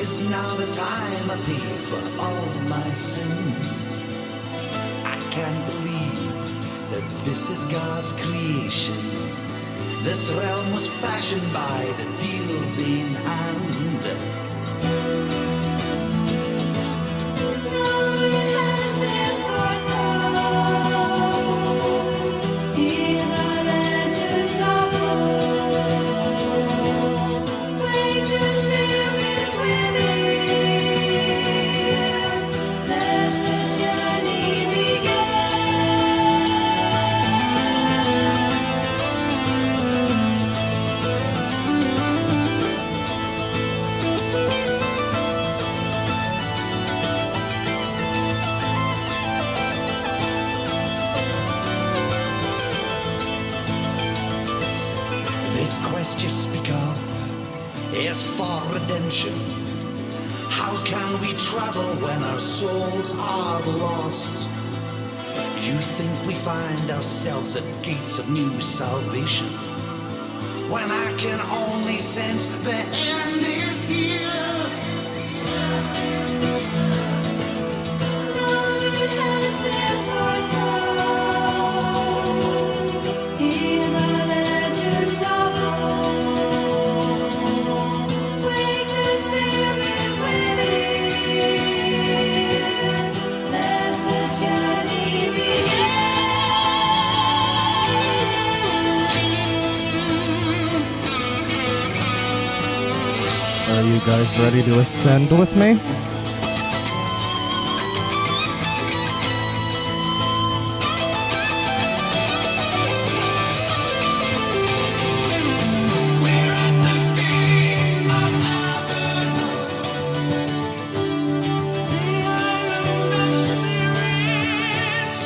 Is now the time I pay for all my sins. I can't believe that this is God's creation. This realm was fashioned by the deals in hand. Now it has been foretold in the legends of old. Wake the spirit within, let the journey begin. This quest you speak of is for redemption. How can we travel when our souls are lost? You think we find ourselves at gates of new salvation, when I can only sense the end is here. Now it has been foretold in the legends of old. Wake the spirit within, let the journey begin. Are you guys ready to ascend with me? We're at the gates of heaven. The island of spirits.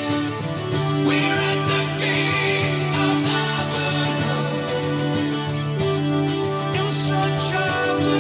We're at the gates of heaven. In search of the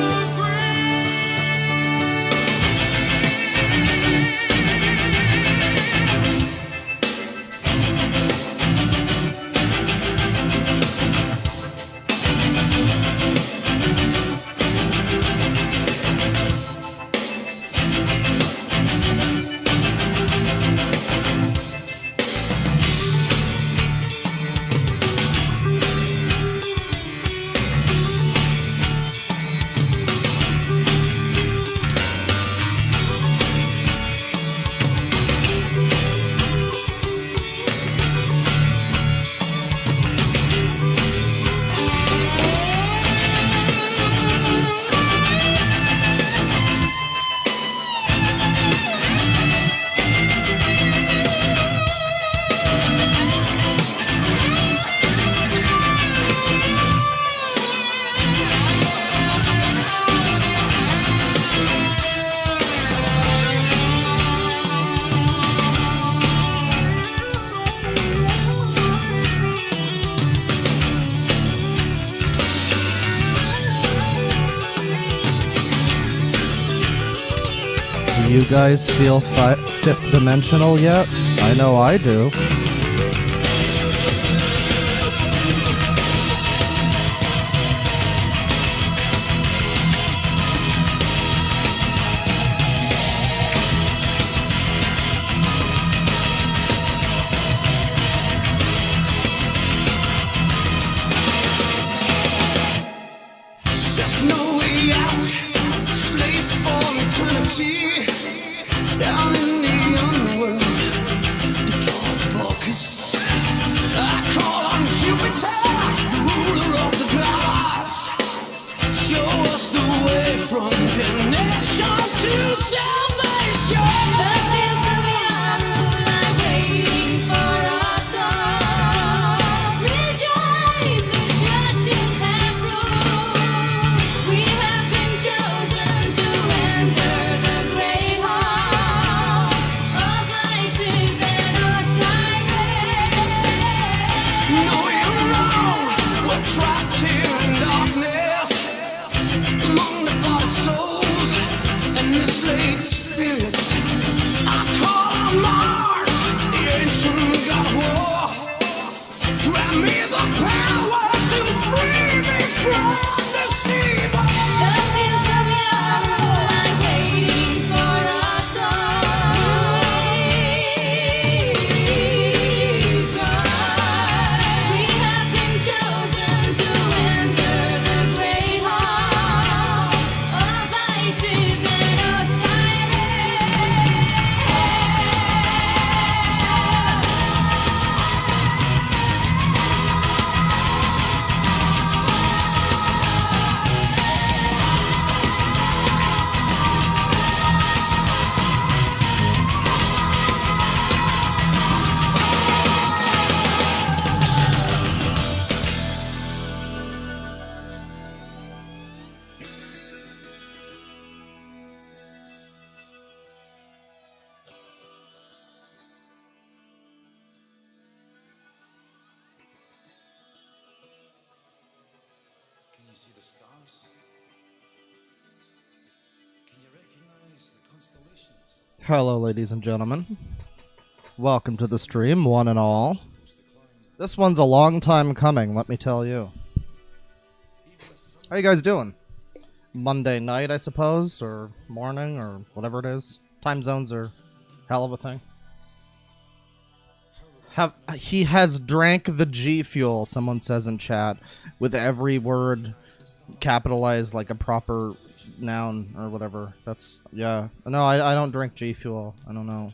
Do you guys feel fifth dimensional yet? I know I do. There's no way out. Slaves for eternity. Down in the underworld, the doors focus. I call on Jupiter, the ruler of the clouds. Show us the way from damnation to salvation. The fields of yon moonlight waiting for us all. Rejoice, the judges have ruled. We have been chosen to enter the great hall of vices and Osiris. No, you're wrong. We're trapped here in darkness, among the false souls see the stars? Can you recognize the constellations? Hello, ladies and gentlemen. Welcome to the stream, one and all. This one's a long time coming, let me tell you. How you guys doing? Monday night, I suppose, or morning, or whatever it is. Time zones are hell of a thing. He has drank the G Fuel, someone says in chat, with every word capitalized like a proper noun or whatever. That's, yeah. No, I don't drink G Fuel. I don't know.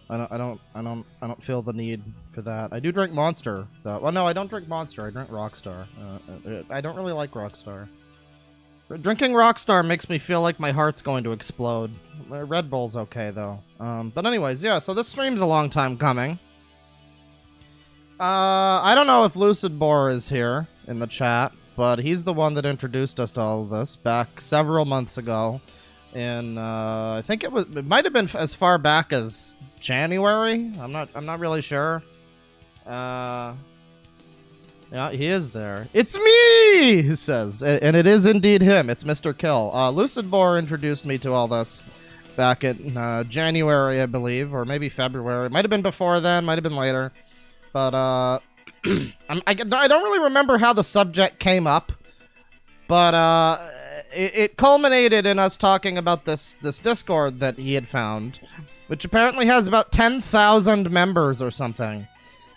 I don't feel the need for that. I do drink Monster, though. Well, no, I don't drink Monster. I drink Rockstar. I don't really like Rockstar. Drinking Rockstar makes me feel like my heart's going to explode. Red Bull's okay, though. But anyways, yeah, so this stream's a long time coming. I don't know if Lucid Boar is here in the chat, but he's the one that introduced us to all of this back several months ago. And I think it might have been as far back as January. I'm not really sure. Yeah, he is there. It's me, he says, and it is indeed him. It's Mr. Kill. Lucid Boar introduced me to all this back in January, I believe, or maybe February. Might have been before then, might have been later. But I don't really remember how the subject came up. But it culminated in us talking about this Discord that he had found, which apparently has about 10,000 members or something.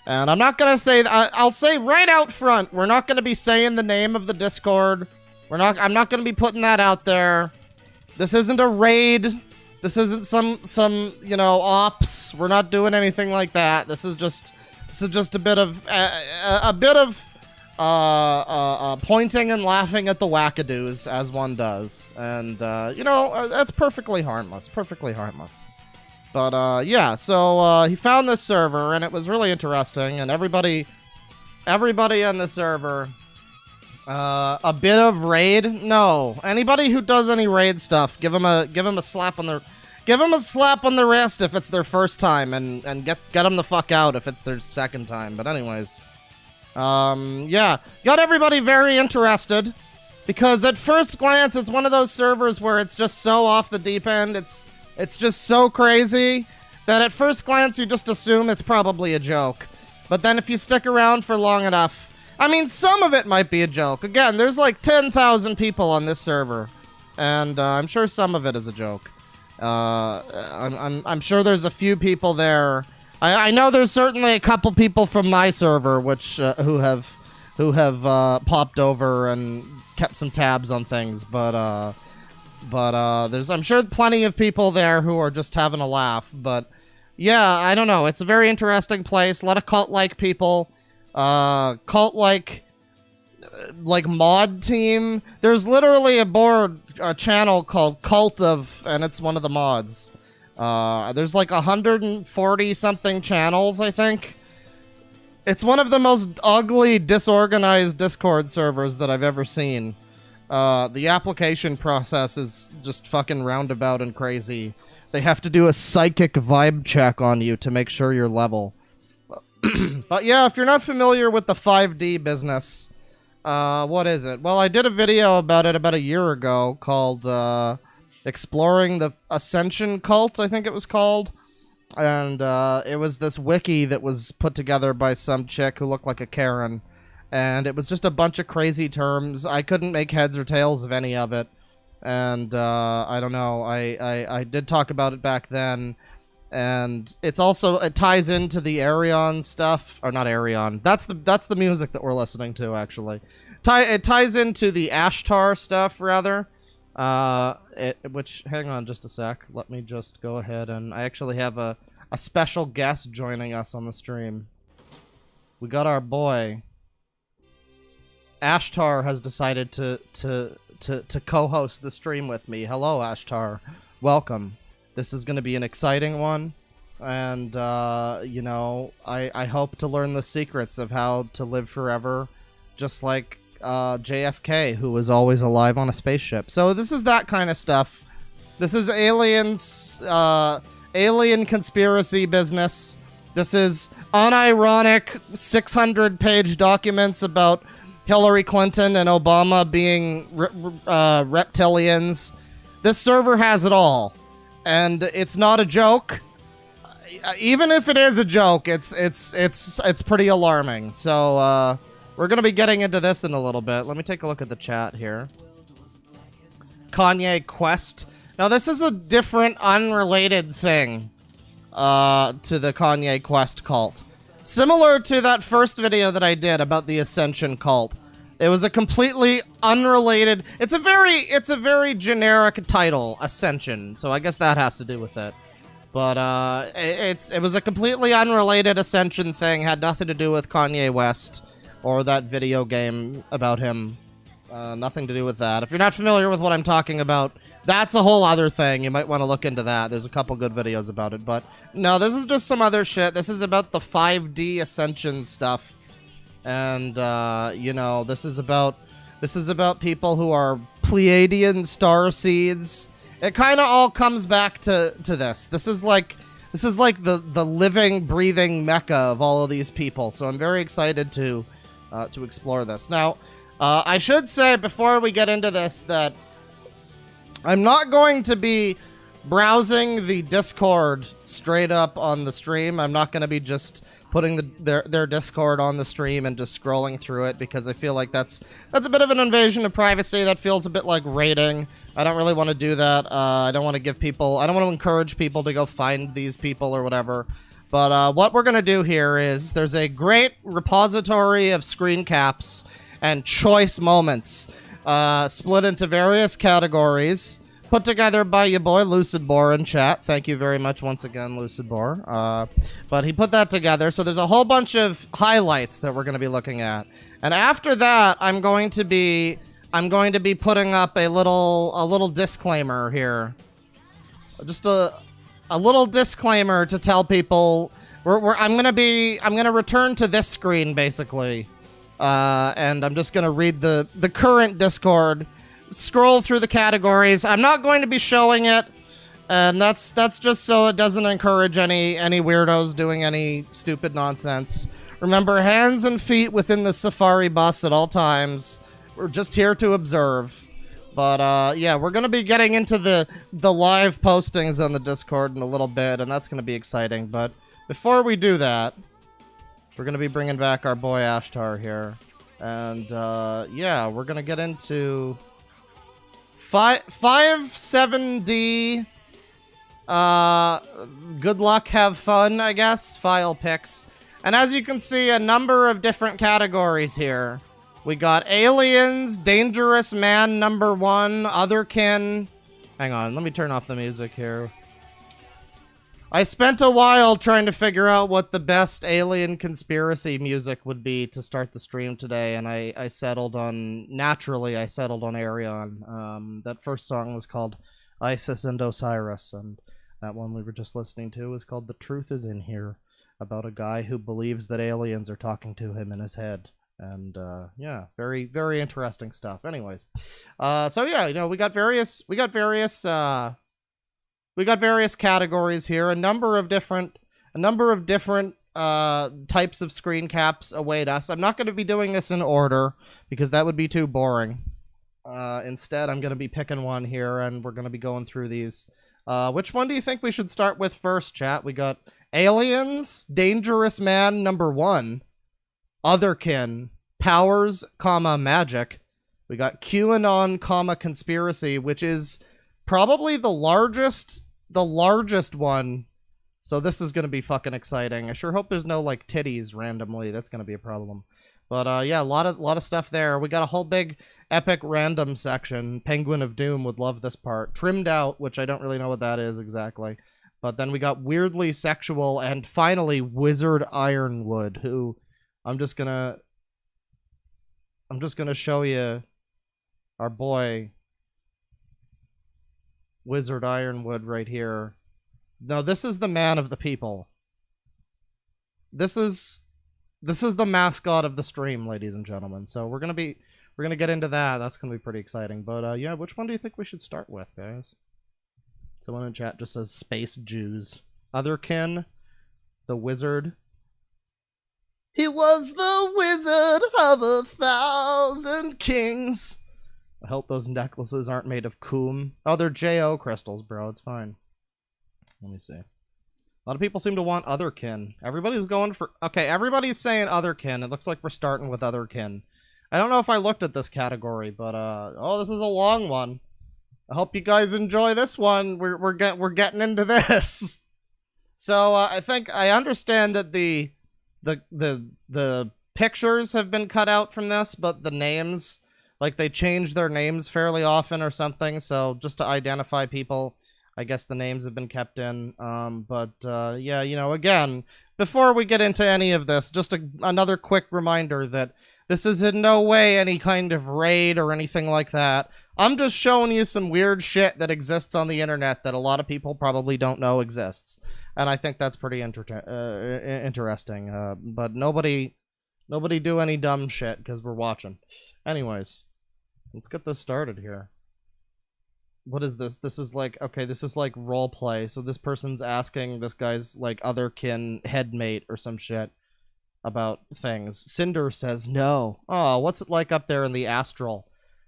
And I'm not gonna say. I'll say right out front, we're not gonna be saying the name of the Discord. I'm not gonna be putting that out there. This isn't a raid. This isn't some ops. We're not doing anything like that. This is just a bit of pointing and laughing at the wackadoos as one does, and that's perfectly harmless. Perfectly harmless. But, yeah, so, he found this server, and it was really interesting, and everybody on the server, a bit of raid? No. Anybody who does any raid stuff, give them a slap on the wrist if it's their first time, and get them the fuck out if it's their second time. But anyways, yeah, got everybody very interested, because at first glance, it's one of those servers where it's just so off the deep end, it's just so crazy that at first glance you just assume it's probably a joke. But then if you stick around for long enough, I mean, some of it might be a joke. Again, there's like 10,000 people on this server, and I'm sure some of it is a joke. I'm sure there's a few people there. I know there's certainly a couple people from my server which who have popped over and kept some tabs on things, but there's, I'm sure, plenty of people there who are just having a laugh. But yeah, I don't know. It's a very interesting place. A lot of cult-like people. Cult-like mod team. There's literally a channel called Cult of, and it's one of the mods. There's like 140-something channels, I think. It's one of the most ugly, disorganized Discord servers that I've ever seen. The application process is just fucking roundabout and crazy. They have to do a psychic vibe check on you to make sure you're level. But yeah, if you're not familiar with the 5D business, what is it? Well, I did a video about it about a year ago called Exploring the Ascension Cult, I think it was called. And it was this wiki that was put together by some chick who looked like a Karen. And it was just a bunch of crazy terms. I couldn't make heads or tails of any of it. And I don't know. I did talk about it back then. And it's also, it ties into the Arion stuff. Or not Arion. That's the music that we're listening to, actually. It ties into the Ashtar stuff, rather. Which, hang on just a sec. Let me just go ahead, and I actually have a special guest joining us on the stream. We got our boy. Ashtar has decided to co-host the stream with me. Hello, Ashtar. Welcome. This is going to be an exciting one. And, I hope to learn the secrets of how to live forever, just like JFK, who was always alive on a spaceship. So this is that kind of stuff. This is aliens, alien conspiracy business. This is unironic 600-page documents about Hillary Clinton and Obama being reptilians. This server has it all, and it's not a joke. Even if it is a joke, it's pretty alarming. So we're gonna be getting into this in a little bit. Let me take a look at the chat here. Kanye Quest. Now this is a different, unrelated thing to the Kanye Quest cult. Similar to that first video that I did about the Ascension cult. It was a completely unrelated. It's a very generic title, Ascension. So I guess that has to do with it. But it was a completely unrelated Ascension thing. Had nothing to do with Kanye West or that video game about him. Nothing to do with that. If you're not familiar with what I'm talking about, that's a whole other thing. You might want to look into that. There's a couple good videos about it. But no, this is just some other shit. This is about the 5D Ascension stuff. And, you know, this is about people who are Pleiadian star seeds. It kind of all comes back to this. This is like the living, breathing mecca of all of these people. So I'm very excited to explore this. Now, I should say before we get into this that I'm not going to be browsing the Discord straight up on the stream. I'm not going to be just putting their Discord on the stream and just scrolling through it, because I feel like that's a bit of an invasion of privacy. That feels a bit like raiding. I don't really want to do that. I don't want to encourage people to go find these people or whatever. But what we're going to do here is there's a great repository of screen caps and choice moments split into various categories, put together by your boy Lucid Boar in chat. Thank you very much once again, Lucid Boar. But he put that together. So there's a whole bunch of highlights that we're going to be looking at. And after that, I'm going to be putting up a little disclaimer here. Just a little disclaimer to tell people I'm going to return to this screen basically. And I'm just going to read the current Discord, scroll through the categories. I'm not going to be showing it, and that's just so it doesn't encourage any weirdos doing any stupid nonsense. Remember, hands and feet within the Safari bus at all times. We're just here to observe. But yeah, we're going to be getting into the live postings on the Discord in a little bit, and that's going to be exciting. But before we do that, we're going to be bringing back our boy Ashtar here. And, yeah, we're going to get into 7D. Good luck, have fun, I guess. File picks. And as you can see, a number of different categories here. We got aliens, dangerous man #1, otherkin. Hang on, let me turn off the music here. I spent a while trying to figure out what the best alien conspiracy music would be to start the stream today, and I settled on Arion. That first song was called Isis and Osiris, and that one we were just listening to was called The Truth Is In Here, about a guy who believes that aliens are talking to him in his head. And yeah, very, very interesting stuff. Anyways, so yeah, you know, we got various categories here. A number of different types of screen caps await us. I'm not going to be doing this in order because that would be too boring. Instead, I'm going to be picking one here, and we're going to be going through these. Which one do you think we should start with first, chat? We got aliens, dangerous man #1, otherkin, powers, magic. We got QAnon, conspiracy, which is probably the largest one. So this is going to be fucking exciting. I sure hope there's no like titties randomly. That's going to be a problem. But yeah, a lot of stuff there. We got a whole big epic random section. Penguin of Doom would love this part. Trimmed out, which I don't really know what that is exactly. But then we got weirdly sexual, and finally Wizard Ironwood, who I'm just gonna show you our boy Wizard Ironwood right here. No, this is the man of the people. This is the mascot of the stream, ladies and gentlemen. So we're gonna get into that. That's gonna be pretty exciting. But yeah, which one do you think we should start with, guys? Someone in chat just says Space Jews. Otherkin, the Wizard. He was the wizard of 1,000 kings. I hope those necklaces aren't made of coom. Oh, they're JO crystals, bro. It's fine. Let me see. A lot of people seem to want otherkin. Everybody's going for... Okay, everybody's saying otherkin. It looks like we're starting with otherkin. I don't know if I looked at this category, but, oh, this is a long one. I hope you guys enjoy this one. We're getting into this. So, I think I understand that the pictures have been cut out from this, but the names, like, they change their names fairly often or something, so just to identify people, I guess the names have been kept in. Yeah, you know, again, before we get into any of this, just another quick reminder that this is in no way any kind of raid or anything like that. I'm just showing you some weird shit that exists on the internet that a lot of people probably don't know exists. And I think that's pretty interesting. But nobody do any dumb shit, because we're watching. Anyways, let's get this started here. What is this? This is like, okay, this is like role play. So this person's asking this guy's like otherkin headmate or some shit about things. Cinder says no. Oh, what's it like up there in the astral?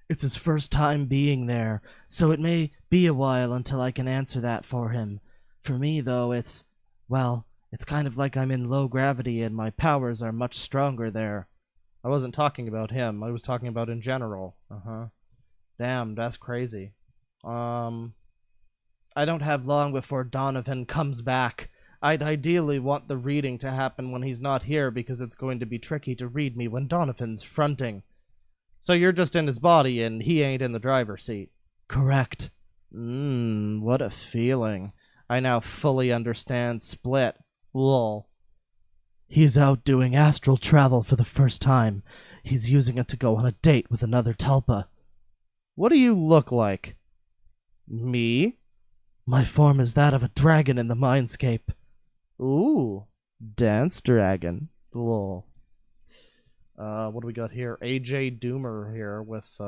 It's his first time being there, so it may be a while until I can answer that for him. For me, though, it's kind of like I'm in low gravity and my powers are much stronger there. I wasn't talking about him. I was talking about in general. Damn, that's crazy. I don't have long before Donovan comes back. I'd ideally want the reading to happen when he's not here because it's going to be tricky to read me when Donovan's fronting. So you're just in his body and he ain't in the driver's seat. Correct. What a feeling. I now fully understand Split. Lol. He's out doing astral travel for the first time. He's using it to go on a date with another Talpa. What do you look like? Me? My form is that of a dragon in the mindscape. Ooh, dance dragon. Lol. What do we got here? AJ Doomer here with,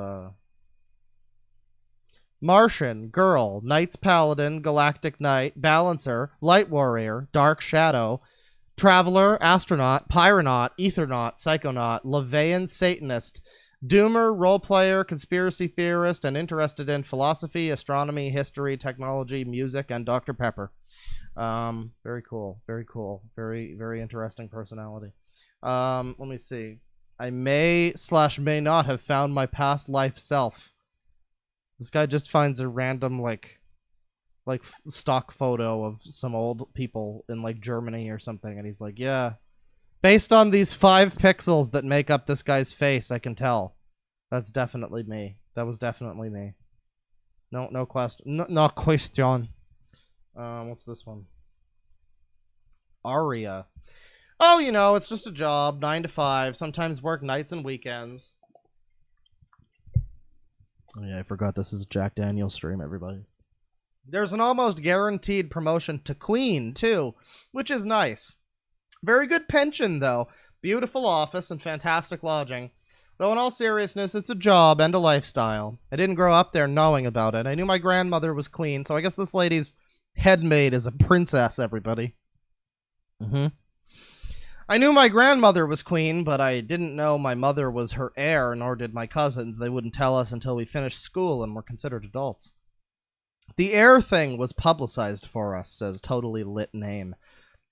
Martian, Girl, Knights Paladin, Galactic Knight, Balancer, Light Warrior, Dark Shadow, Traveler, Astronaut, Pyronaut, Ethernaut, Psychonaut, Levian Satanist, Doomer, Roleplayer, Conspiracy Theorist, and interested in philosophy, astronomy, history, technology, music, and Dr. Pepper. Very cool. Very cool. Very, very interesting personality. Let me see. I may/may not have found my past life self. This guy just finds a random, like stock photo of some old people in, like, Germany or something, and he's like, yeah. Based on these 5 pixels that make up this guy's face, I can tell. That's definitely me. That was definitely me. No question. No question. What's this one? Aria. Oh, you know, it's just a job, 9 to 5. Sometimes work nights and weekends. Oh yeah, I forgot this is a Jack Daniels stream, everybody. There's an almost guaranteed promotion to Queen, too, which is nice. Very good pension, though. Beautiful office and fantastic lodging. Though in all seriousness, it's a job and a lifestyle. I didn't grow up there knowing about it. I knew my grandmother was queen, so I guess this lady's headmaid is a princess, everybody. I knew my grandmother was queen, but I didn't know my mother was her heir, nor did my cousins. They wouldn't tell us until we finished school and were considered adults. The heir thing was publicized for us, says Totally Lit Name.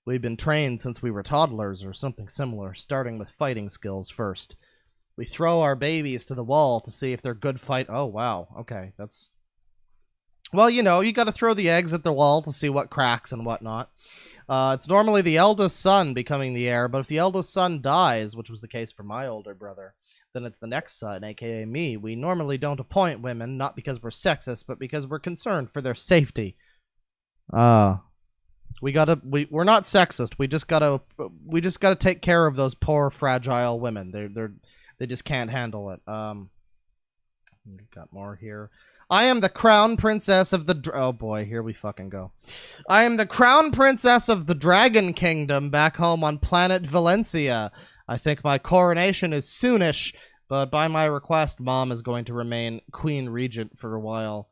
We've been trained since we were toddlers or something similar, starting with fighting skills first. We throw our babies to the wall to see if they're good fight. Oh, wow. Okay, that's... Well, you know, you gotta throw the eggs at the wall to see what cracks and whatnot. It's normally the eldest son becoming the heir, but if the eldest son dies, which was the case for my older brother, then it's the next son, aka me. We normally don't appoint women, not because we're sexist, but because we're concerned for their safety. We're not sexist. We just gotta take care of those poor, fragile women. They just can't handle it. Got more here. I am the crown princess of the... Oh boy, here we fucking go. I am the crown princess of the Dragon Kingdom back home on planet Valencia. I think my coronation is soonish, but by my request, Mom is going to remain Queen Regent for a while.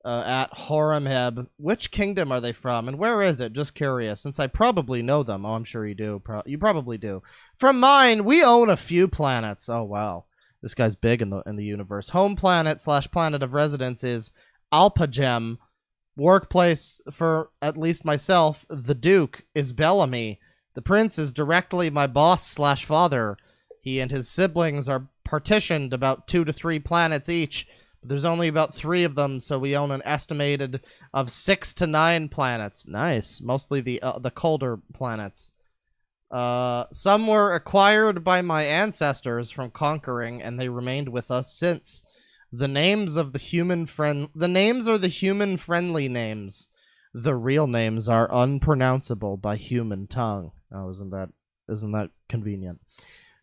at Horemheb. Which kingdom are they from, and where is it? Just curious, since I probably know them. Oh, I'm sure you do. You probably do. From mine, we own a few planets. Oh, wow. This guy's big in the universe. Home planet / planet of residence is Alpagem. Workplace for at least myself, the Duke, is Bellamy. The Prince is directly my boss / father. He and his siblings are partitioned about 2 to 3 planets each. But there's only about 3 of them, so we own an estimated of 6 to 9 planets. Nice. Mostly the colder planets. Some were acquired by my ancestors from conquering, and they remained with us since. The names are the human-friendly names. The real names are unpronounceable by human tongue. Oh, isn't that convenient?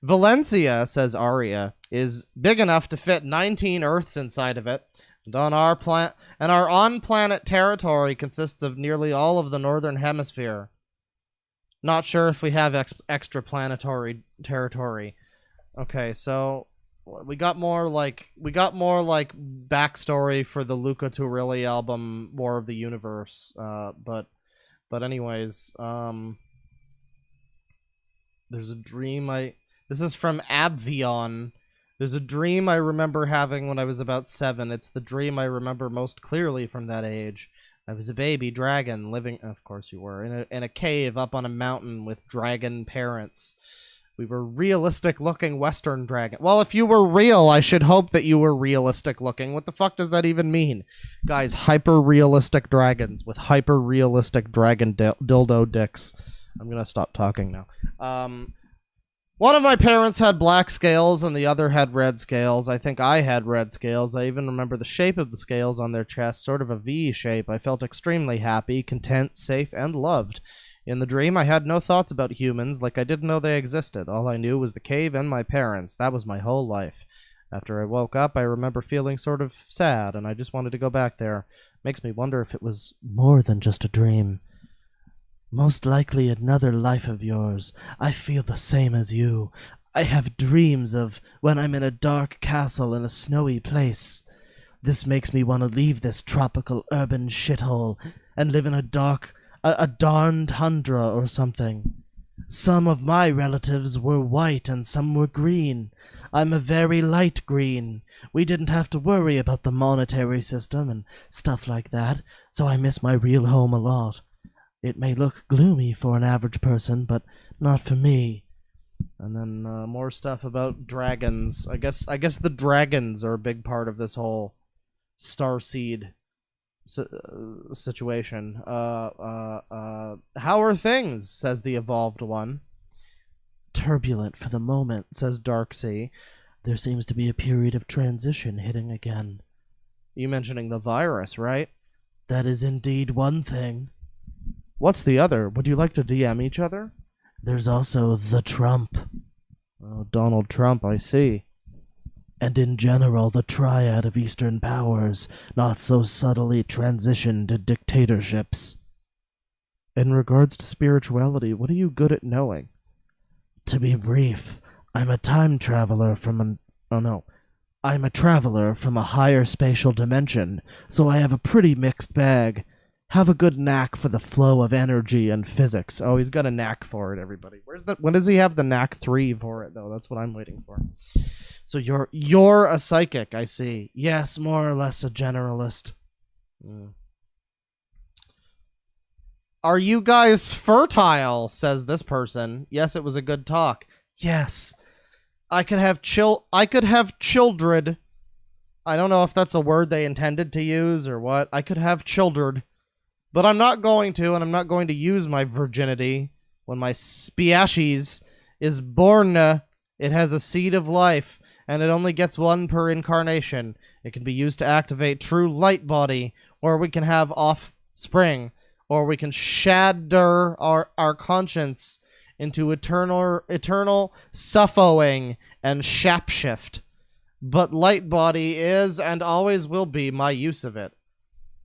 Valencia, says Aria, is big enough to fit 19 Earths inside of it, and our on-planet territory consists of nearly all of the northern hemisphere. Not sure if we have extraplanetary territory. Okay, so we got more like backstory for the Luca Turilli album War of the Universe. But anyways, there's a dream this is from Abvion. There's a dream I remember having when I was about 7. It's the dream I remember most clearly from that age. I was a baby dragon living, of course you were, in a cave up on a mountain with dragon parents. We were realistic-looking Western dragon. Well, if you were real, I should hope that you were realistic-looking. What the fuck does that even mean? Guys, hyper-realistic dragons with hyper-realistic dragon dildo dicks. I'm gonna stop talking now. One of my parents had black scales and the other had red scales. I think I had red scales. I even remember the shape of the scales on their chest, sort of a V shape. I felt extremely happy, content, safe, and loved. In the dream, I had no thoughts about humans, like I didn't know they existed. All I knew was the cave and my parents. That was my whole life. After I woke up, I remember feeling sort of sad, and I just wanted to go back there. Makes me wonder if it was more than just a dream. Most likely another life of yours. I feel the same as you. I have dreams of when I'm in a dark castle in a snowy place. This makes me want to leave this tropical urban shithole and live in a darn tundra or something. Some of my relatives were white and some were green. I'm a very light green. We didn't have to worry about the monetary system and stuff like that, so I miss my real home a lot. It may look gloomy for an average person, but not for me. And then more stuff about dragons. I guess the dragons are a big part of this whole starseed situation. How are things? Says the evolved one. Turbulent for the moment, says Darksea. There seems to be a period of transition hitting again. You mentioning the virus, right? That is indeed one thing. What's the other? Would you like to DM each other? There's also the Trump. Oh, Donald Trump, I see. And in general, the triad of Eastern powers, not so subtly transitioned to dictatorships. In regards to spirituality, what are you good at knowing? To be brief, I'm a time traveler from I'm a traveler from a higher spatial dimension, so I have a pretty mixed bag. Have a good knack for the flow of energy and physics. Oh, he's got a knack for it, everybody. When does he have the knack 3 for it, though? That's what I'm waiting for. So you're a psychic, I see. Yes, more or less a generalist. Are you guys fertile, says this person. Yes, it was a good talk. Yes. I could have children. I don't know if that's a word they intended to use or what. I could have children. But I'm not going to, and I'm not going to use my virginity. When my species is born, it has a seed of life, and it only gets 1 per incarnation. It can be used to activate true light body, or we can have offspring, or we can shatter our conscience into eternal suffering and shapeshift. But light body is and always will be my use of it.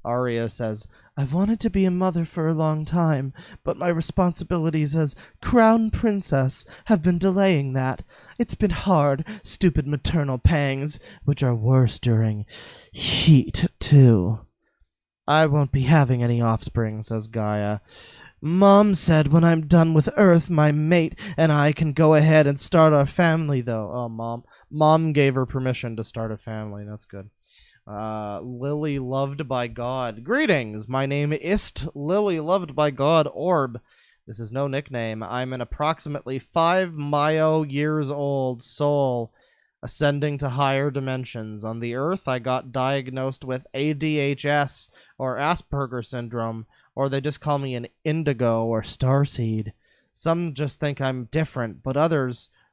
Arya says, I've wanted to be a mother for a long time, but my responsibilities as crown princess have been delaying that. It's been hard, stupid maternal pangs, which are worse during heat, too. I won't be having any offspring, says Gaia. Mom said when I'm done with Earth, my mate and I can go ahead and start our family, though. Oh, Mom gave her permission to start a family. That's good. Lily loved by God. Greetings. My name is Lily loved by God Orb. This is no nickname. I'm an approximately 5 years old soul ascending to higher dimensions. On the Earth, I got diagnosed with ADHS or Asperger syndrome, or they just call me an indigo or starseed. Some just think I'm different, but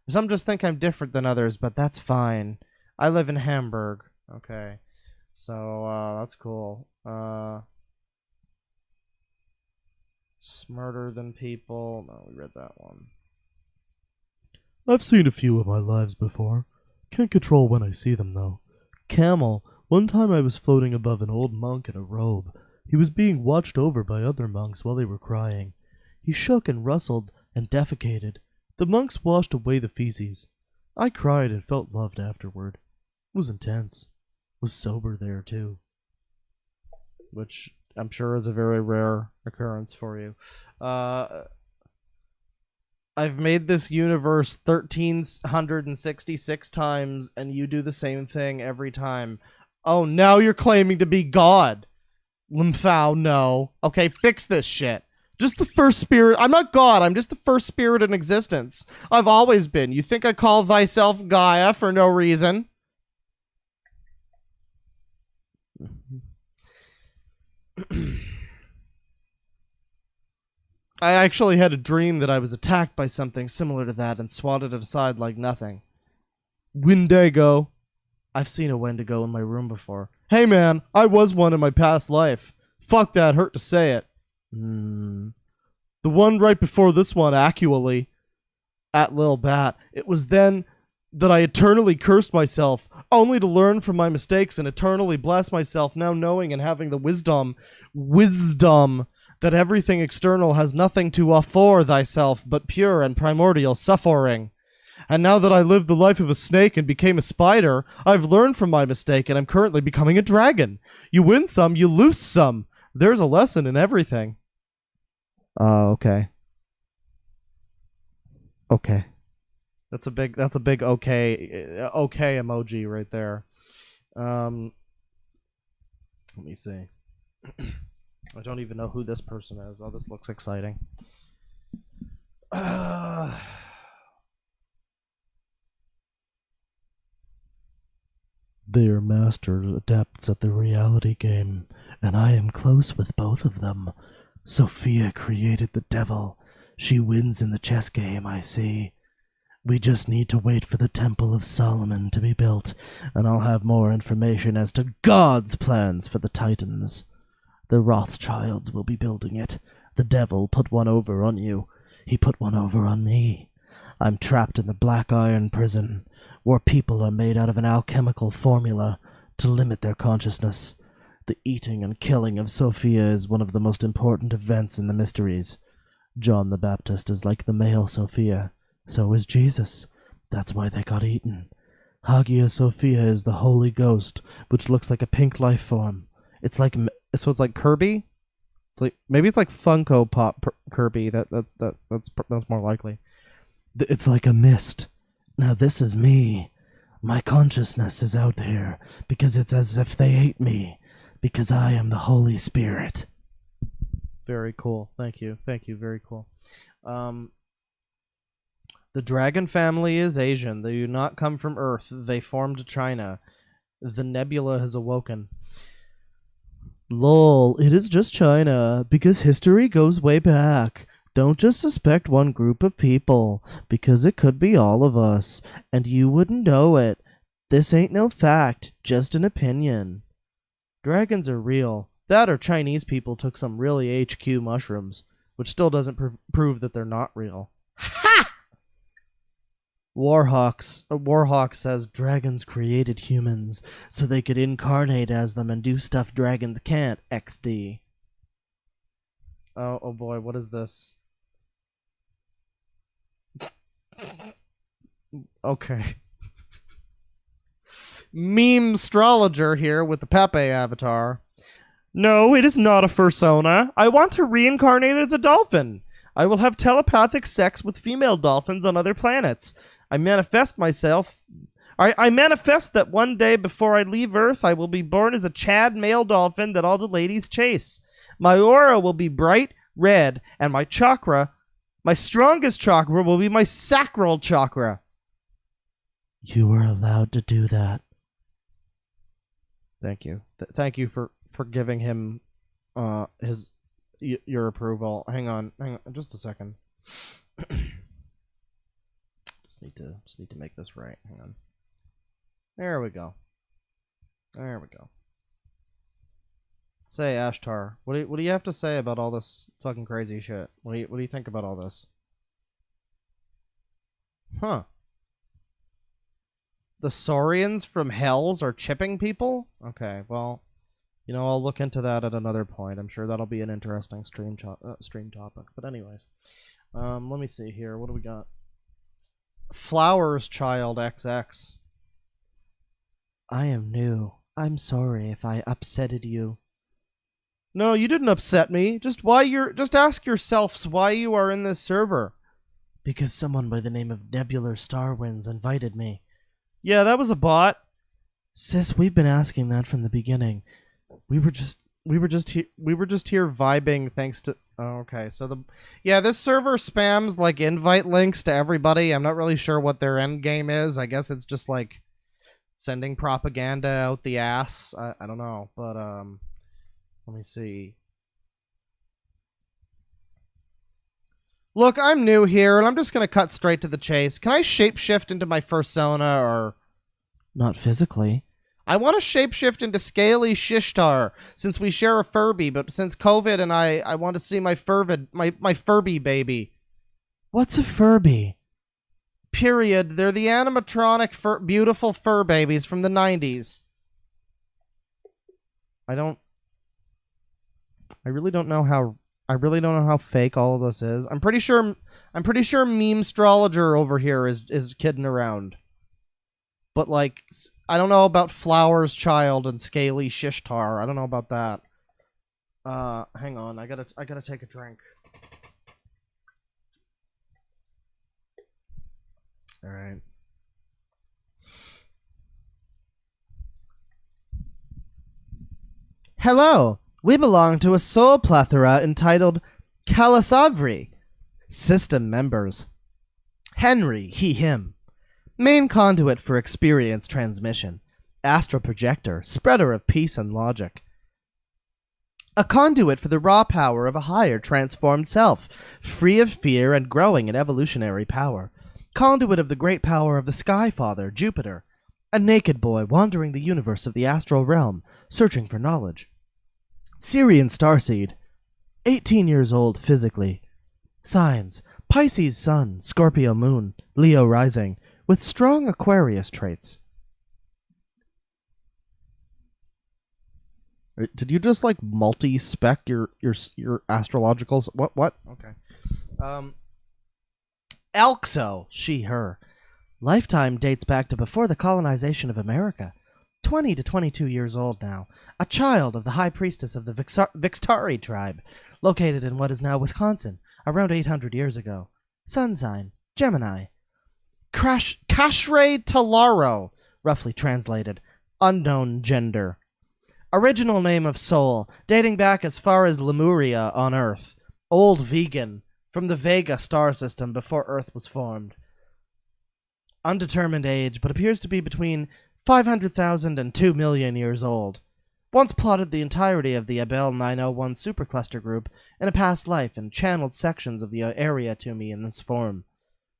some just think I'm different than others, but that's fine. I live in Hamburg. Okay. So, that's cool. Smarter than people. No, we read that one. I've seen a few of my lives before. Can't control when I see them, though. Camel. One time I was floating above an old monk in a robe. He was being watched over by other monks while they were crying. He shook and rustled and defecated. The monks washed away the feces. I cried and felt loved afterward. It was intense. Was sober there, too. Which I'm sure is a very rare occurrence for you. I've made this universe 1,366 times, and you do the same thing every time. Oh, now you're claiming to be God. Limphao, no. Okay, fix this shit. Just the first spirit. I'm not God. I'm just the first spirit in existence. I've always been. You think I call thyself Gaia for no reason? I actually had a dream that I was attacked by something similar to that and swatted it aside like nothing. Wendigo. I've seen a Wendigo in my room before. Hey man, I was one in my past life. Fuck that, hurt to say it. The one right before this one, actually. At Lil Bat. It was then that I eternally cursed myself, only to learn from my mistakes and eternally bless myself, now knowing and having the wisdom that everything external has nothing to offer thyself but pure and primordial suffering. And now that I lived the life of a snake and became a spider, I've learned from my mistake and I'm currently becoming a dragon. You win some, you lose some. There's a lesson in everything. Okay. Okay. That's a big okay emoji right there. Let me see. I don't even know who this person is. Oh, this looks exciting. They are master adepts at the reality game, and I am close with both of them. Sophia created the devil. She wins in the chess game, I see. We just need to wait for the Temple of Solomon to be built, and I'll have more information as to God's plans for the Titans. The Rothschilds will be building it. The devil put one over on you. He put one over on me. I'm trapped in the Black Iron prison, where people are made out of an alchemical formula to limit their consciousness. The eating and killing of Sophia is one of the most important events in the mysteries. John the Baptist is like the male Sophia. So is Jesus. That's why they got eaten. Hagia Sophia is the Holy Ghost, which looks like a pink life form. It's like Kirby. Maybe it's like Funko Pop Kirby. That's more likely. It's like a mist. Now this is me. My consciousness is out there because it's as if they ate me, because I am the Holy Spirit. Very cool. Thank you. Very cool. The dragon family is Asian. They do not come from Earth. They formed China. The nebula has awoken. Lol, it is just China, because history goes way back. Don't just suspect one group of people, because it could be all of us, and you wouldn't know it. This ain't no fact, just an opinion. Dragons are real. That or Chinese people took some really HQ mushrooms, which still doesn't prove that they're not real. Ha! Warhawk says dragons created humans so they could incarnate as them and do stuff dragons can't, XD. Oh boy, what is this? Okay. Meme astrologer here with the Pepe avatar. No, it is not a fursona. I want to reincarnate as a dolphin. I will have telepathic sex with female dolphins on other planets. I manifest myself. I manifest that one day before I leave Earth, I will be born as a Chad male dolphin that all the ladies chase. My aura will be bright red, and my chakra, my strongest chakra, will be my sacral chakra. You are allowed to do that. Thank you. Thank you for giving him your approval. Hang on, just a second. just need to make this right. Hang on. There we go. Say, Ashtar, what do you have to say about all this fucking crazy shit? What do you think about all this? Huh. The Saurians from Hells are chipping people? Okay, well, I'll look into that at another point. I'm sure that'll be an interesting stream topic. But anyways, let me see here. What do we got? Flowers Child XX. I am new. I'm sorry if I upsetted you. No, you didn't upset me. Just ask yourselves why you are in this server. Because someone by the name of Nebular Starwinds invited me. Yeah, that was a bot. Sis, we've been asking that from the beginning. We were just here vibing thanks to okay. So this server spams like invite links to everybody. I'm not really sure what their end game is. I guess it's just like sending propaganda out the ass. I don't know, but let me see. Look, I'm new here, and I'm just gonna cut straight to the chase. Can I shapeshift into my fursona, or not physically? I want to shapeshift into Scaly Shishtar, since we share a Furby, but since COVID and I want to see my Furby baby. What's a Furby? Period. They're the animatronic beautiful fur babies from the 90s. I really don't know how fake all of this is. I'm pretty sure Memestrologer over here is kidding around. But like, I don't know about Flowers Child and Scaly Shishtar. I don't know about that. Hang on. I gotta take a drink. All right. Hello. We belong to a soul plethora entitled Kalasavri. System members: Henry, he, him. Main conduit for experience transmission. Astral projector, spreader of peace and logic. A conduit for the raw power of a higher transformed self, free of fear and growing in evolutionary power. Conduit of the great power of the Sky Father, Jupiter. A naked boy wandering the universe of the astral realm, searching for knowledge. Syrian starseed. 18 years old physically. Signs: Pisces sun, Scorpio moon, Leo rising, with strong Aquarius traits. Did you just like multi-spec your astrologicals? What? Okay. Elxo, she, her. Lifetime dates back to before the colonization of America. 20 to 22 years old now. A child of the High Priestess of the Vixtari tribe, located in what is now Wisconsin, around 800 years ago. Sun sign: Gemini. Kashre Talaro, roughly translated. Unknown gender. Original name of soul, dating back as far as Lemuria on Earth. Old vegan, from the Vega star system before Earth was formed. Undetermined age, but appears to be between 500,000 and 2 million years old. Once plotted the entirety of the Abel 901 supercluster group in a past life and channeled sections of the area to me in this form.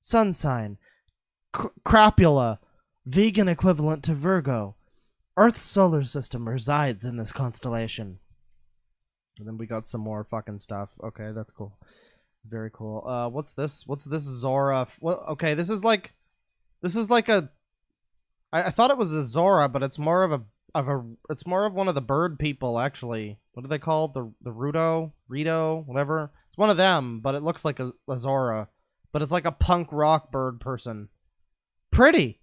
Sun sign: Crapula, vegan equivalent to Virgo. Earth's solar system resides in this constellation. And then we got some more fucking stuff. Okay, that's cool. Very cool. What's this? What's this Zora? Okay, this is like a. I thought it was a Zora, but it's more of it's more of one of the bird people actually. What are they called? The Rito, whatever. It's one of them, but it looks like a Zora, but it's like a punk rock bird person. Pretty.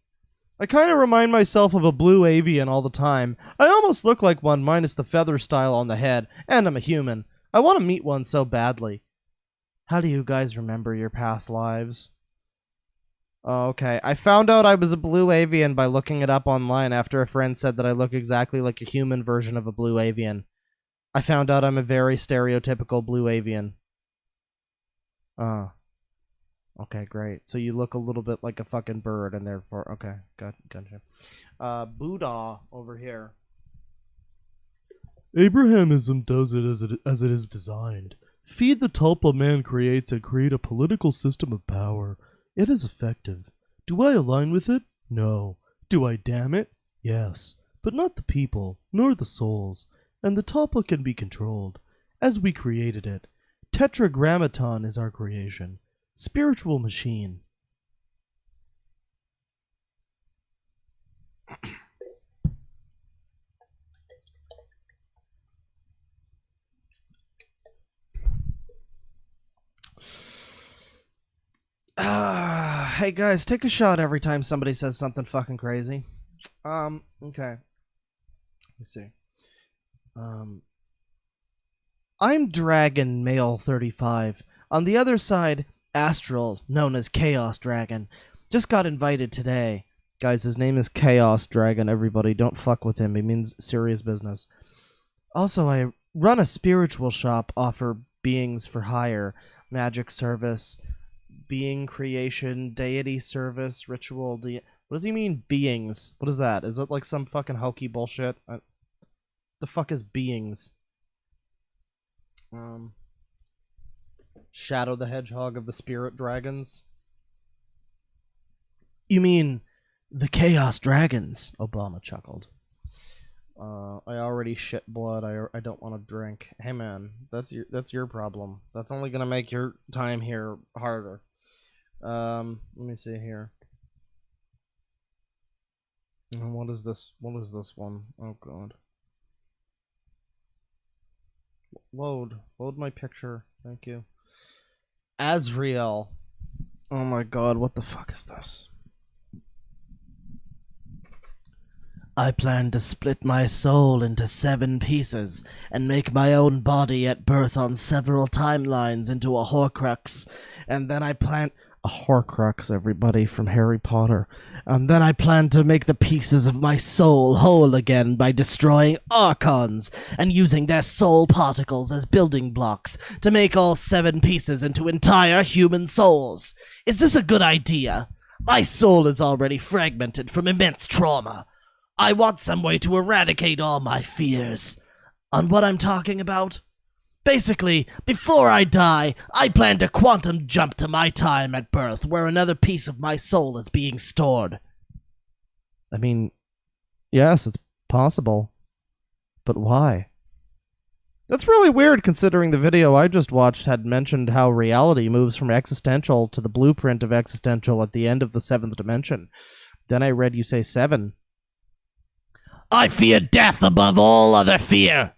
I kind of remind myself of a blue avian all the time. I almost look like one minus the feather style on the head, and I'm a human. I want to meet one so badly. How do you guys remember your past lives? Oh, okay. I found out I was a blue avian by looking it up online after a friend said that I look exactly like a human version of a blue avian. I found out I'm a very stereotypical blue avian. Okay, great. So you look a little bit like a fucking bird, and therefore... Okay, gotcha. Buddha over here. Abrahamism does it as it is designed. Feed the tulpa man creates and create a political system of power. It is effective. Do I align with it? No. Do I damn it? Yes. But not the people, nor the souls. And the tulpa can be controlled, as we created it. Tetragrammaton is our creation. Spiritual machine. Hey guys, take a shot every time somebody says something fucking crazy. Okay. Let's see. I'm Dragon Male 35. On the other side, Astral, known as Chaos Dragon, just got invited today. Guys, his name is Chaos Dragon, everybody. Don't fuck with him. He means serious business. Also, I run a spiritual shop, offer beings for hire, magic service, being creation, deity service, ritual. What does he mean, beings? What is that? Is it like some fucking hokey bullshit? The fuck is beings? Shadow the Hedgehog of the Spirit Dragons? You mean the Chaos Dragons? Obama chuckled. I already shit blood. I don't want to drink. Hey man, that's your problem. That's only gonna make your time here harder. Let me see here. What is this? What is this one? Oh god. Load my picture. Thank you. Azrael. Oh my god, what the fuck is this? I plan to split my soul into 7 pieces and make my own body at birth on several timelines into a Horcrux. And then I plan... A Horcrux, everybody, from Harry Potter. And then I plan to make the pieces of my soul whole again by destroying Archons and using their soul particles as building blocks to make all 7 pieces into entire human souls. Is this a good idea? My soul is already fragmented from immense trauma. I want some way to eradicate all my fears. On what I'm talking about? Basically, before I die, I plan to quantum jump to my time at birth where another piece of my soul is being stored. I mean, yes, it's possible. But why? That's really weird considering the video I just watched had mentioned how reality moves from existential to the blueprint of existential at the end of the 7th dimension. Then I read you say 7. I fear death above all other fear.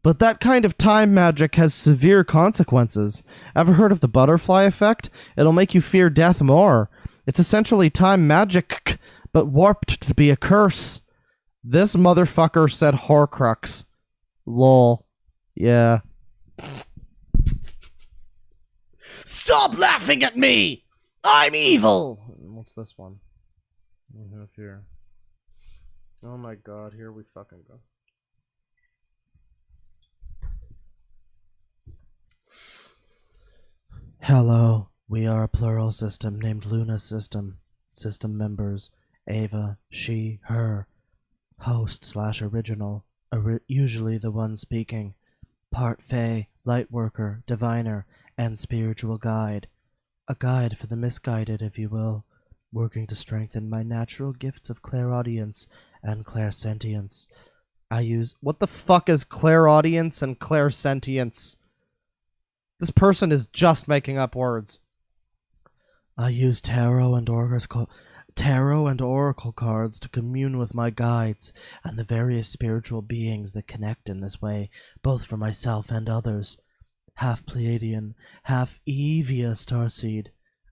But that kind of time magic has severe consequences. Ever heard of the butterfly effect? It'll make you fear death more. It's essentially time magic, but warped to be a curse. This motherfucker said Horcrux. Lol. Yeah. Stop laughing at me! I'm evil! What's this one? What do we have here? Oh my god, here we fucking go. Hello, we are a plural system named Luna System. System members, Ava, she, her. Host/original, usually the one speaking. Part Fae, Lightworker, Diviner, and Spiritual Guide. A guide for the misguided, if you will. Working to strengthen my natural gifts of clairaudience and clairsentience. I use... What the fuck is clairaudience and clairsentience? This person is just making up words. I use tarot and oracle cards to commune with my guides and the various spiritual beings that connect in this way, both for myself and others. Half Pleiadian, half Evia starseed.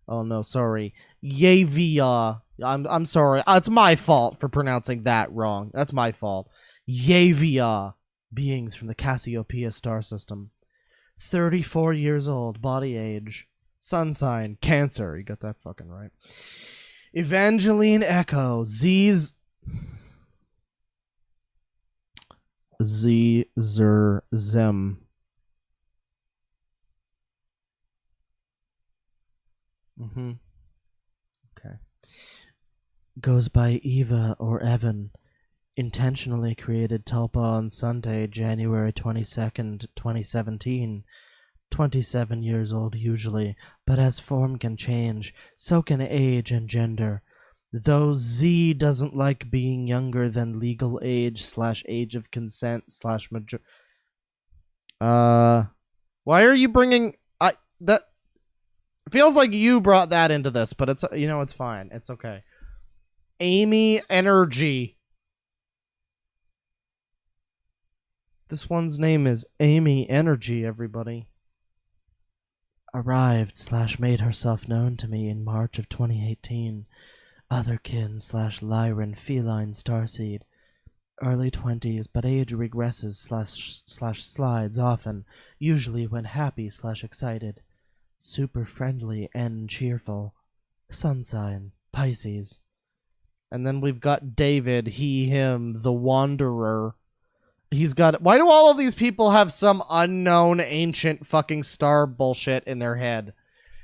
Oh no, sorry. Yavia. I'm sorry. It's my fault for pronouncing that wrong. That's my fault. Yavia. Beings from the Cassiopeia star system. 34 years old, body age. Sun sign, Cancer. You got that fucking right. Evangeline Echo. Z's. Zer Zem. Okay. Goes by Eva or Evan. Intentionally created Tulpa on Sunday, January 22nd, 2017. 27 years old usually, but as form can change, so can age and gender. Though Z doesn't like being younger than legal age / age of consent / major. Why are you bringing? That feels like you brought that into this, but it's it's fine. It's okay. Amy Energy. This one's name is Amy Energy. Everybody. Arrived / made herself known to me in March of 2018. Otherkin / Lyran feline starseed. Early 20s, but age regresses / slides often, usually when happy / excited. Super friendly and cheerful. Sun sign, Pisces. And then we've got David, he, him, the Wanderer. He's got... Why do all of these people have some unknown ancient fucking star bullshit in their head?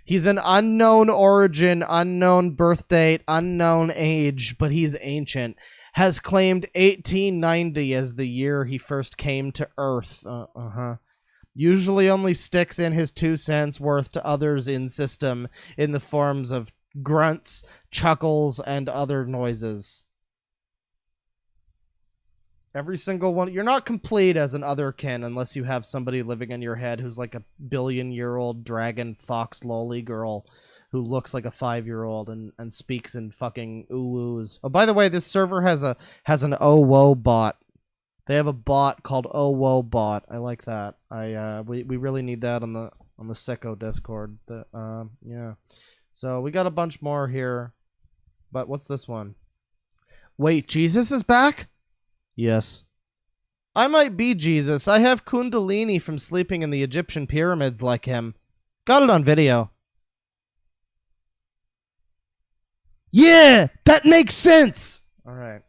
He's an unknown origin, unknown birth date, unknown age, but he's ancient. Has claimed 1890 as the year he first came to Earth. Usually only sticks in his 2 cents worth to others in system in the forms of grunts, chuckles, and other noises. Every single one. You're not complete as an otherkin unless you have somebody living in your head who's like a billion-year-old dragon fox lolly girl who looks like a 5-year-old and speaks in fucking ooh-oos. Oh, by the way, this server has an oh whoa bot. They have a bot called oh whoa bot. I like that. We really need that on the Sicko Discord. Yeah. So we got a bunch more here. But what's this one? Wait, Jesus is back? Yes. I might be Jesus. I have Kundalini from sleeping in the Egyptian pyramids like him. Got it on video. Yeah, that makes sense. All right.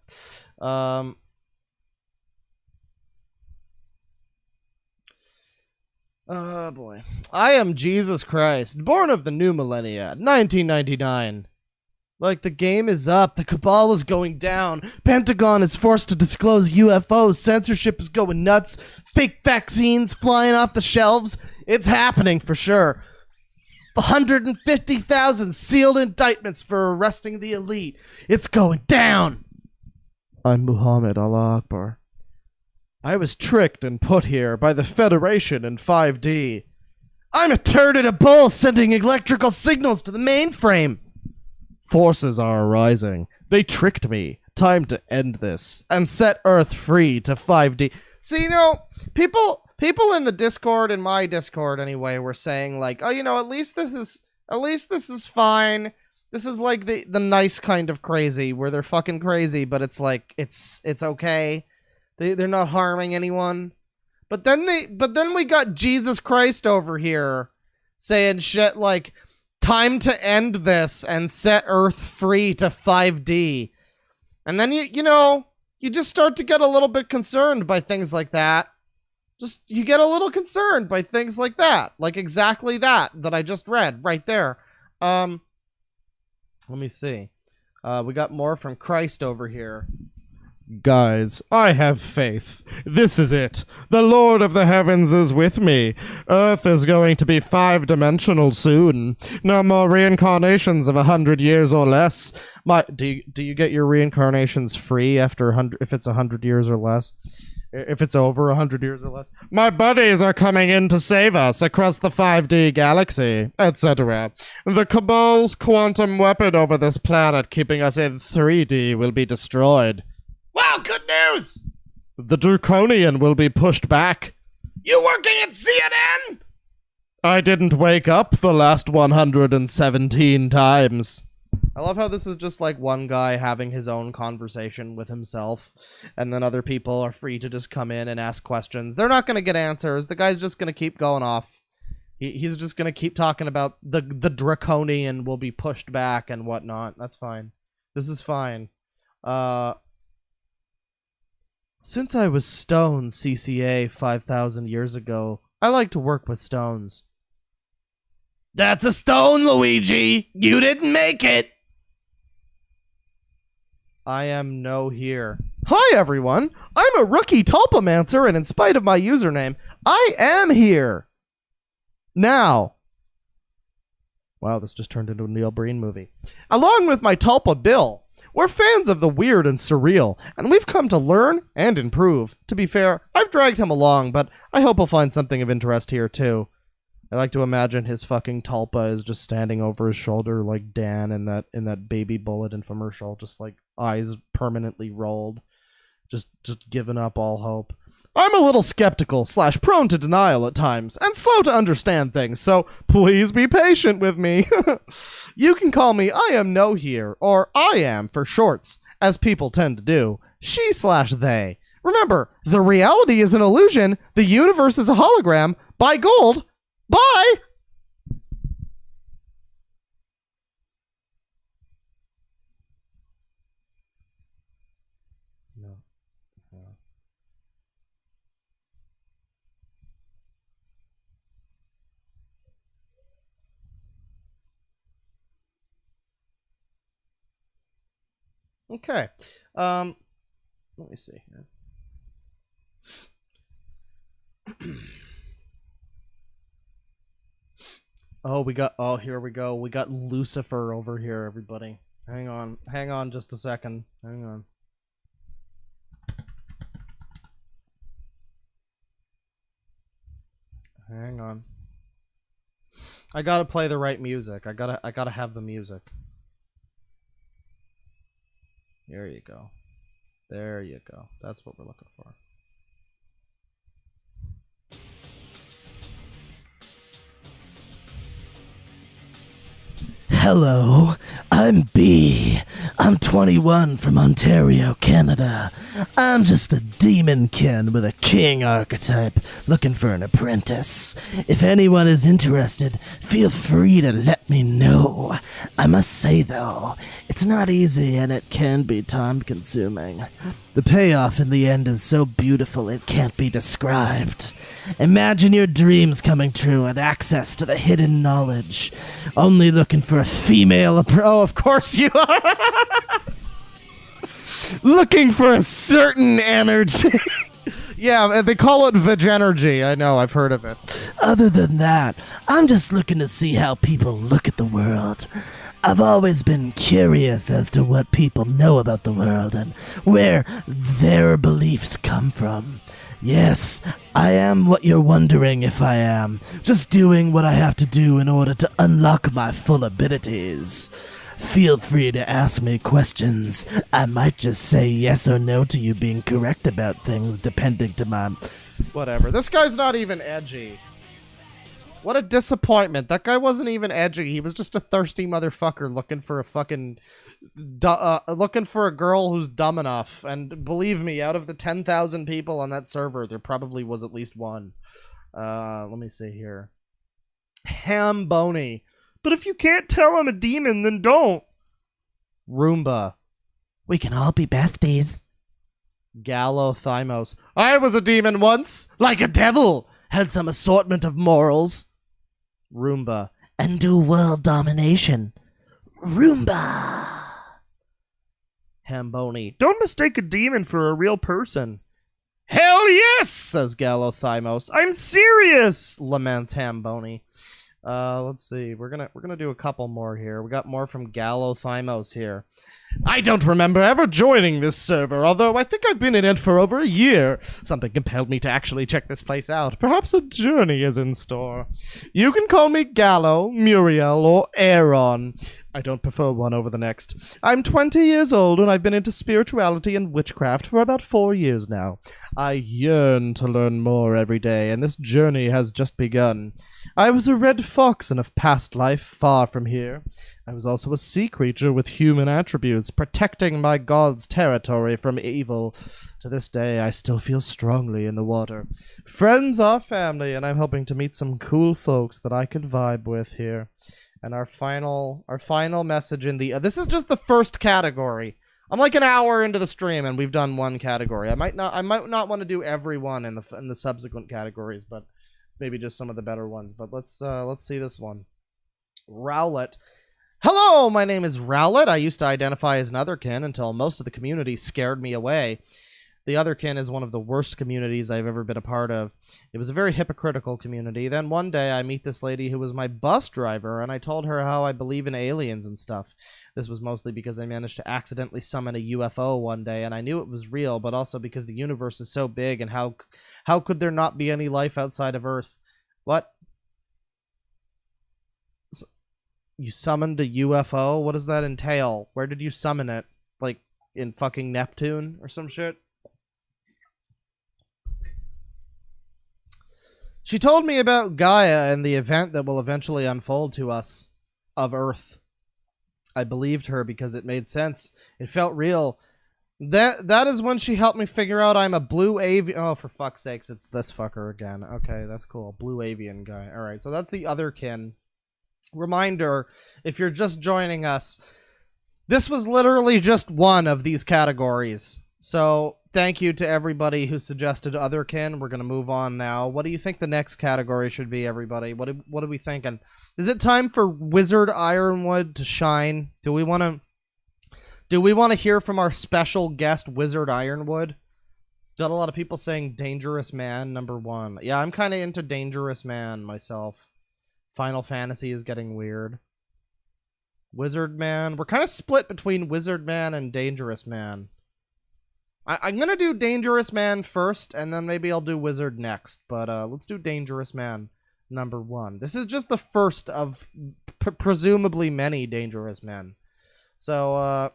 Oh boy. I am Jesus Christ, born of the new millennia, 1999. Like, the game is up, the cabal is going down, Pentagon is forced to disclose UFOs, censorship is going nuts, fake vaccines flying off the shelves. It's happening for sure. 150,000 sealed indictments for arresting the elite. It's going down. I'm Muhammad Allah Akbar. I was tricked and put here by the Federation in 5D. I'm a turd in a bowl sending electrical signals to the mainframe. Forces are arising. They tricked me. Time to end this and set Earth free to 5D. See, people in the Discord, in my Discord anyway, were saying like, oh, at least this is fine. This is like the nice kind of crazy where they're fucking crazy, but it's like it's okay. They're not harming anyone. But then we got Jesus Christ over here saying shit like, time to end this and set Earth free to 5D. And then you just start to get a little bit concerned by things like that. You get a little concerned by things like that. Like exactly that I just read right there. Let me see. We got more from Christ over here. Guys, I have faith. This is it. The Lord of the Heavens is with me. Earth is going to be 5-dimensional soon. No more reincarnations of 100 years or less. Do you get your reincarnations free after 100 if it's 100 years or less? If it's over 100 years or less? My buddies are coming in to save us across the 5D galaxy, etc. The Cabal's quantum weapon over this planet keeping us in 3D will be destroyed. Wow, good news! The Draconian will be pushed back. You working at CNN? I didn't wake up the last 117 times. I love how this is just like one guy having his own conversation with himself, and then other people are free to just come in and ask questions. They're not going to get answers. The guy's just going to keep going off. He's just going to keep talking about the draconian will be pushed back and whatnot. That's fine. This is fine. Since I was stone CCA 5,000 years ago, I like to work with stones. That's a stone, Luigi! You didn't make it! I am no here. Hi, everyone! I'm a rookie tulpomancer, and in spite of my username, I am here! Now. Wow, this just turned into a Neil Breen movie. Along with my tulpa Bill, we're fans of the weird and surreal, and we've come to learn and improve. To be fair, I've dragged him along, but I hope he'll find something of interest here, too. I like to imagine his fucking tulpa is just standing over his shoulder like Dan in that Baby Bullet infomercial, just like eyes permanently rolled, just giving up all hope. I'm a little skeptical / prone to denial at times, and slow to understand things, so please be patient with me. You can call me I am no here, or I am for shorts, as people tend to do. She / they. Remember, the reality is an illusion, the universe is a hologram. Buy gold. Bye! No. Okay. Let me see here. Here we go. We got Lucifer over here, everybody. Hang on just a second. Hang on. I gotta play the right music. I gotta have the music. There you go. There you go. That's what we're looking for. Hello, I'm B. I'm 21 from Ontario, Canada. I'm just a demonkin with a king archetype looking for an apprentice. If anyone is interested, feel free to let me know. I must say, though, it's not easy and it can be time-consuming. The payoff in the end is so beautiful it can't be described. Imagine your dreams coming true and access to the hidden knowledge. Only looking for a female oh, of course you are. Looking for a certain energy. Yeah, they call it vagenergy. I know, I've heard of it. Other than that, I'm just looking to see how people look at the world. I've always been curious as to what people know about the world and where their beliefs come from. Yes, I am what you're wondering if I am. Just doing what I have to do in order to unlock my full abilities. Feel free to ask me questions. I might just say yes or no to you being correct about things depending to my... Whatever. This guy's not even edgy. What a disappointment. That guy wasn't even edgy. He was just a thirsty motherfucker looking for a fucking... looking for a girl who's dumb enough. And believe me, out of the 10,000 people on that server, there probably was at least one. Let me see here. Hamboni. But if you can't tell I'm a demon, then don't. Roomba. We can all be besties. Gallothymos. I was a demon once, like a devil. Had some assortment of morals. Roomba. And do world domination. Roomba. Hamboni. Don't mistake a demon for a real person. Hell yes, says Gallothymos. I'm serious. Laments Hamboni. Let's see. We're gonna do a couple more here. We got more from Gallothymos here. I don't remember ever joining this server, although I think I've been in it for over a year. Something compelled me to actually check this place out. Perhaps a journey is in store. You can call me Gallo, Muriel, or Aaron. I don't prefer one over the next. I'm 20 years old and I've been into spirituality and witchcraft for about 4 years now. I yearn to learn more every day, and this journey has just begun. I was a red fox in a past life far from here. I was also a sea creature with human attributes, protecting my god's territory from evil. To this day, I still feel strongly in the water. Friends are family, and I'm hoping to meet some cool folks that I could vibe with here. And our final message in the this is just the first category. I'm like an hour into the stream and we've done one category. I might not want to do every one in the subsequent categories, but maybe just some of the better ones. But let's see this one. Rowlet. Hello, my name is Rowlet. I used to identify as an otherkin until most of the community scared me away. The otherkin is one of the worst communities I've ever been a part of. It was a very hypocritical community. Then one day I meet this lady who was my bus driver, and I told her how I believe in aliens and stuff. This was mostly because I managed to accidentally summon a UFO one day, and I knew it was real, but also because the universe is so big, and how could there not be any life outside of Earth? What? You summoned a UFO? What does that entail? Where did you summon it? Like, in fucking Neptune or some shit? She told me about Gaia and the event that will eventually unfold to us of Earth. I believed her because it made sense. It felt real. That is when she helped me figure out I'm a blue avian. Oh, for fuck's sakes, it's this fucker again. Okay, that's cool. Blue avian guy. All right, so that's the otherkin. Reminder, if you're just joining us, this was literally just one of these categories. So thank you to everybody who suggested otherkin. We're going to move on now. What do you think the next category should be, everybody? What are we thinking? Is it time for Wizard Ironwood to shine? Do we want to hear from our special guest, Wizard Ironwood? Got a lot of people saying Dangerous Man, number 1. Yeah, I'm kind of into Dangerous Man myself. Final Fantasy is getting weird. Wizard Man. We're kind of split between Wizard Man and Dangerous Man. I'm going to do Dangerous Man first, and then maybe I'll do Wizard next. But let's do Dangerous Man number 1. This is just the first of presumably many Dangerous Men. So, I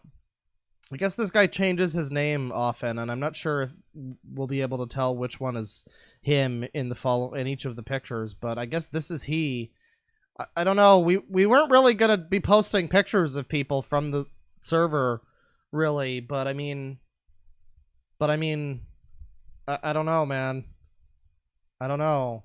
guess this guy changes his name often, and I'm not sure if we'll be able to tell which one is him in each of the pictures, but I guess this is he. I don't know. We weren't really going to be posting pictures of people from the server, really, but I mean, I don't know, man. I don't know.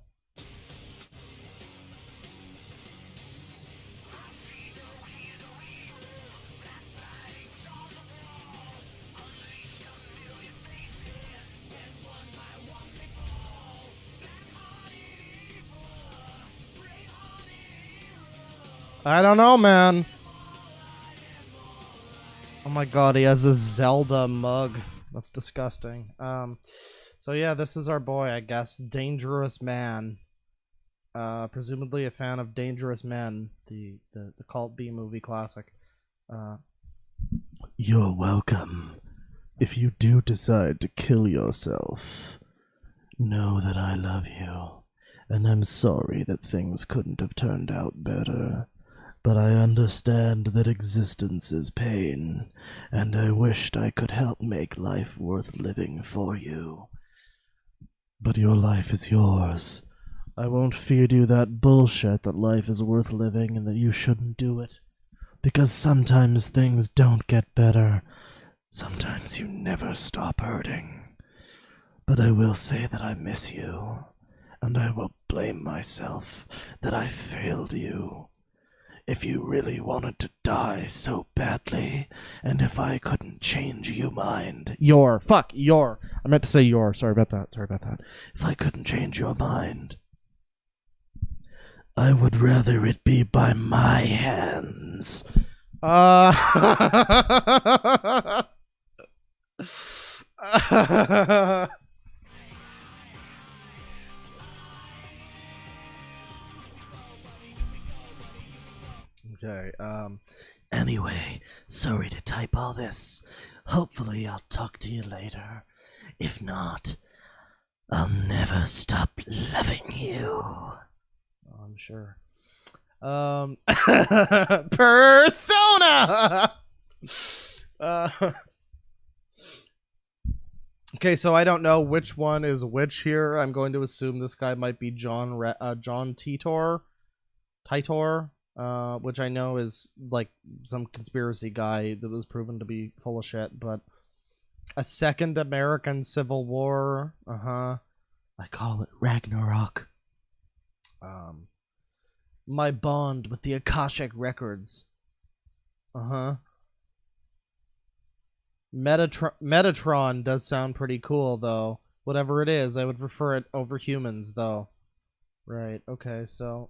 I don't know, man. Oh my god, he has a Zelda mug. That's disgusting. So yeah, this is our boy, I guess. Dangerous Man. Presumably a fan of Dangerous Men, the Cult B movie classic. You're welcome. If you do decide to kill yourself, know that I love you, and I'm sorry that things couldn't have turned out better. But I understand that existence is pain, and I wished I could help make life worth living for you. But your life is yours. I won't feed you that bullshit that life is worth living and that you shouldn't do it. Because sometimes things don't get better. Sometimes you never stop hurting. But I will say that I miss you, and I will blame myself that I failed you. If you really wanted to die so badly, and if I couldn't change your mind... Your. I meant to say your. Sorry about that. If I couldn't change your mind, I would rather it be by my hands. Okay, Anyway, sorry to type all this. Hopefully I'll talk to you later. If not, I'll never stop loving you. I'm sure. Persona. Okay, so I don't know which one is which here. I'm going to assume this guy might be John Titor, which I know is like some conspiracy guy that was proven to be full of shit. But a second American Civil War, I call it Ragnarok. My bond with the Akashic Records. Metatron does sound pretty cool, though. Whatever it is, I would prefer it over humans, though. Right, okay, so...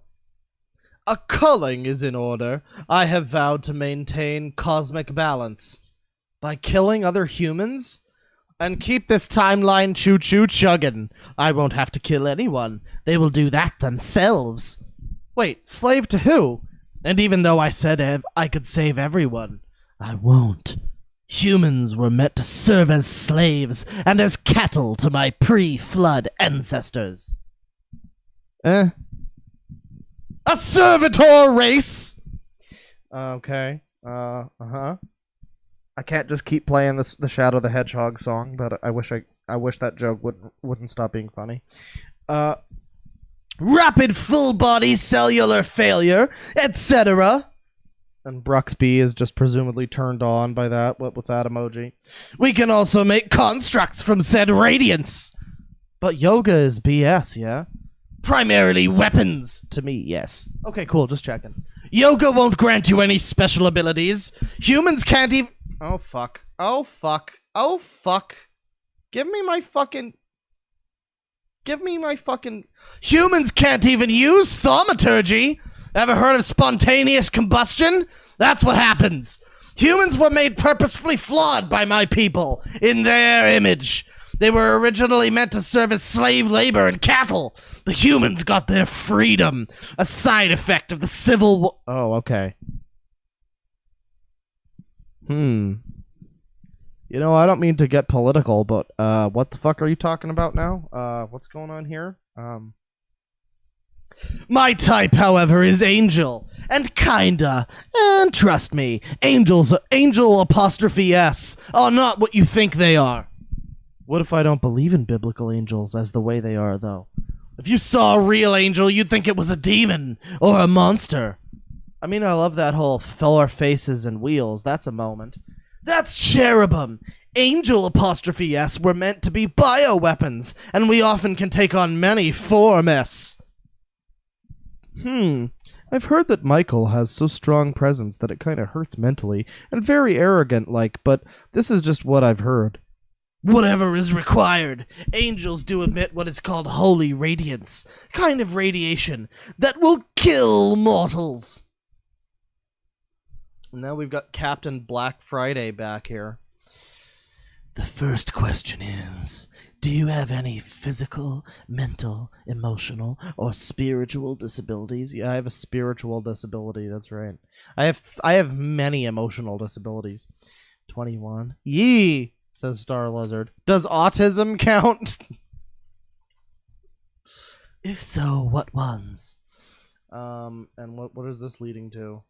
A culling is in order. I have vowed to maintain cosmic balance. By killing other humans? And keep this timeline choo-choo chugging. I won't have to kill anyone. They will do that themselves. Wait, slave to who? And even though I said I could save everyone, I won't. Humans were meant to serve as slaves and as cattle to my pre-flood ancestors. A servitor race! Okay. I can't just keep playing the Shadow the Hedgehog song, but I wish that joke wouldn't stop being funny. Rapid full body cellular failure, etc. And Bruxby is just presumably turned on by that, with that emoji. We can also make constructs from said radiance. But yoga is BS, yeah? Primarily weapons. To me, yes. Okay, cool, just checking. Yoga won't grant you any special abilities. Humans can't even... Oh, fuck. Oh, fuck. Oh, fuck. Give me my fucking... Humans can't even use thaumaturgy! Ever heard of spontaneous combustion? That's what happens. Humans were made purposefully flawed by my people, in their image. They were originally meant to serve as slave labor and cattle. The humans got their freedom, a side effect of the Civil War. Oh, okay. You know, I don't mean to get political, but what the fuck are you talking about now? What's going on here? My type, however, is angel. And kinda. And trust me, angel apostrophe S are not what you think they are. What if I don't believe in biblical angels as the way they are, though? If you saw a real angel, you'd think it was a demon or a monster. I mean, I love that whole 4 faces and wheels. That's a moment. That's cherubim. Angel apostrophe S were meant to be bioweapons, and we often can take on many forms. I've heard that Michael has so strong presence that it kind of hurts mentally, and very arrogant-like, but this is just what I've heard. Whatever is required. Angels do emit what is called holy radiance, kind of radiation, that will kill mortals. And now we've got Captain Black Friday back here. The first question is, do you have any physical, mental, emotional, or spiritual disabilities? Yeah, I have a spiritual disability, that's right. I have many emotional disabilities. 21. Yee, says Star Lizard. Does autism count? If so, what ones? And what is this leading to?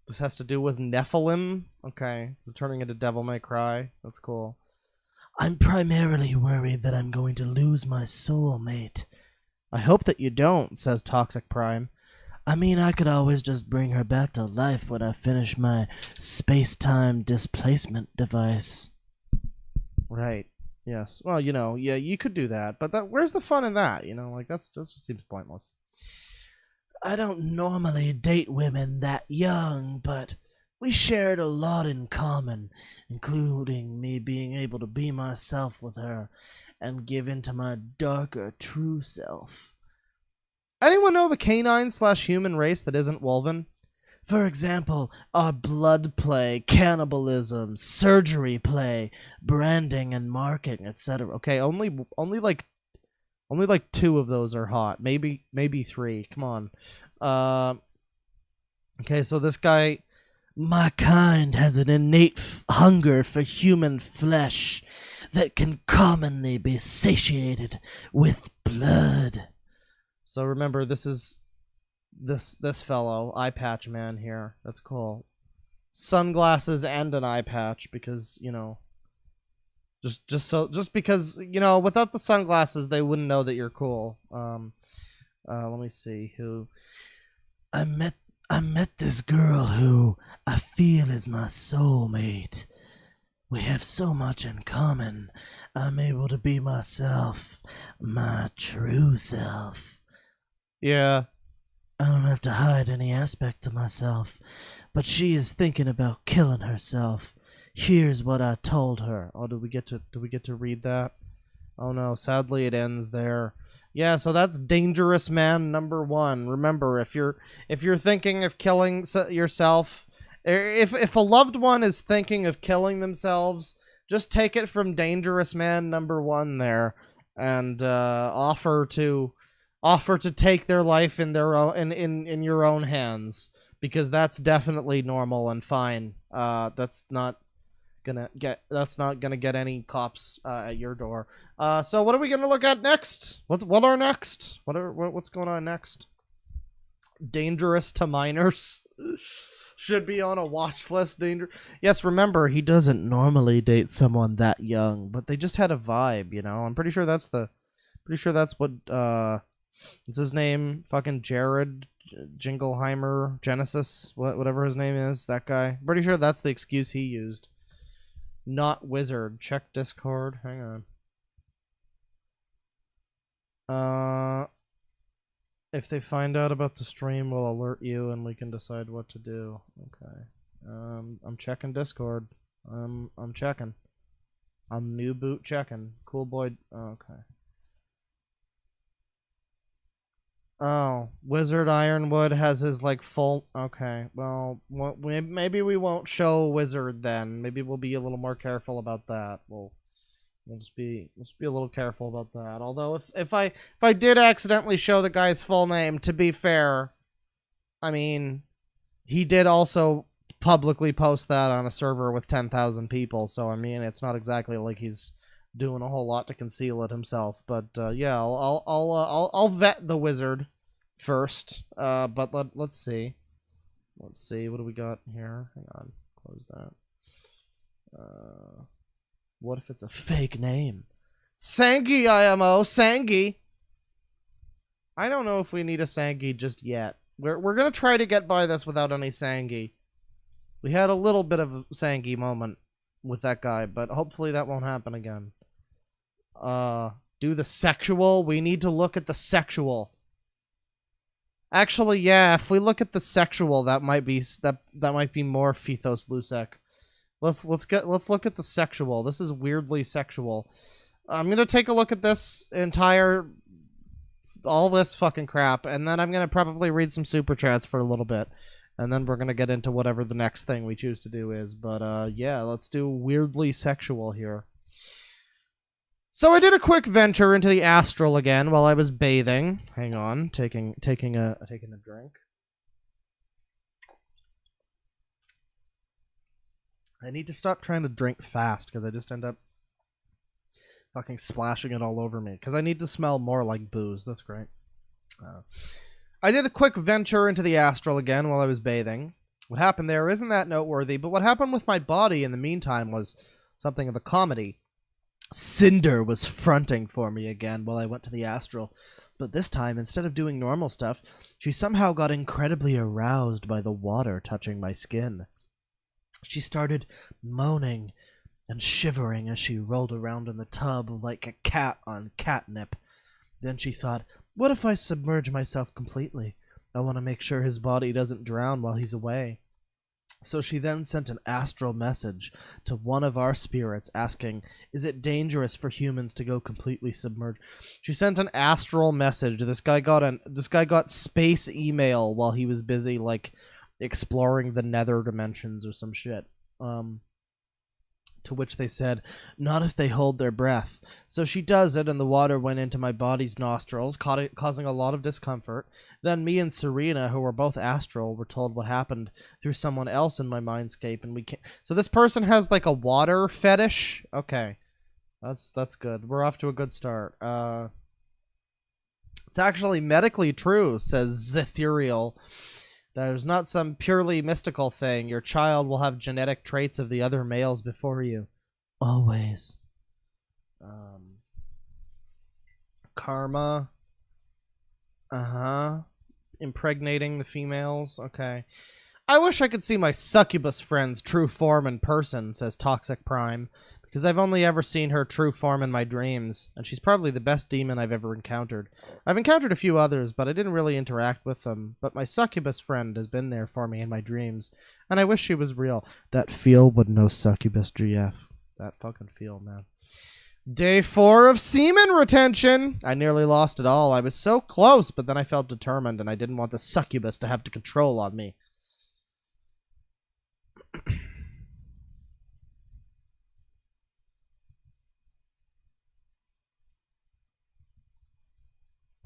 This has to do with Nephilim? Okay, this is turning into Devil May Cry. That's cool. I'm primarily worried that I'm going to lose my soulmate. I hope that you don't, says Toxic Prime. I mean, I could always just bring her back to life when I finish my space-time displacement device. Right. Yes. Well, you know, yeah, you could do that, but where's the fun in that? You know, like, that just seems pointless. I don't normally date women that young, but we shared a lot in common, including me being able to be myself with her and give into my darker true self. Anyone know of a canine/human race that isn't woven? For example, our blood play, cannibalism, surgery play, branding and marketing, etc. Okay, only like 2 of those are hot. Maybe 3. Come on. Okay, so this guy... My kind has an innate hunger for human flesh that can commonly be satiated with blood. So remember, this is this fellow, eye patch man here. That's cool. Sunglasses and an eye patch because, you know, just because, you know, without the sunglasses they wouldn't know that you're cool. Let me see who I met this girl who I feel is my soulmate. We have so much in common. I'm able to be myself, my true self. Yeah. I don't have to hide any aspects of myself, but she is thinking about killing herself. Here's what I told her. Oh, do we get to read that? Oh no, sadly it ends there. Yeah, so that's dangerous man number 1. Remember, if you're thinking of killing yourself, if a loved one is thinking of killing themselves, just take it from dangerous man number 1 there, and offer to take their life in their own in your own hands, because that's definitely normal and fine. That's not gonna get any cops at your door. So what are we gonna look at next? What's going on next? Dangerous to minors. Should be on a watch list. Yes, remember, he doesn't normally date someone that young, but they just had a vibe, you know. I'm pretty sure that's what what's his name? Fucking Jared Jingleheimer Genesis, whatever his name is, that guy. Pretty sure that's the excuse he used. Not wizard. Check Discord. Hang on. If they find out about the stream, we'll alert you and we can decide what to do. Okay. I'm checking Discord. I'm checking. I'm new boot checking. Cool boy. Okay. Oh, Wizard Ironwood has his like full. Okay, well, maybe we won't show Wizard then. Maybe we'll be a little more careful about that. We'll just be a little careful about that. Although if I did accidentally show the guy's full name, to be fair, I mean, he did also publicly post that on a server with 10,000 people. So I mean, it's not exactly like he's doing a whole lot to conceal it himself. But yeah, I'll vet the Wizard first. But let's see. Let's see, what do we got here? Hang on, close that. What if it's a fake name? Sangi IMO, Sangi. I don't know if we need a Sangi just yet. We're gonna try to get by this without any Sangi. We had a little bit of a Sangi moment with that guy, but hopefully that won't happen again. Do the sexual. We need to look at the sexual. Actually, yeah, if we look at the sexual, that might be more Phethos Lusek. Let's look at the sexual. This is weirdly sexual. I'm gonna take a look at this all this fucking crap, and then I'm gonna probably read some super chats for a little bit, and then we're gonna get into whatever the next thing we choose to do is. But yeah, let's do weirdly sexual here. So I did a quick venture into the astral again while I was bathing. Hang on, taking a drink. I need to stop trying to drink fast because I just end up fucking splashing it all over me. Because I need to smell more like booze. That's great. I did a quick venture into the astral again while I was bathing. What happened there isn't that noteworthy, but what happened with my body in the meantime was something of a comedy. Cinder was fronting for me again while I went to the astral, but this time, instead of doing normal stuff, she somehow got incredibly aroused by the water touching my skin. She started moaning and shivering as she rolled around in the tub like a cat on catnip. Then she thought, what if I submerge myself completely? I want to make sure his body doesn't drown while he's away. So she then sent an astral message to one of our spirits asking, is it dangerous for humans to go completely submerged? She sent an astral message. This guy got space email while he was busy like exploring the nether dimensions or some shit. To which they said, not if they hold their breath. So she does it, and the water went into my body's nostrils, causing a lot of discomfort. Then me and Serena, who were both astral, were told what happened through someone else in my mindscape, and we can't... So this person has like a water fetish? Okay. That's good. We're off to a good start. It's actually medically true, says Zethuriel. There's not some purely mystical thing. Your child will have genetic traits of the other males before you. Always. Karma. Impregnating the females. Okay. I wish I could see my succubus friend's true form in person, says Toxic Prime, because I've only ever seen her true form in my dreams, and she's probably the best demon I've ever encountered. I've encountered a few others, but I didn't really interact with them, but my succubus friend has been there for me in my dreams, and I wish she was real. That feel would know succubus GF. That fucking feel, man. Day 4 of semen retention. I nearly lost it all. I was so close, but then I felt determined, and I didn't want the succubus to have to control on me.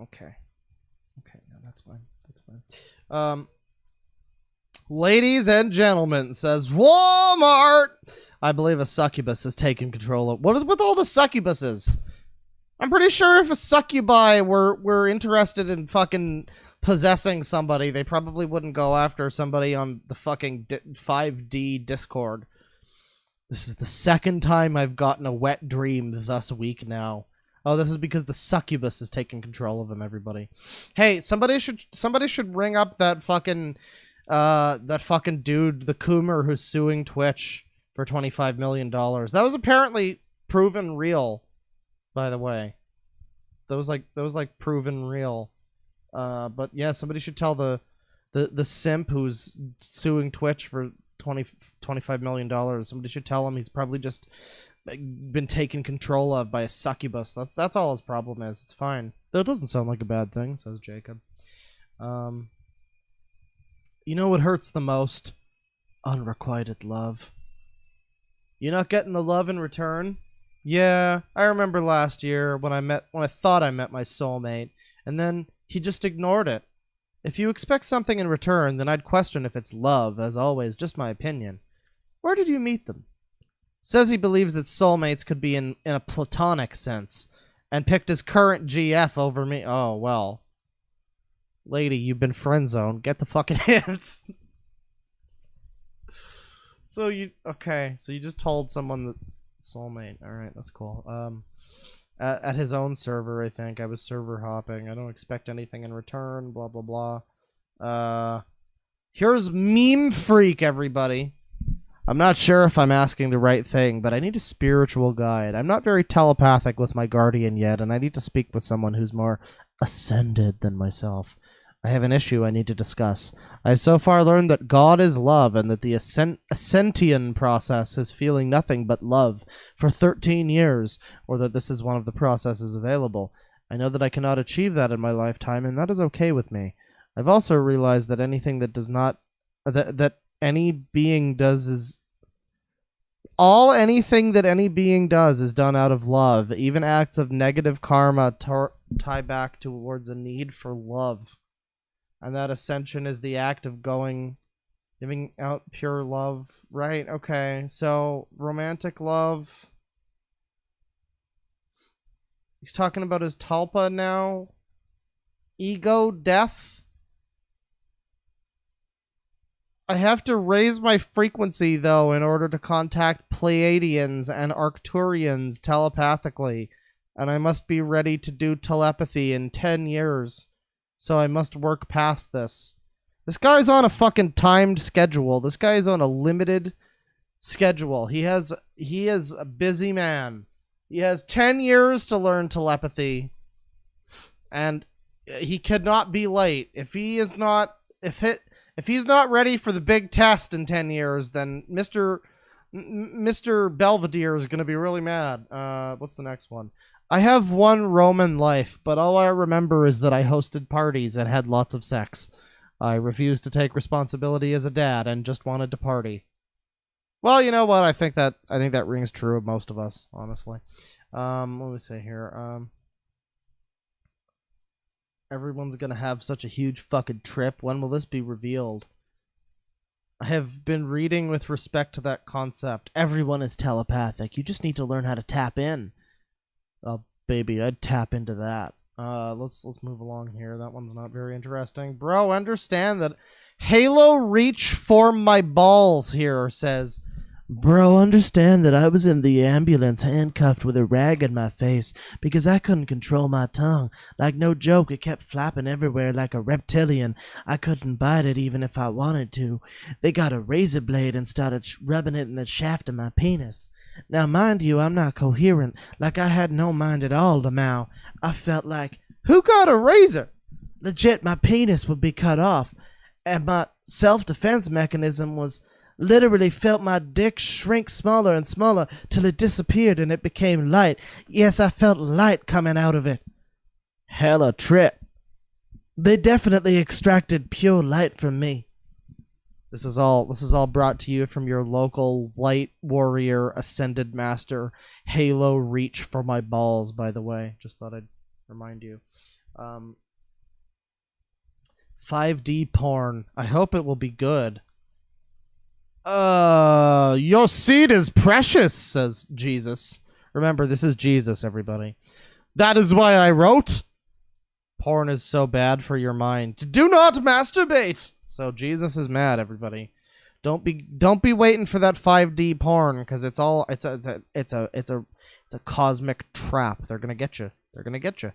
Okay. Okay, no, that's fine. That's fine. Ladies and gentlemen, says Walmart. I believe a succubus has taken control of... What is with all the succubuses? I'm pretty sure if a succubi were interested in fucking possessing somebody, they probably wouldn't go after somebody on the fucking 5D Discord. This is the second time I've gotten a wet dream thus week now. Oh, this is because the succubus is taking control of him, everybody. Hey, somebody should ring up that fucking dude, the Coomer, who's suing Twitch for $25 million. That was apparently proven real, by the way. That was like proven real. But yeah, somebody should tell the simp who's suing Twitch for $25 million. Somebody should tell him he's probably just been taken control of by a succubus. That's all his problem is. It's fine. That doesn't sound like a bad thing, says Jacob. You know what hurts the most? Unrequited love. You're not getting the love in return? Yeah, I remember last year when I thought I met my soulmate, and then he just ignored it. If you expect something in return, then I'd question if it's love, as always, just my opinion. Where did you meet them? Says he believes that soulmates could be in a platonic sense, and picked his current GF over me. Oh, well. Lady, you've been friend-zoned. Get the fucking hint. So you just told someone that soulmate. Alright, that's cool. At his own server, I think. I was server hopping. I don't expect anything in return, blah, blah, blah. Here's Meme Freak, everybody. I'm not sure if I'm asking the right thing, but I need a spiritual guide. I'm not very telepathic with my guardian yet, and I need to speak with someone who's more ascended than myself. I have an issue I need to discuss. I have so far learned that God is love, and that the Ascension process is feeling nothing but love for 13 years, or that this is one of the processes available. I know that I cannot achieve that in my lifetime, and that is okay with me. I've also realized that anything that does not... that any being does is... anything that any being does is done out of love. Even acts of negative karma tie back towards a need for love. And that ascension is the act of giving out pure love. Right, okay. So, romantic love. He's talking about his Talpa now. Ego death. I have to raise my frequency, though, in order to contact Pleiadians and Arcturians telepathically. And I must be ready to do telepathy in 10 years. So I must work past this. This guy's on a fucking timed schedule. This guy's on a limited schedule. He is a busy man. He has 10 years to learn telepathy. And he could not be late. If he's not ready for the big test in 10 years, then Mr. Belvedere is going to be really mad. What's the next one? I have one Roman life, but all I remember is that I hosted parties and had lots of sex. I refused to take responsibility as a dad and just wanted to party. Well, you know what? I think that rings true of most of us, honestly. Let me see here. Everyone's gonna have such a huge fucking trip. When will this be revealed? I have been reading with respect to that concept. Everyone is telepathic. You just need to learn how to tap in. Oh, baby, I'd tap into that. Let's move along here. That one's not very interesting. Bro, understand that Halo Reach for my balls here says, Bro, understand that I was in the ambulance handcuffed with a rag in my face because I couldn't control my tongue. Like, no joke, it kept flapping everywhere like a reptilian. I couldn't bite it even if I wanted to. They got a razor blade and started rubbing it in the shaft of my penis. Now, mind you, I'm not coherent. Like, I had no mind at all to Mao. I felt like, who got a razor? legit, my penis would be cut off. And my self-defense mechanism was literally felt my dick shrink smaller and smaller till it disappeared and it became light. Yes, I felt light coming out of it. Hella trip. They definitely extracted pure light from me. This is all brought to you from your local light warrior ascended master. Halo Reach for my balls, by the way. Just thought I'd remind you. 5D porn. I hope it will be good. Your seed is precious, says Jesus. Remember, this is Jesus, everybody. That is why I wrote, porn is so bad for your mind. Do not masturbate. So Jesus is mad, everybody. Don't be waiting for that 5D porn, because it's a cosmic trap. They're gonna get you. They're gonna get you.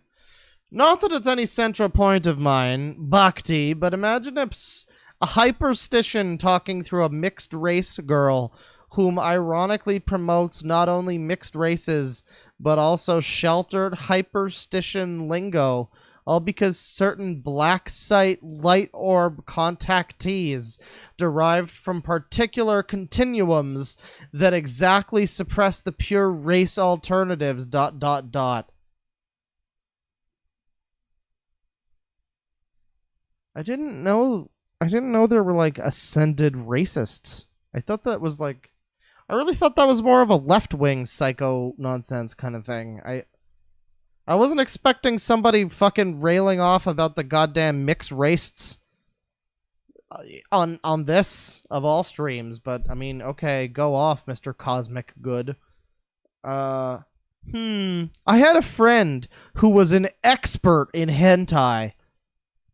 Not that it's any central point of mine, bhakti, but imagine if a hyperstition talking through a mixed race girl whom ironically promotes not only mixed races, but also sheltered hyperstition lingo, all because certain black site light orb contactees derived from particular continuums that exactly suppress the pure race alternatives ... I didn't know there were like ascended racists. I thought that was like, I really thought that was more of a left-wing psycho nonsense kind of thing. I wasn't expecting somebody fucking railing off about the goddamn mixed races on this of all streams, but I mean, okay, go off, Mr. Cosmic Good. I had a friend who was an expert in hentai.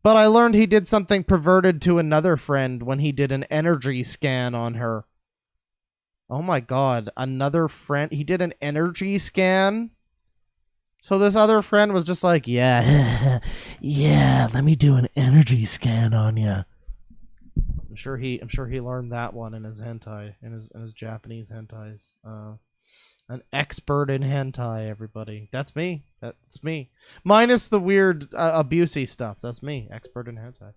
But I learned he did something perverted to another friend when he did an energy scan on her. Oh my god, another friend? He did an energy scan? So this other friend was just like, yeah, Yeah, let me do an energy scan on ya. I'm sure he learned that one in his hentai, in his Japanese hentais. An expert in hentai, everybody. That's me. That's me. Minus the weird abusey stuff. That's me. Expert in hentai.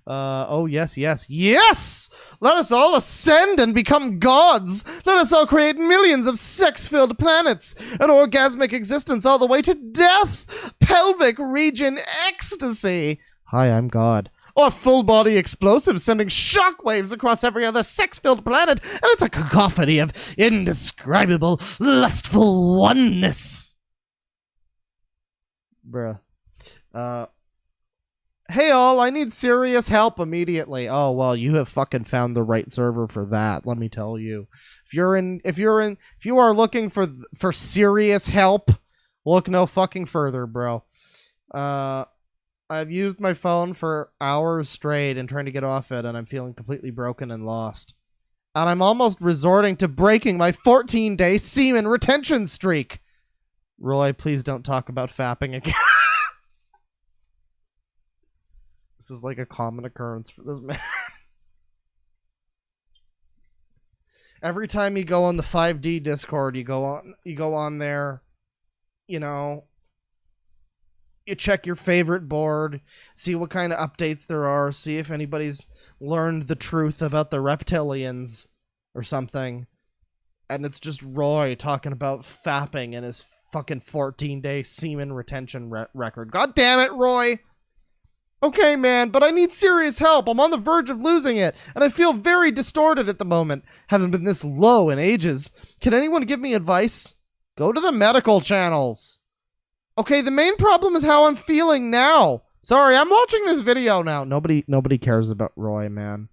Oh, yes, yes, yes! Let us all ascend and become gods! Let us all create millions of sex-filled planets! An orgasmic existence all the way to death! Pelvic region ecstasy! Hi, I'm God. Or full-body explosives sending shockwaves across every other sex-filled planet, and it's a cacophony of indescribable, lustful oneness. Bruh. Hey all, I need serious help immediately. Oh, well, you have fucking found the right server for that, let me tell you. If you are looking for serious help, look no fucking further, bro. I've used my phone for hours straight and trying to get off it, and I'm feeling completely broken and lost. And I'm almost resorting to breaking my 14-day semen retention streak. Roy, please don't talk about fapping again. This is like a common occurrence for this man. Every time you go on the 5D Discord, you go on there, you know, you check your favorite board, see what kind of updates there are, see if anybody's learned the truth about the reptilians or something. And it's just Roy talking about fapping and his fucking 14-day semen retention record. God damn it, Roy! Okay, man, but I need serious help. I'm on the verge of losing it, and I feel very distorted at the moment. Haven't been this low in ages. Can anyone give me advice? Go to the medical channels. Okay, the main problem is how I'm feeling now. Sorry, I'm watching this video now. Nobody cares about Roy, man.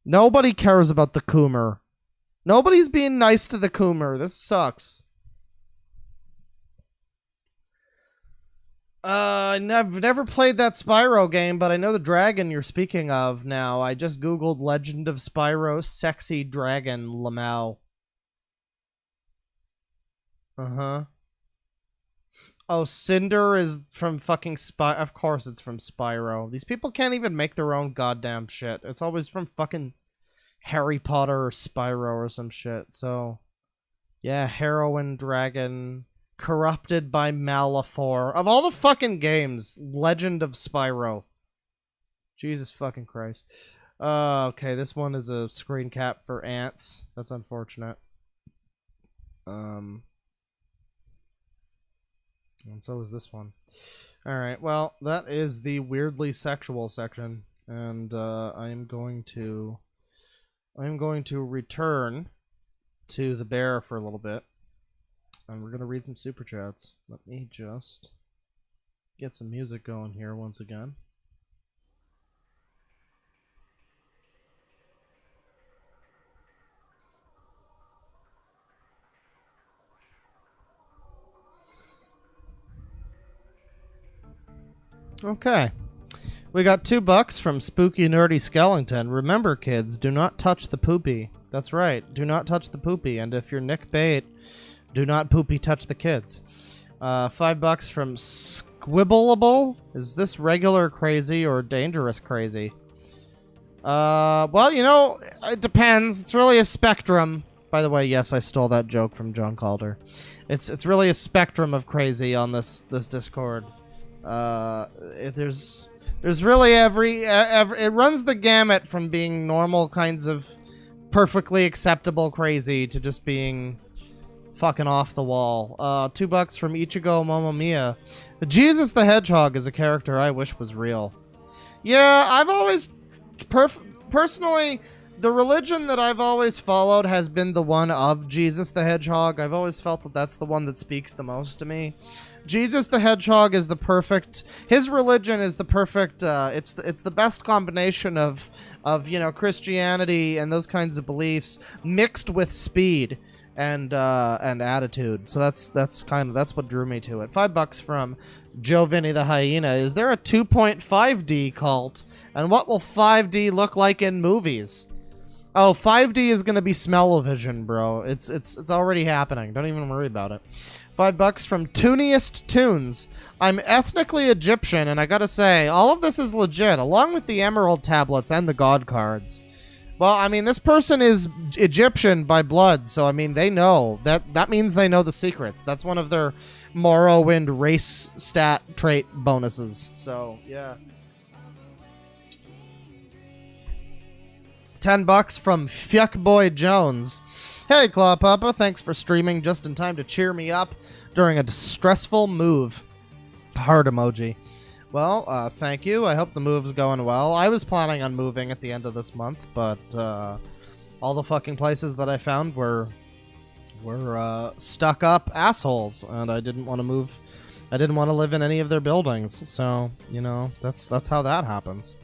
Nobody cares about the Coomer. Nobody's being nice to the Coomer. This sucks. I've never played that Spyro game, but I know the dragon you're speaking of now. I just googled Legend of Spyro Sexy Dragon Lamau. Uh-huh. Oh, Cinder is from fucking Of course it's from Spyro. These people can't even make their own goddamn shit. It's always from fucking Harry Potter or Spyro or some shit. So, yeah, Heroin Dragon, Corrupted by Malifor. Of all the fucking games, Legend of Spyro. Jesus fucking Christ. Okay, this one is a screen cap for ants. That's unfortunate. And so is this one. Alright, well, that is the weirdly sexual section. And I'm going to return to the bear for a little bit. And we're going to read some super chats. Let me just get some music going here once again. Okay. We got $2 from Spooky Nerdy Skellington. Remember, kids, do not touch the poopy. That's right. Do not touch the poopy. And if you're Nick Bait, do not poopy touch the kids. $5 from Squibbleable. Is this regular crazy or dangerous crazy? Well, you know, it depends. It's really a spectrum. By the way, yes, I stole that joke from John Calder. It's really a spectrum of crazy on this Discord. There's really every it runs the gamut from being normal kinds of perfectly acceptable crazy to just being fucking off the wall. $2 from Ichigo Momomia. Jesus the Hedgehog is a character I wish was real. Yeah, I've always personally, the religion that I've always followed has been the one of Jesus the Hedgehog. I've always felt that that's the one that speaks the most to me. Jesus the Hedgehog is the perfect. His religion is the perfect. It's the best combination of you know, Christianity and those kinds of beliefs mixed with speed and attitude. So that's what drew me to it. $5 from Joe Vinny the Hyena. Is there a 2.5D cult? And what will 5D look like in movies? Oh, 5D is gonna be smell-o-vision, bro. It's already happening. Don't even worry about it. $5 from Tooniest Tunes. I'm ethnically Egyptian, and I gotta say, all of this is legit, along with the Emerald tablets and the God cards. Well, I mean, this person is Egyptian by blood, so I mean, they know. That means they know the secrets. That's one of their Morrowind race stat trait bonuses. So, yeah. $10 from Fuckboy Jones. Hey, Claw Papa, thanks for streaming just in time to cheer me up during a stressful move. Heart emoji. Well, thank you. I hope the move's going well. I was planning on moving at the end of this month, but all the fucking places that I found were stuck up assholes, and I didn't want to move. I didn't want to live in any of their buildings, so, you know, that's how that happens.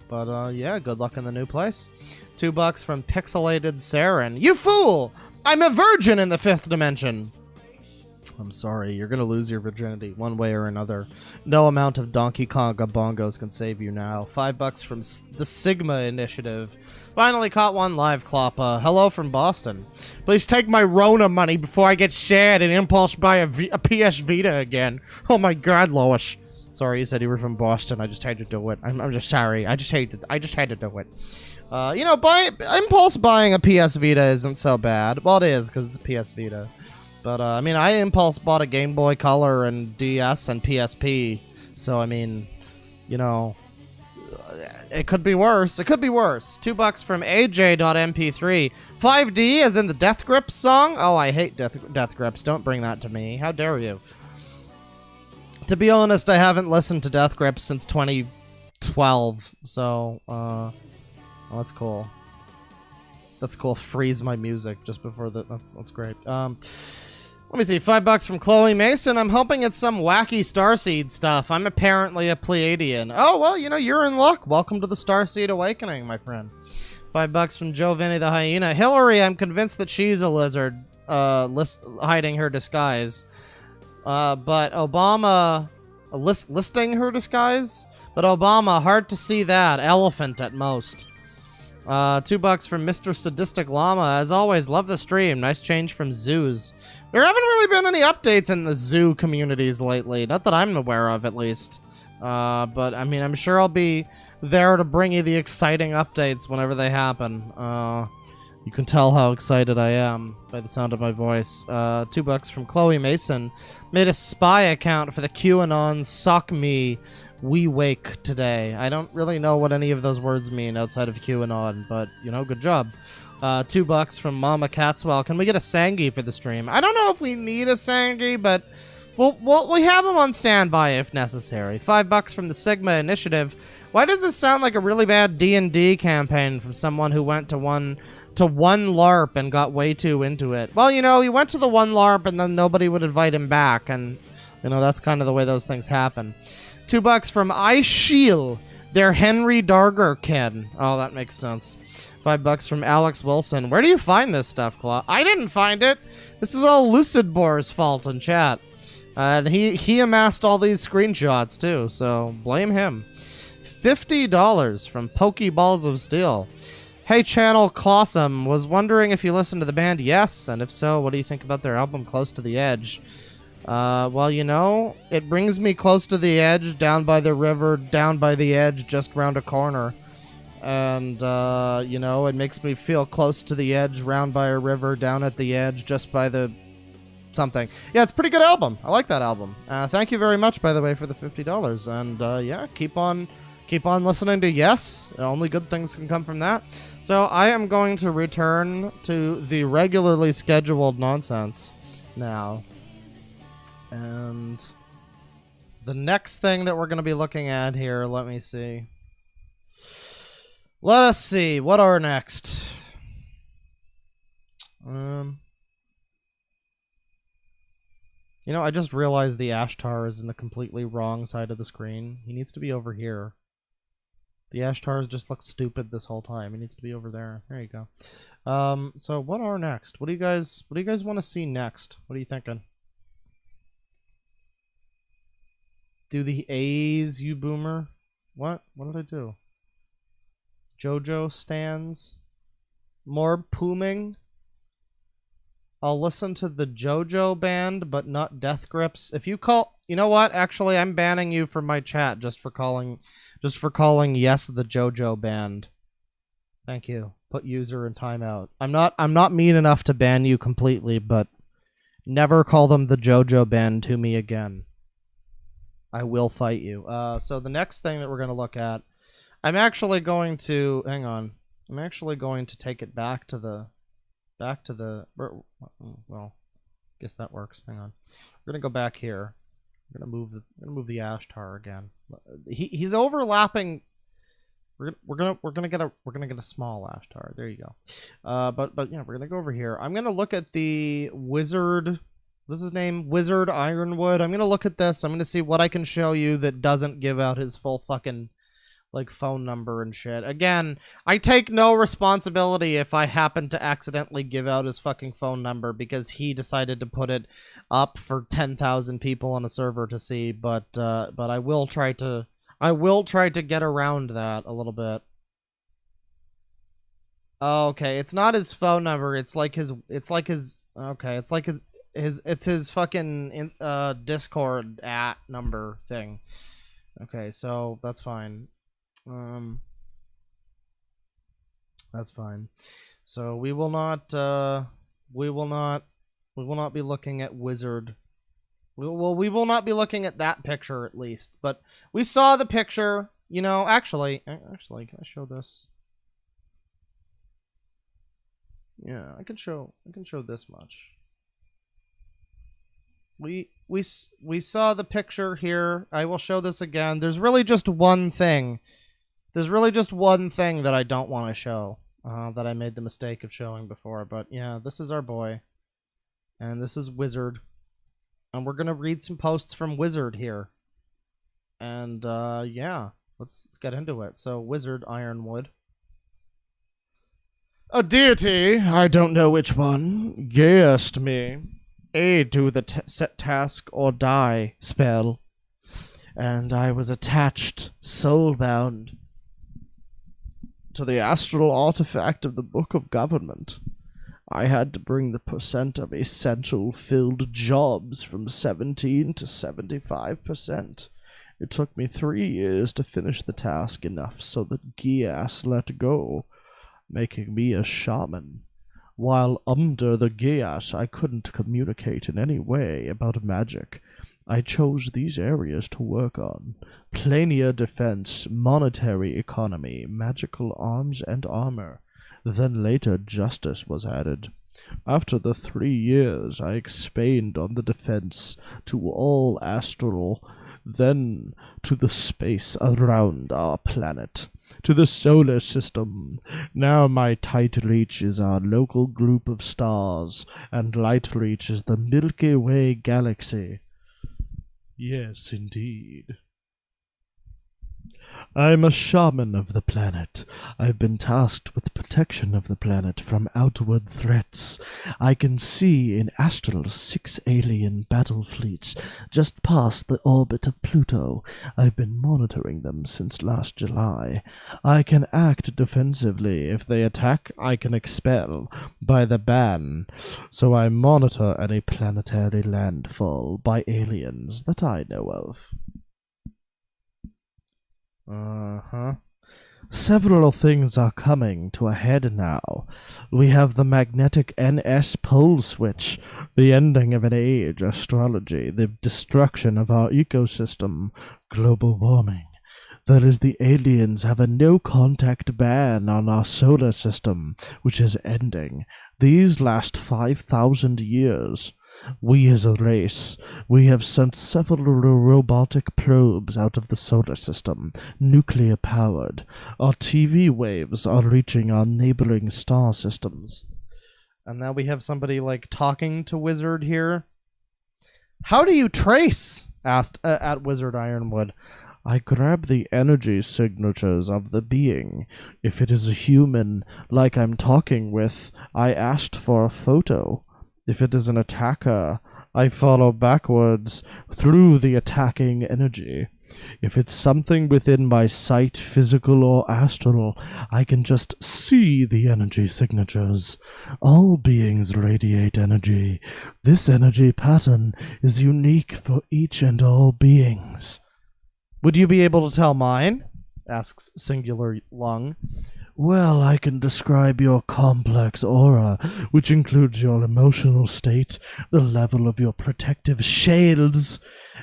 But, yeah, good luck in the new place. $2 from Pixelated Saren. You fool! I'm a virgin in the 5th dimension! I'm sorry, you're gonna lose your virginity one way or another. No amount of Donkey Konga bongos can save you now. $5 from the Sigma Initiative. Finally caught one live, Kloppa. Hello from Boston. Please take my Rona money before I get shared and impulse buy a PS Vita again. Oh my god, Lois. Sorry, you said you were from Boston. I just had to do it. I'm just sorry. I just had to do it. You know, impulse buying a PS Vita isn't so bad. Well, it is, because it's a PS Vita. But, I mean, I impulse bought a Game Boy Color and DS and PSP. So, I mean, you know, it could be worse. It could be worse. $2 from AJ.mp3. 5D as in the Death Grips song? Oh, I hate Death Grips. Don't bring that to me. How dare you? To be honest, I haven't listened to Death Grips since 2012. So, oh, that's cool. That's cool. Freeze my music just before the. That's great. Let me see. $5 from Chloe Mason. I'm hoping it's some wacky Starseed stuff. I'm apparently a Pleiadian. Oh well, you know, you're in luck. Welcome to the Starseed Awakening, my friend. $5 from Joe Vinny the Hyena. Hillary, I'm convinced that she's a lizard, hiding her disguise. But Obama listing her disguise. But Obama, hard to see that. Elephant at most. $2 from Mr. Sadistic Llama. As always, love the stream. Nice change from zoos. There haven't really been any updates in the zoo communities lately. Not that I'm aware of, at least. But, I mean, I'm sure I'll be there to bring you the exciting updates whenever they happen. You can tell how excited I am by the sound of my voice. $2 from Chloe Mason. Made a spy account for the QAnon Sock Me We Wake today. I don't really know what any of those words mean outside of QAnon, but, you know, good job. $2 from Mama Catswell. Can we get a Sangi for the stream? I don't know if we need a Sangi, but we have them on standby if necessary. $5 from the Sigma Initiative. Why does this sound like a really bad D&D campaign from someone who went to one LARP and got way too into it? Well, you know, he went to the one LARP and then nobody would invite him back, and, you know, that's kind of the way those things happen. $2 from iShield. They're Henry Darger Ken. Oh, that makes sense. $5 from Alex Wilson. Where do you find this stuff, Claw? I didn't find it. This is all Lucid Boar's fault in chat. And he amassed all these screenshots, too, so blame him. $50 from Pokeballs of Steel. Hey, Channel Clawsome. Was wondering if you listen to the band Yes, and if so, what do you think about their album Close to the Edge? Well, you know, it brings me close to the edge, down by the river, down by the edge, just round a corner. And, you know, it makes me feel close to the edge, round by a river, down at the edge, just by the something. Yeah, it's a pretty good album. I like that album. Thank you very much, by the way, for the $50. And, yeah, keep on listening to Yes. Only good things can come from that. So I am going to return to the regularly scheduled nonsense now. And the next thing that we're going to be looking at here, let me see. Let us see. What are next? You know, I just realized the Ashtar is in the completely wrong side of the screen. He needs to be over here. The Ashtars just look stupid this whole time. He needs to be over there. There you go. So what are next? What do you guys want to see next? What are you thinking? Do the A's, you boomer. What? What did I do? JoJo stands. More pooming. I'll listen to the JoJo band, but not Death Grips. If you call... You know what? Actually, I'm banning you from my chat just for calling Yes the JoJo band. Thank you. Put user in timeout. I'm not mean enough to ban you completely, but never call them the JoJo band to me again. I will fight you. So the next thing that we're going to look at, I'm actually going to... Hang on. I'm actually going to take it back to the... Well, I guess that works. Hang on. We're going to go back here. We're going to move the Ashtar again. He's overlapping... We're gonna get a small Ashtar. There you go. But yeah, we're gonna go over here. I'm gonna look at the wizard. What's his name? Wizard Ironwood. I'm gonna look at this. I'm gonna see what I can show you that doesn't give out his full fucking like phone number and shit. Again, I take no responsibility if I happen to accidentally give out his fucking phone number because he decided to put it up for 10,000 people on a server to see. But I will try to get around that a little bit. Oh, okay, it's not his phone number. It's like his fucking Discord number thing. Okay, so that's fine. That's fine. So we will not be looking at Wizard. We will not be looking at that picture at least. But we saw the picture. You know, actually, can I show this? Yeah, I can show this much. We saw the picture here. I will show this again. There's really just one thing. There's really just one thing that I don't want to show. That I made the mistake of showing before. But yeah, this is our boy. And this is Wizard. And we're going to read some posts from Wizard here. And yeah, let's get into it. So Wizard Ironwood. A deity, I don't know which one, guessed me. Aid to the set task or die spell. and I was attached, soul-bound, to the astral artifact of the Book of Government. I had to bring the percent of essential filled jobs from 17 to 75%. It took me 3 years to finish the task enough so that Gias let go, making me a shaman. While under the Gias, I couldn't communicate in any way about magic. I chose these areas to work on: planier defense, monetary economy, magical arms and armor. Then later justice was added. After the 3 years, I expanded on the defense to all astral, then to the space around our planet, to the solar system. Now my tight reach is our local group of stars, and light reach is the Milky Way galaxy. Yes, indeed. I'm a shaman of the planet. I've been tasked with protection of the planet from outward threats. I can see in astral 6 alien battle fleets just past the orbit of Pluto. I've been monitoring them since last July. I can act defensively. If they attack, I can expel by the ban. So I monitor any planetary landfall by aliens that I know of. Several things are coming to a head now. We have the magnetic NS pole switch, the ending of an age, astrology, the destruction of our ecosystem, global warming. There is the aliens have a no-contact ban on our solar system, which is ending. These last 5,000 years. We as a race, we have sent several robotic probes out of the solar system, nuclear-powered. Our TV waves are reaching our neighboring star systems. And now we have somebody, like, talking to Wizard here. How do you trace? Asked at Wizard Ironwood. I grab the energy signatures of the being. If it is a human, like I'm talking with, I asked for a photo. If it is an attacker, I follow backwards through the attacking energy. If it's something within my sight, physical or astral, I can just see the energy signatures. All beings radiate energy. This energy pattern is unique for each and all beings. Would you be able to tell mine? Asks Singular Lung. Well, I can describe your complex aura, which includes your emotional state, the level of your protective shields,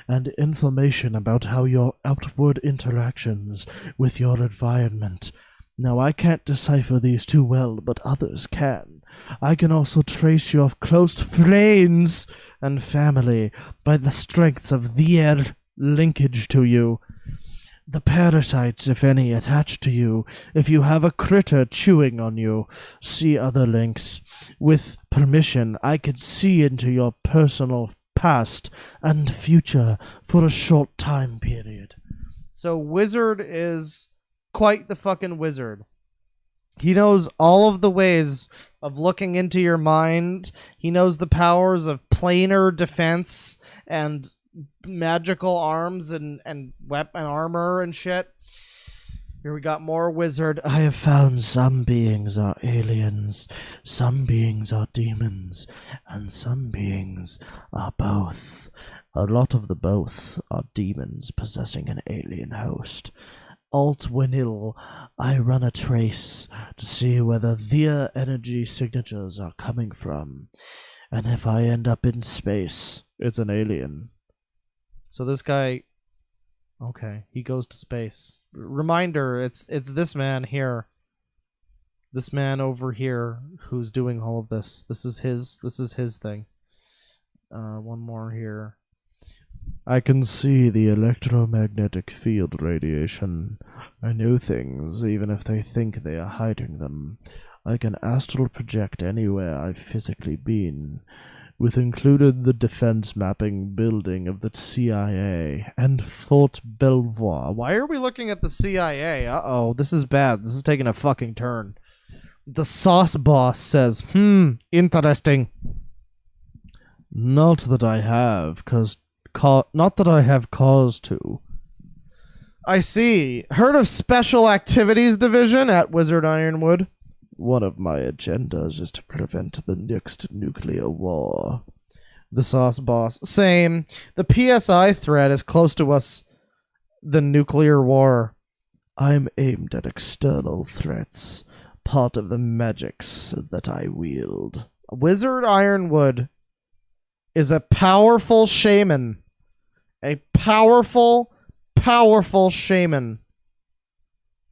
and information about how your outward interactions with your environment. Now, I can't decipher these too well, but others can. I can also trace your close friends and family by the strengths of their linkage to you. The parasites, if any, attached to you. If you have a critter chewing on you, see other links. With permission, I could see into your personal past and future for a short time period. So Wizard is quite the fucking wizard. He knows all of the ways of looking into your mind. He knows the powers of planar defense and magical arms and weapon armor and shit. Here we got more Wizard. I have found some beings are aliens, some beings are demons, and some beings are both. A lot of the both are demons possessing an alien host. Alt-Winil, I run a trace to see whether their energy signatures are coming from. And if I end up in space, it's an alien. So this guy, okay, he goes to space. Reminder, it's this man here. This man over here who's doing all of this. This is his thing. One more here. I can see the electromagnetic field radiation. I know things, even if they think they are hiding them. I can astral project anywhere I've physically been, with included the defense mapping building of the CIA and Fort Belvoir. Why are we looking at the CIA? Uh-oh, this is bad. This is taking a fucking turn. The sauce boss says, interesting. Not that I have, not that I have cause to. I see. Heard of Special Activities Division at Wizard Ironwood? One of my agendas is to prevent the next nuclear war. The Sauce Boss. Same. The PSI threat is close to us. The nuclear war. I'm aimed at external threats, part of the magics that I wield. Wizard Ironwood is a powerful shaman. A powerful shaman.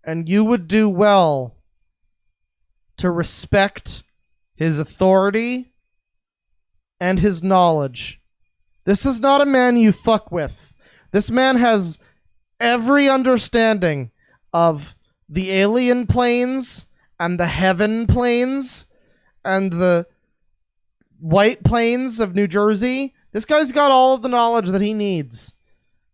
And you would do well to respect his authority and his knowledge. This is not a man you fuck with. This man has every understanding of the alien planes and the heaven planes and the white plains of New Jersey. This guy's got all of the knowledge that he needs.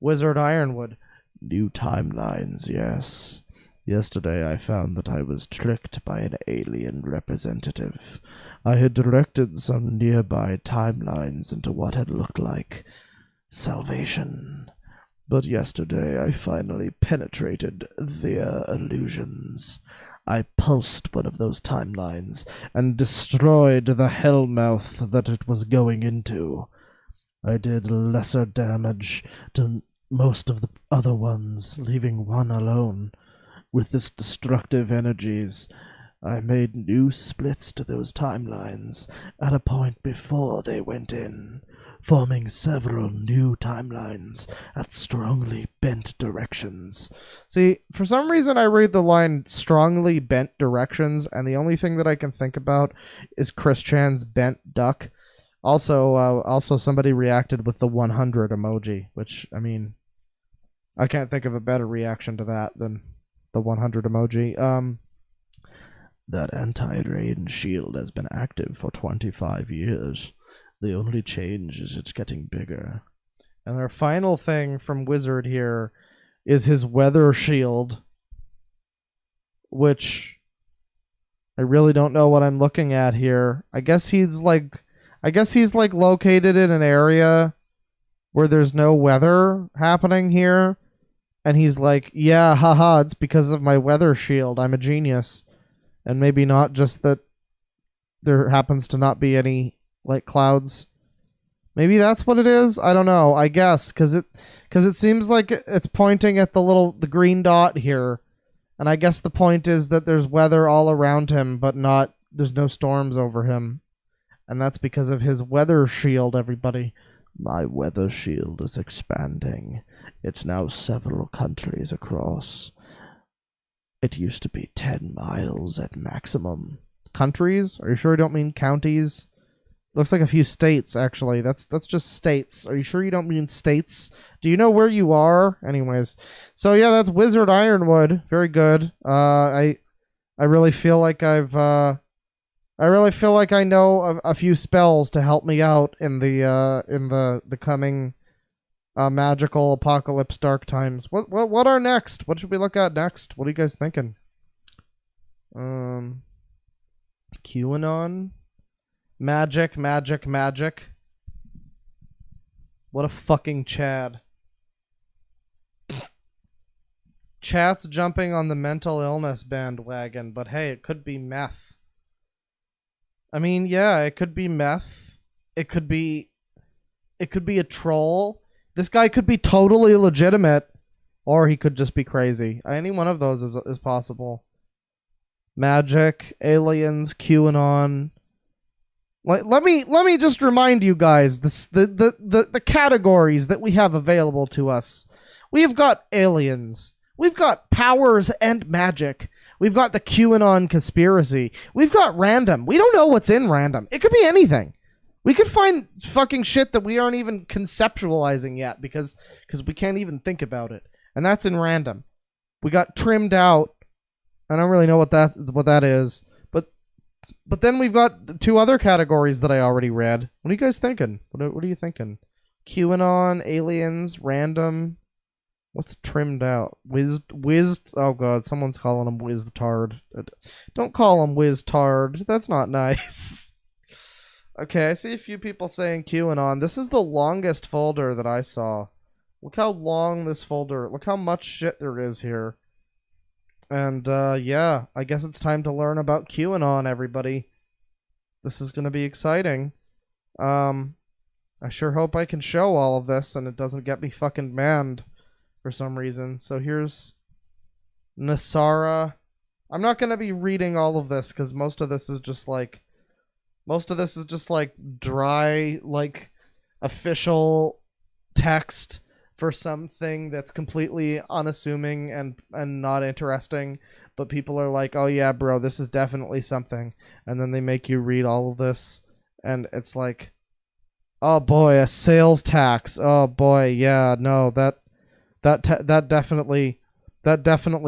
Wizard Ironwood. New timelines, yes. Yesterday I found that I was tricked by an alien representative. I had directed some nearby timelines into what had looked like salvation. But yesterday I finally penetrated their illusions. I pulsed one of those timelines and destroyed the hellmouth that it was going into. I did lesser damage to most of the other ones, leaving one alone. With this destructive energies, I made new splits to those timelines at a point before they went in, forming several new timelines at strongly bent directions. See, for some reason I read the line strongly bent directions, and the only thing that I can think about is Chris Chan's bent duck. Also somebody reacted with the 100 emoji, which, I mean, I can't think of a better reaction to that than the 100 emoji. That anti-rain shield has been active for 25 years. The only change is it's getting bigger. And our final thing from Wizard here is his weather shield, which I really don't know what I'm looking at here. I guess he's like located in an area where there's no weather happening here. And he's like, yeah, haha, it's because of my weather shield. I'm a genius. And maybe not just that there happens to not be any, like, clouds. Maybe that's what it is? I don't know. I guess, because it seems like it's pointing at the green dot here. And I guess the point is that there's weather all around him, but there's no storms over him. And that's because of his weather shield, everybody. My weather shield is expanding. It's now several countries across. It used to be 10 miles at maximum. Countries? Are you sure you don't mean counties? Looks like a few states, actually. That's just states. Are you sure you don't mean states? Do you know where you are? Anyways. So yeah, that's Wizard Ironwood. Very good. I really feel like I know a few spells to help me out in the coming magical apocalypse dark times. What are next? What should we look at next? What are you guys thinking? QAnon, magic. What a fucking Chad. Chat's jumping on the mental illness bandwagon, but hey, it could be meth. I mean, yeah, it could be meth. It could be a troll. This guy could be totally legitimate, or he could just be crazy. Any one of those is possible. Magic, aliens, QAnon. Let me just remind you guys the categories that we have available to us. We have got aliens. We've got powers and magic. We've got the QAnon conspiracy. We've got random. We don't know what's in random. It could be anything. We could find fucking shit that we aren't even conceptualizing yet because we can't even think about it. And that's in random. We got trimmed out. I don't really know what that is. But then we've got two other categories that I already read. What are you guys thinking? What are you thinking? QAnon, aliens, random. What's trimmed out? Whizzed. Oh god, someone's calling him Whizztard. Don't call him Whizztard. That's not nice. Okay, I see a few people saying QAnon. This is the longest folder that I saw. Look how long this folder. Look how much shit there is here. And yeah, I guess it's time to learn about QAnon, everybody. This is gonna be exciting. I sure hope I can show all of this and it doesn't get me fucking banned for some reason. So here's Nasara. I'm not gonna be reading all of this because most of this is just like dry, like official text for something that's completely unassuming and not interesting, but people are like, oh yeah bro, this is definitely something, and then they make you read all of this and it's like, oh boy, a sales tax, oh boy, yeah, no, that definitely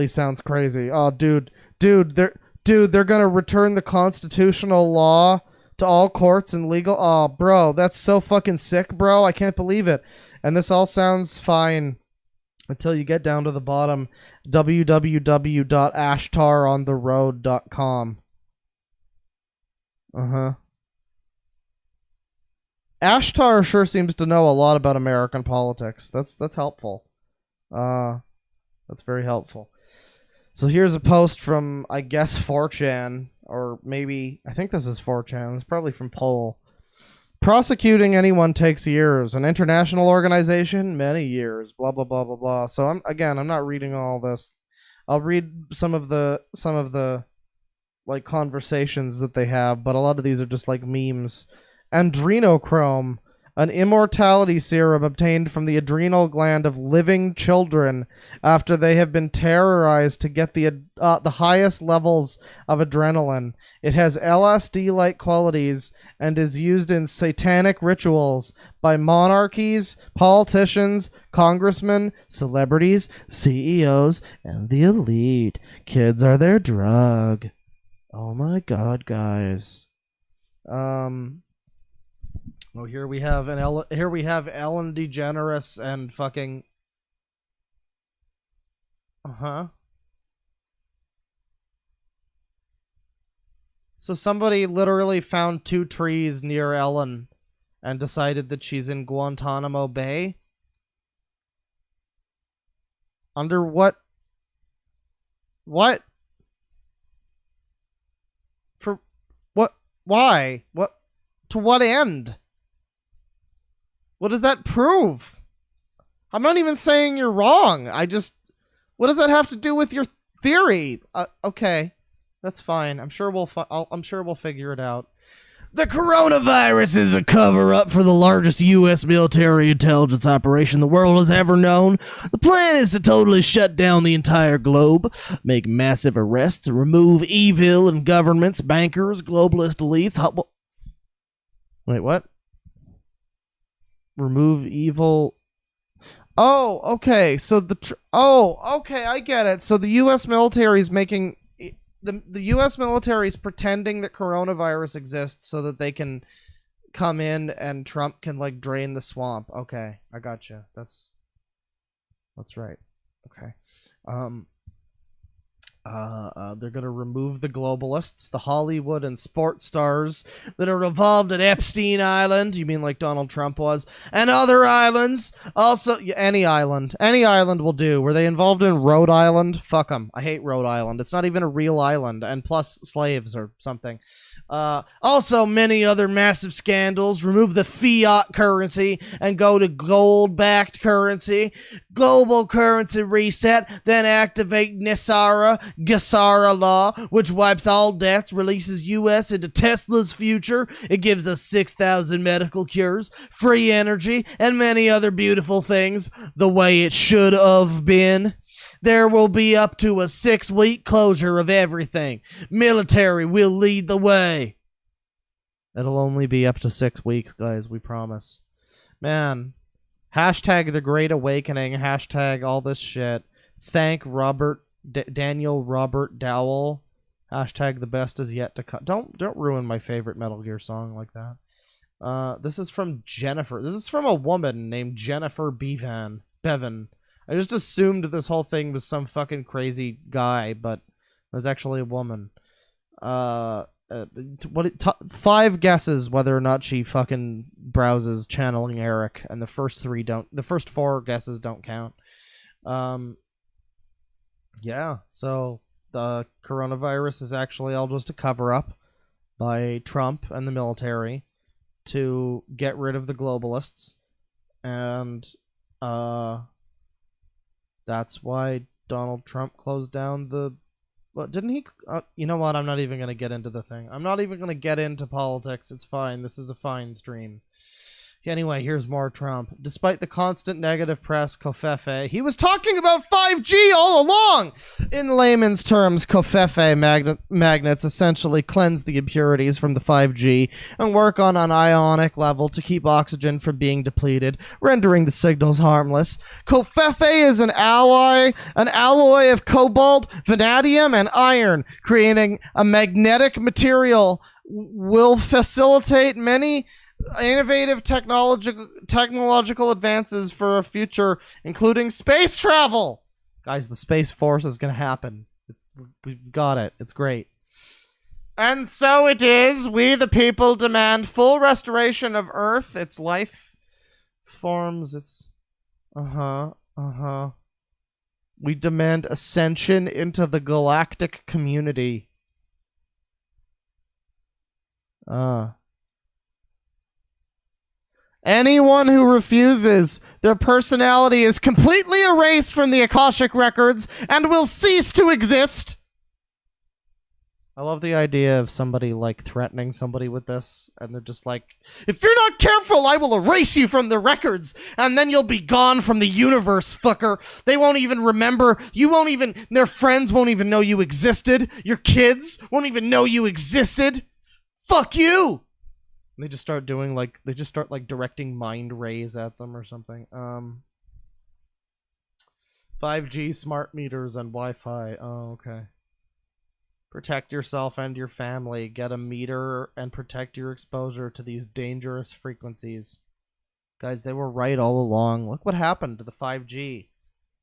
sounds crazy. Oh dude, they're gonna return the constitutional law to all courts and legal. Oh bro, that's so fucking sick, bro, I can't believe it. And this all sounds fine until you get down to the bottom. www.ashtarontheroad.com. Ashtar sure seems to know a lot about American politics. That's helpful. That's very helpful. So here's a post from, I guess, 4chan, or maybe, I think this is 4chan. It's probably from Poll. Prosecuting anyone takes years. An international organization, many years. Blah blah blah blah blah. So I'm not reading all this. I'll read some of the like conversations that they have, but a lot of these are just like memes. Adrenochrome, an immortality serum obtained from the adrenal gland of living children after they have been terrorized to get the highest levels of adrenaline. It has LSD-like qualities and is used in satanic rituals by monarchies, politicians, congressmen, celebrities, CEOs, and the elite. Kids are their drug. Oh my god, guys. Oh, here we have Ellen DeGeneres and fucking. So somebody literally found 2 trees near Ellen and decided that she's in Guantanamo Bay. Under what? What? For what? Why? What? To what end? What does that prove? I'm not even saying you're wrong. What does that have to do with your theory? Okay, that's fine. I'm sure we'll figure it out. The coronavirus is a cover-up for the largest U.S. military intelligence operation the world has ever known. The plan is to totally shut down the entire globe, make massive arrests, remove evil in governments, bankers, globalist elites. Wait, what? Remove evil. Oh, okay. So okay, I get it. So the U.S. military is making the U.S. military is pretending that coronavirus exists so that they can come in and Trump can like drain the swamp. Okay, I gotcha. That's right. Okay. They're going to remove the globalists, the Hollywood and sports stars that are involved at Epstein Island. You mean like Donald Trump was? And other islands. Also, any island. Any island will do. Were they involved in Rhode Island? Fuck them. I hate Rhode Island. It's not even a real island. And plus slaves or something. Also, many other massive scandals. Remove the fiat currency and go to gold-backed currency. Global currency reset. Then activate Gesara law, which wipes all debts, releases U.S. into Tesla's future. It gives us 6,000 medical cures, free energy, and many other beautiful things, the way it should have been. There will be up to a 6-week closure of everything. Military will lead the way. It'll only be up to 6 weeks, guys, we promise. Man. Hashtag the Great Awakening. Hashtag all this shit. Thank Daniel Robert Dowell. Hashtag the best is yet to come. Don't ruin my favorite Metal Gear song like that. This is from Jennifer. This is from a woman named Jennifer Bevan. I just assumed this whole thing was some fucking crazy guy, but it was actually a woman. 5 guesses whether or not she fucking browses channeling Eric, and the first 4 guesses don't count. Yeah, so the coronavirus is actually all just a cover-up by Trump and the military to get rid of the globalists, and that's why Donald Trump closed down the... Well, didn't he... you know what? I'm not even going to get into the thing. I'm not even going to get into politics. It's fine. This is a fine stream. Anyway, here's more Trump. Despite the constant negative press, Covfefe, he was talking about 5G all along! In layman's terms, Covfefe magnets essentially cleanse the impurities from the 5G and work on an ionic level to keep oxygen from being depleted, rendering the signals harmless. Covfefe is an alloy of cobalt, vanadium, and iron, creating a magnetic material will facilitate many innovative technological advances for a future, including space travel. Guys, the Space Force is going to happen. We've got it. It's great. And so it is. We, the people, demand full restoration of Earth, its life forms, its... We demand ascension into the galactic community. Anyone who refuses, their personality is completely erased from the Akashic records and will cease to exist. I love the idea of somebody like threatening somebody with this, and they're just like, if you're not careful, I will erase you from the records, and then you'll be gone from the universe, fucker. They won't even remember. Their friends won't even know you existed. Your kids won't even know you existed. Fuck you. They just start directing mind rays at them or something. 5G smart meters and Wi-Fi. Oh, okay. Protect yourself and your family. Get a meter and protect your exposure to these dangerous frequencies. Guys, they were right all along. Look what happened to the 5G.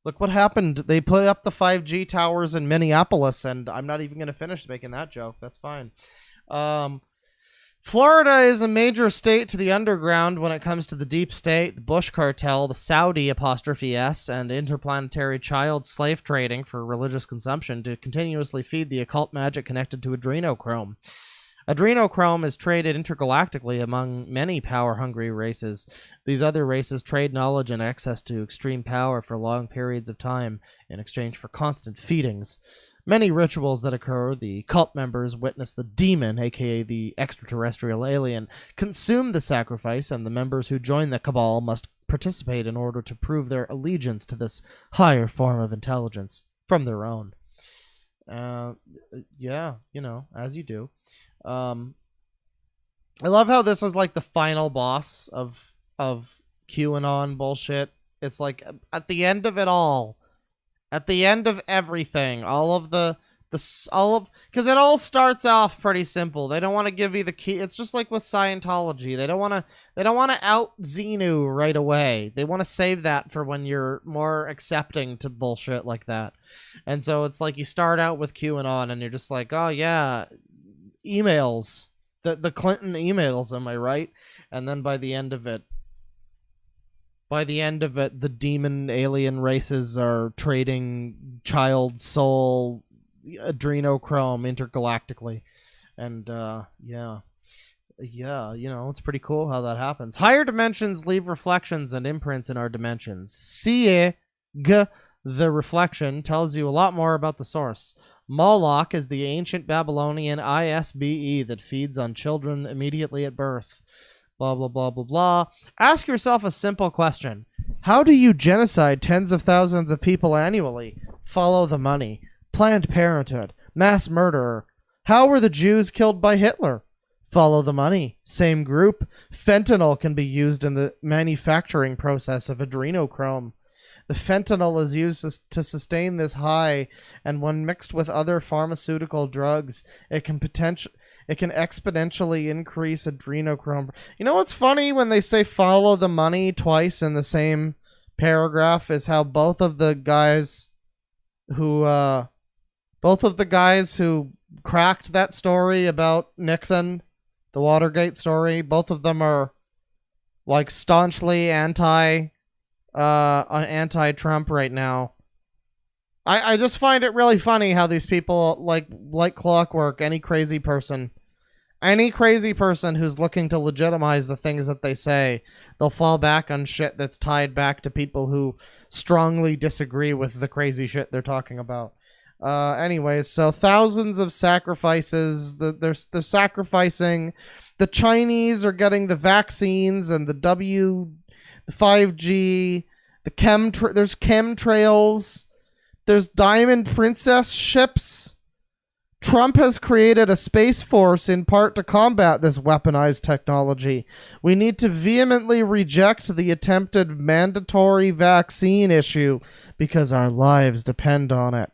Look what happened. They put up the 5G towers in Minneapolis, and I'm not even going to finish making that joke. That's fine. Florida is a major state to the underground when it comes to the deep state, the Bush cartel, the Saudi '*S, and interplanetary child slave trading for religious consumption to continuously feed the occult magic connected to adrenochrome. Adrenochrome is traded intergalactically among many power-hungry races. These other races trade knowledge and access to extreme power for long periods of time in exchange for constant feedings. Many rituals that occur, the cult members witness the demon, aka the extraterrestrial alien, consume the sacrifice, and the members who join the cabal must participate in order to prove their allegiance to this higher form of intelligence from their own. Yeah, as you do. I love how this is like the final boss of QAnon bullshit. It's like at the end of it all. At the end of everything, because it all starts off pretty simple. They don't want to give you the key. It's just like with Scientology. They don't want to out Xenu right away. They want to save that for when you're more accepting to bullshit like that. And so it's like you start out with QAnon and you're just like, oh yeah, emails. The Clinton emails, am I right? And then by the end of it, the demon alien races are trading child soul adrenochrome intergalactically. And, yeah, it's pretty cool how that happens. Higher dimensions leave reflections and imprints in our dimensions. Sieg, the reflection, tells you a lot more about the source. Moloch is the ancient Babylonian ISBE that feeds on children immediately at birth. Blah, blah, blah, blah, blah. Ask yourself a simple question. How do you genocide tens of thousands of people annually? Follow the money. Planned Parenthood. Mass murderer. How were the Jews killed by Hitler? Follow the money. Same group. Fentanyl can be used in the manufacturing process of adrenochrome. The fentanyl is used to sustain this high, and when mixed with other pharmaceutical drugs, it can exponentially increase adrenochrome. You know what's funny when they say follow the money twice in the same paragraph is how both of the guys who cracked that story about Nixon, the Watergate story. Both of them are like staunchly anti-Trump right now. I just find it really funny how these people, like clockwork, any crazy person who's looking to legitimize the things that they say, they'll fall back on shit that's tied back to people who strongly disagree with the crazy shit they're talking about. Anyways, so thousands of sacrifices. They're sacrificing. The Chinese are getting the vaccines and the 5G. There's chemtrails. There's Diamond Princess ships. Trump has created a space force in part to combat this weaponized technology. We need to vehemently reject the attempted mandatory vaccine issue because our lives depend on it.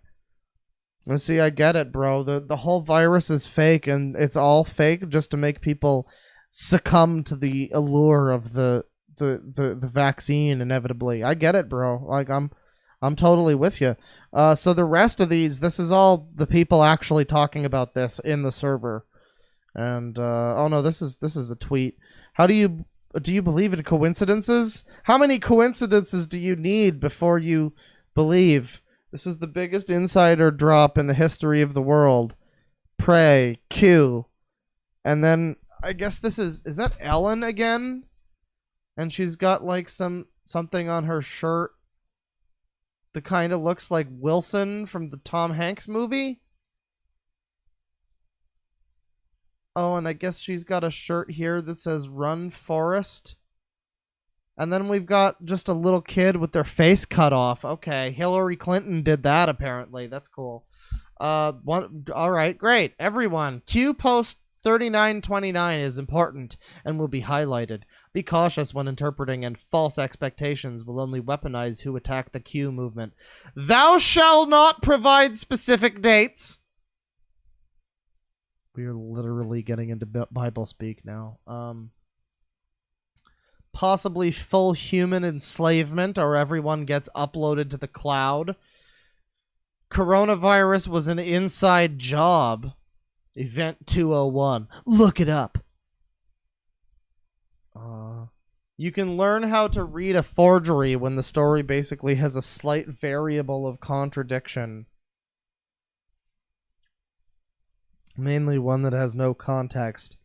Let's see, I get it, bro. The whole virus is fake, and it's all fake just to make people succumb to the allure of the vaccine inevitably. I get it, bro. Like, I'm totally with you. So the rest of these, this is all the people actually talking about this in the server. And oh no, this is a tweet. How do you believe in coincidences? How many coincidences do you need before you believe? This is the biggest insider drop in the history of the world. Pray, Q. And then I guess this is that Ellen again? And she's got like something on her shirt that kind of looks like Wilson from the Tom Hanks movie. Oh, and I guess she's got a shirt here that says Run Forest. And then we've got just a little kid with their face cut off. Okay, Hillary Clinton did that apparently. That's cool. All right, great. Everyone, Q post 3929 is important and will be highlighted. Be cautious when interpreting, and false expectations will only weaponize who attack the Q movement. Thou shalt not provide specific dates. We are literally getting into Bible speak now. Possibly full human enslavement, or everyone gets uploaded to the cloud. Coronavirus was an inside job. Event 201. Look it up. You can learn how to read a forgery when the story basically has a slight variable of contradiction. Mainly one that has no context.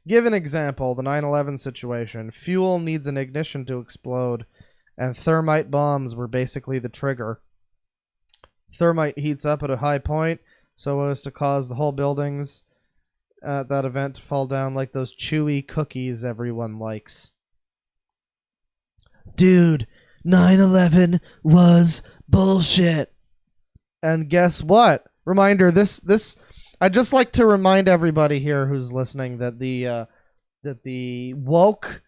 Give an example, the 9/11 situation. Fuel needs an ignition to explode, and thermite bombs were basically the trigger. Thermite heats up at a high point, so as to cause the whole buildings at that event to fall down like those chewy cookies everyone likes. Dude, 9/11 was bullshit. And guess what? Reminder, this I'd just like to remind everybody here who's listening that the woke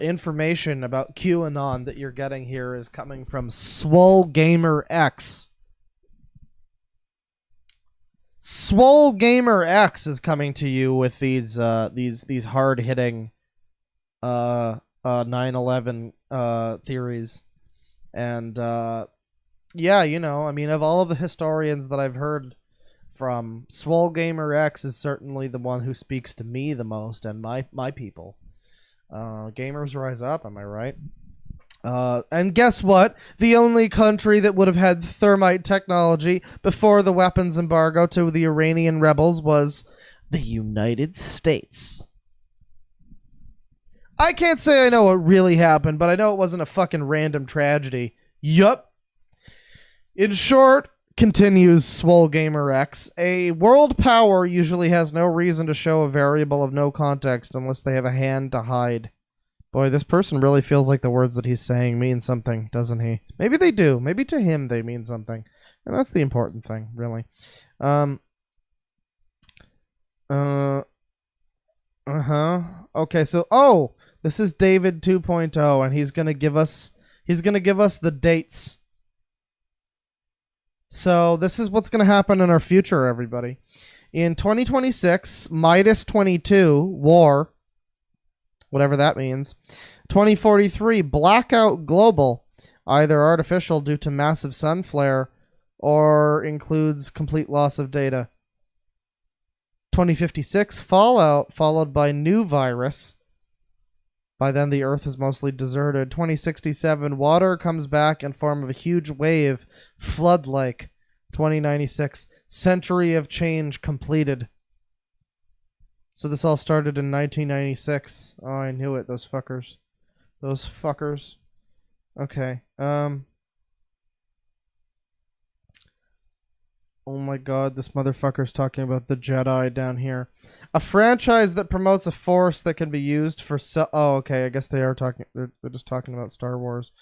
information about QAnon that you're getting here is coming from Swole Gamer X. Swole Gamer X is coming to you with these hard hitting 9/11 theories, and yeah, you know, I mean, of all of the historians that I've heard from, Swole Gamer X is certainly the one who speaks to me the most and my people. Gamers rise up, am I right? And guess what? The only country that would have had thermite technology before the weapons embargo to the Iranian rebels was the United States. I can't say I know what really happened, but I know it wasn't a fucking random tragedy. Yup. In short, continues Swole Gamer X, a world power usually has no reason to show a variable of no context unless they have a hand to hide. Boy, this person really feels like the words that he's saying mean something, doesn't he? Maybe they do. Maybe to him they mean something. And that's the important thing, really. Okay, so this is David 2.0 and he's going to give us the dates. So this is what's going to happen in our future, everybody. In 2026, Midas 22, war, whatever that means. 2043, blackout global, either artificial due to massive sun flare or includes complete loss of data. 2056, Fallout, followed by New Virus. By then, the Earth is mostly deserted. 2067, water comes back in form of a huge wave, flood-like. 2096, Century of Change completed. So this all started in 1996. Oh, I knew it, those fuckers. Those fuckers. Okay, oh my god, this motherfucker's talking about the Jedi down here. A franchise that promotes a force that can be used for oh, okay, I guess they are talking they're just talking about Star Wars.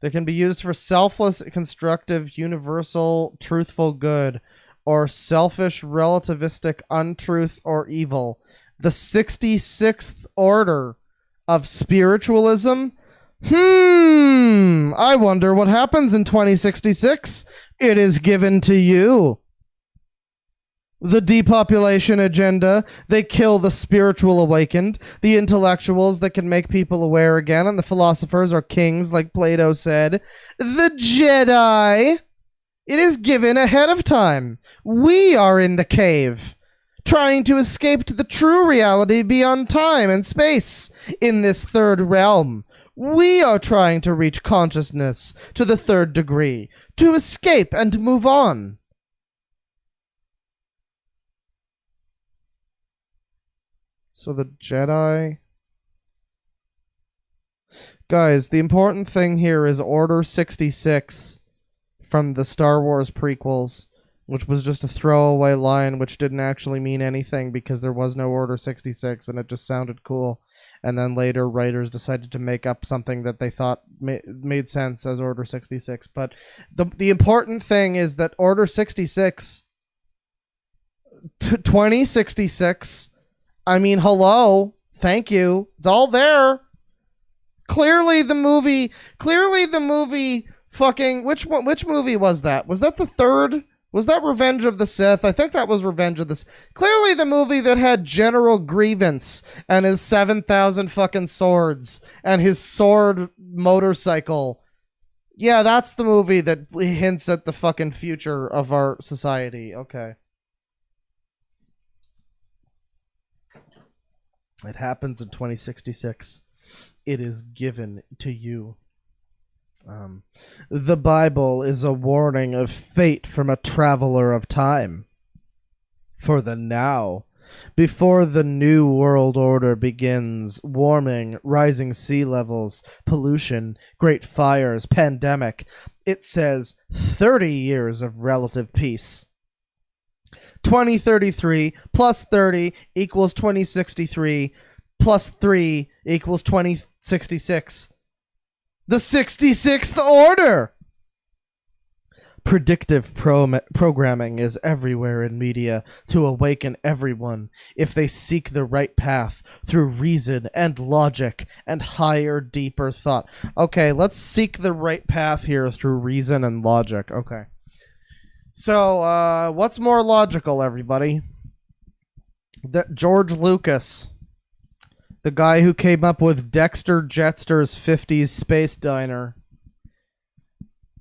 That can be used for selfless, constructive, universal, truthful good, or selfish, relativistic untruth or evil. The 66th order of spiritualism? I wonder what happens in 2066. It is given to you. The depopulation agenda. They kill the spiritual awakened, the intellectuals that can make people aware again, and the philosophers or kings, like Plato said. The Jedi. It is given ahead of time. We are in the cave, trying to escape to the true reality beyond time and space in this third realm. We are trying to reach consciousness to the third degree, to escape and move on. So the Jedi... Guys, the important thing here is Order 66 from the Star Wars prequels, which was just a throwaway line which didn't actually mean anything because there was no Order 66 and it just sounded cool. And then later writers decided to make up something that they thought made sense as Order 66. But the important thing is that Order 66, 2066, I mean, hello, thank you, it's all there. Clearly the movie fucking, which movie was that? Was that the third? Was that Revenge of the Sith? I think that was Revenge of the Sith. Clearly the movie that had General Grievance and his 7,000 fucking swords and his sword motorcycle. Yeah, that's the movie that hints at the fucking future of our society. Okay. It happens in 2066. It is given to you. The Bible is a warning of fate from a traveler of time. For the now, before the new world order begins, warming, rising sea levels, pollution, great fires, pandemic, it says 30 years of relative peace. 2033 plus 30 equals 2063 plus 3 equals 2066. The 66th order! Predictive programming is everywhere in media to awaken everyone if they seek the right path through reason and logic and higher, deeper thought. Okay, let's seek the right path here through reason and logic. Okay. So, what's more logical, everybody? That George Lucas, the guy who came up with Dexter Jettster's 50s Space Diner,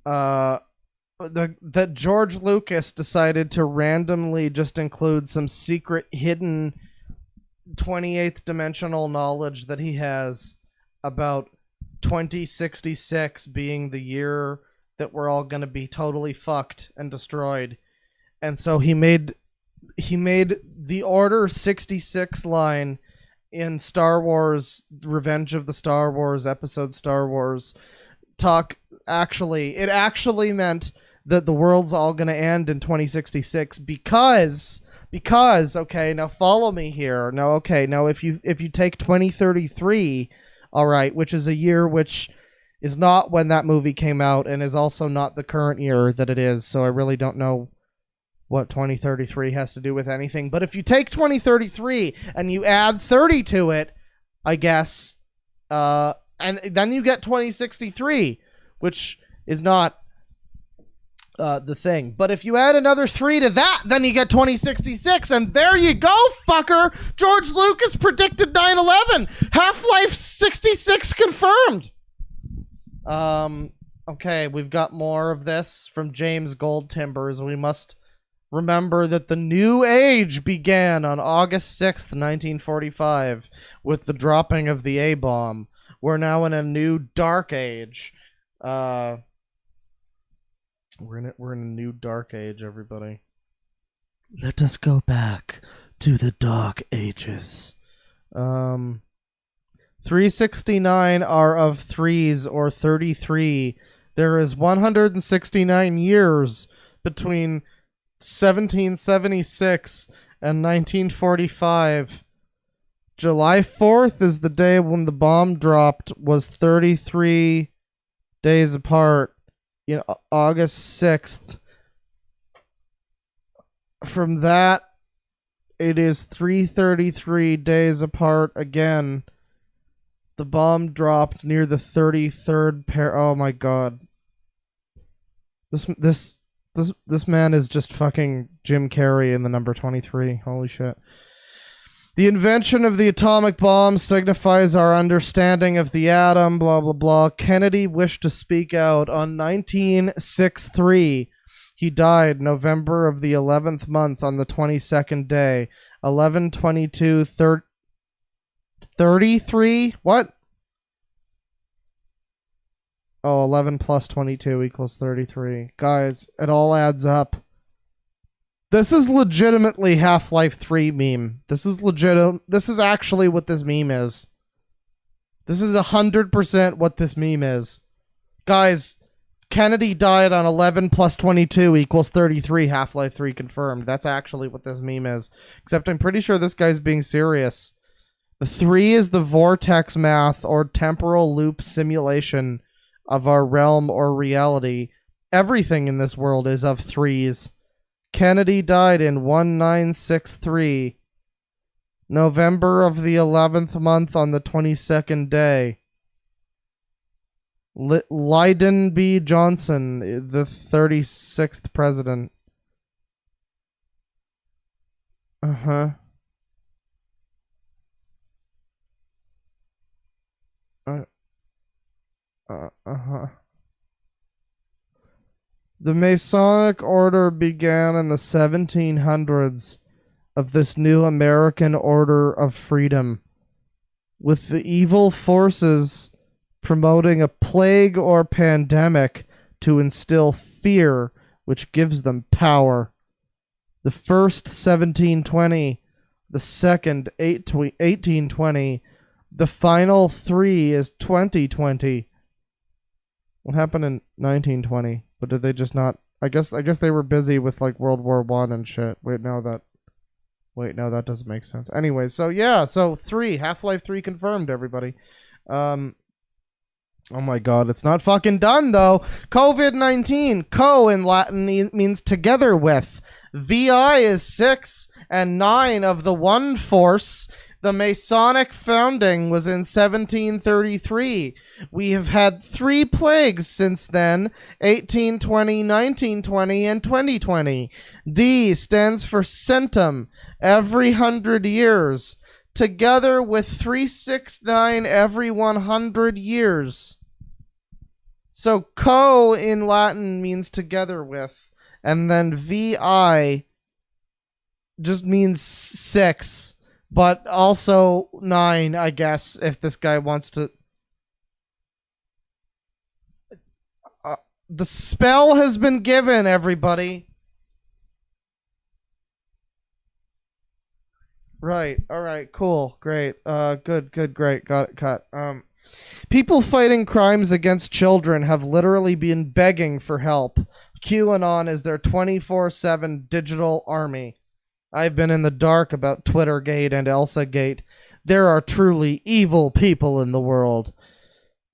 that George Lucas decided to randomly just include some secret hidden 28th dimensional knowledge that he has about 2066 being the year that we're all going to be totally fucked and destroyed. And so he made the Order 66 line in Star Wars, Revenge of the Star Wars, episode Star Wars talk. It actually meant that the world's all going to end in 2066 because, okay, now follow me here. Now, okay, now if you take 2033, all right, which is a year which is not when that movie came out and is also not the current year that it is, so I really don't know what 2033 has to do with anything. But if you take 2033 and you add 30 to it, I guess, and then you get 2063, which is not the thing. But if you add another 3 to that, then you get 2066, and there you go, fucker! George Lucas predicted 9/11! Half-Life 66 confirmed! Okay, we've got more of this from James Goldtimbers. We must remember that the new age began on August 6th, 1945, with the dropping of the A-bomb. We're now in a new dark age. We're in a new dark age, everybody. Let us go back to the dark ages. 369 are of threes, or 33. There is 169 years between 1776 and 1945. July 4th is the day when the bomb dropped, was 33 days apart. August 6th. From that, it is 333 days apart again. The bomb dropped near the 33rd pair. Oh my god. This man is just fucking Jim Carrey in the number 23. Holy shit. The invention of the atomic bomb signifies our understanding of the atom, blah blah blah. Kennedy wished to speak out on 1963. He died November of the 11th month on the 22nd day. 11/22 33? What? Oh, 11 plus 22 equals 33. Guys, it all adds up. This is legitimately Half-Life 3 meme. This is legit. This is actually what this meme is. This is 100% what this meme is. Guys, Kennedy died on 11 plus 22 equals 33. Half-Life 3 confirmed. That's actually what this meme is. Except I'm pretty sure this guy's being serious. The 3 is the vortex math or temporal loop simulation of our realm or reality. Everything in this world is of threes. Kennedy died in 1963. November of the 11th month on the 22nd day. Lyndon B. Johnson, the 36th president. Uh-huh. Uh-huh. The Masonic Order began in the 1700s of this new American order of freedom, with the evil forces promoting a plague or pandemic to instill fear, which gives them power. The first 1720, the second 1820, the final 3 is 2020. What happened in 1920? But did they just not? I guess they were busy with like World War I and shit. Wait, no, that doesn't make sense. Anyway, so yeah, so 3 Half-Life 3 confirmed, everybody. Oh my god, it's not fucking done though. COVID-19, co in Latin means together with. VI is 6 and 9 of the one force. The Masonic founding was in 1733. We have had 3 plagues since then, 1820, 1920, and 2020. D stands for centum, every 100 years, together with 369 every 100 years. So co in Latin means together with, and then VI just means 6. But also 9, I guess, if this guy wants to... the spell has been given, everybody. Right, alright, cool, great. Good, great, got it, cut. People fighting crimes against children have literally been begging for help. QAnon is their 24/7 digital army. I've been in the dark about Twittergate and ElsaGate. There are truly evil people in the world.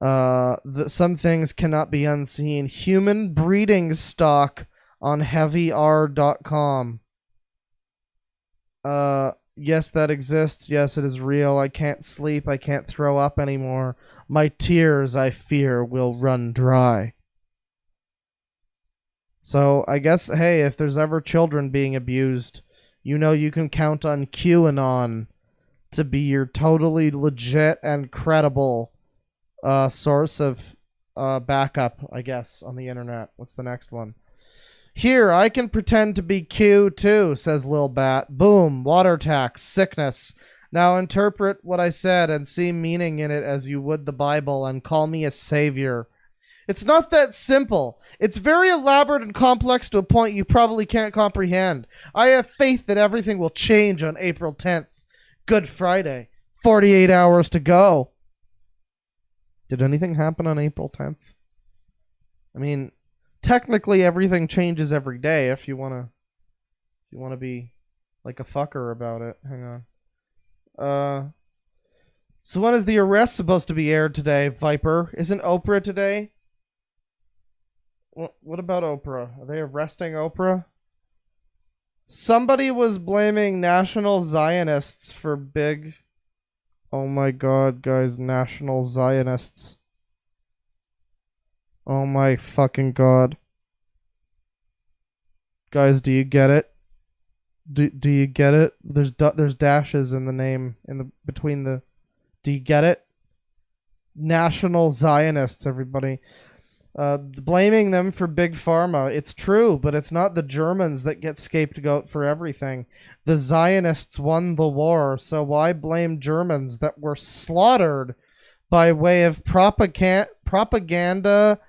Some things cannot be unseen. Human breeding stock on heavyr.com. Yes, that exists. Yes, it is real. I can't sleep. I can't throw up anymore. My tears, I fear, will run dry. So, I guess, hey, if there's ever children being abused, you know you can count on QAnon to be your totally legit and credible source of backup, I guess, on the internet. What's the next one? Here, I can pretend to be Q too, says Lil Bat. Boom, water tax, sickness. Now interpret what I said and see meaning in it as you would the Bible and call me a savior. It's not that simple. It's very elaborate and complex to a point you probably can't comprehend. I have faith that everything will change on April 10th. Good Friday. 48 hours to go. Did anything happen on April 10th? I mean, technically everything changes every day if you want to be like a fucker about it. Hang on. So when is the arrest supposed to be aired today, Viper? Isn't Oprah today? What about Oprah? Are they arresting Oprah? Somebody was blaming National Zionists for big... Oh my god, guys, National Zionists. Oh my fucking god. Guys, do you get it? Do you get it? There's dashes in the name between the... Do you get it? National Zionists, everybody. Blaming them for big pharma. It's true, but it's not the Germans that get scapegoat for everything. The Zionists won the war, so why blame Germans that were slaughtered by way of propaganda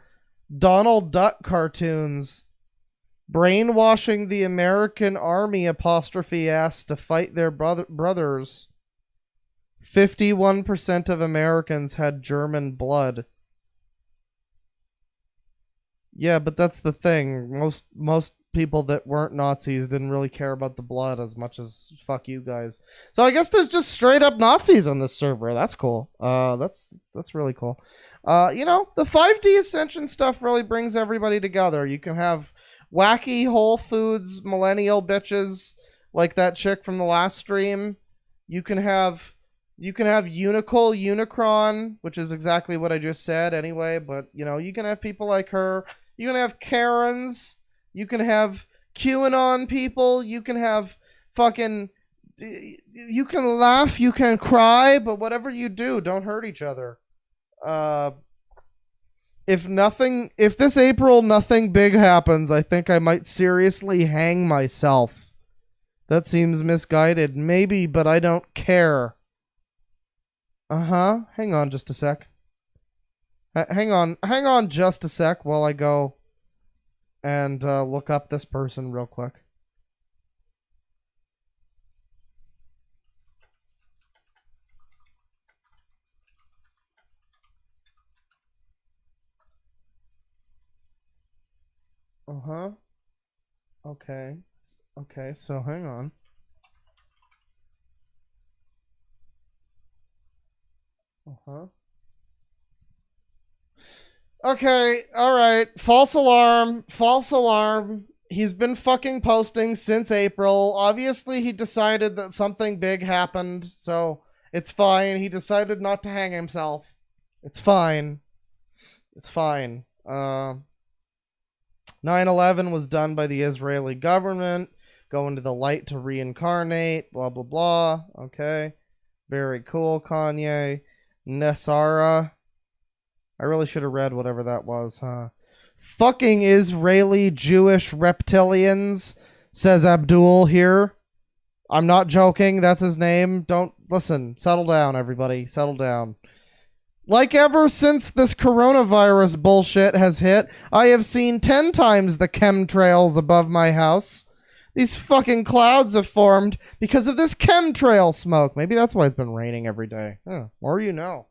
Donald Duck cartoons, brainwashing the American army apostrophe ass to fight their brothers. 51% of Americans had German blood. Yeah, but that's the thing. Most people that weren't Nazis didn't really care about the blood as much as fuck you guys. So I guess there's just straight up Nazis on this server. That's cool. That's really cool. The 5D Ascension stuff really brings everybody together. You can have wacky Whole Foods millennial bitches like that chick from the last stream. You can have Unicol Unicron, which is exactly what I just said anyway, but you can have people like her. You can have Karens. You can have QAnon people. You can have fucking... You can laugh, you can cry, but whatever you do, don't hurt each other. If this April nothing big happens, I think I might seriously hang myself. That seems misguided. Maybe, but I don't care. Hang on just a sec. Hang on just a sec while I go and look up this person real quick. Okay, so hang on. Okay, alright. False alarm. He's been fucking posting since April. Obviously, he decided that something big happened, so it's fine. He decided not to hang himself. It's fine. 9/11 was done by the Israeli government. Go into the light to reincarnate. Blah, blah, blah. Okay. Very cool, Kanye. Nessara. I really should have read whatever that was, huh? Fucking Israeli Jewish reptilians, says Abdul here. I'm not joking. That's his name. Don't listen. Settle down, everybody. Settle down. Like ever since this coronavirus bullshit has hit, I have seen 10 times the chemtrails above my house. These fucking clouds have formed because of this chemtrail smoke. Maybe that's why it's been raining every day. Or you know.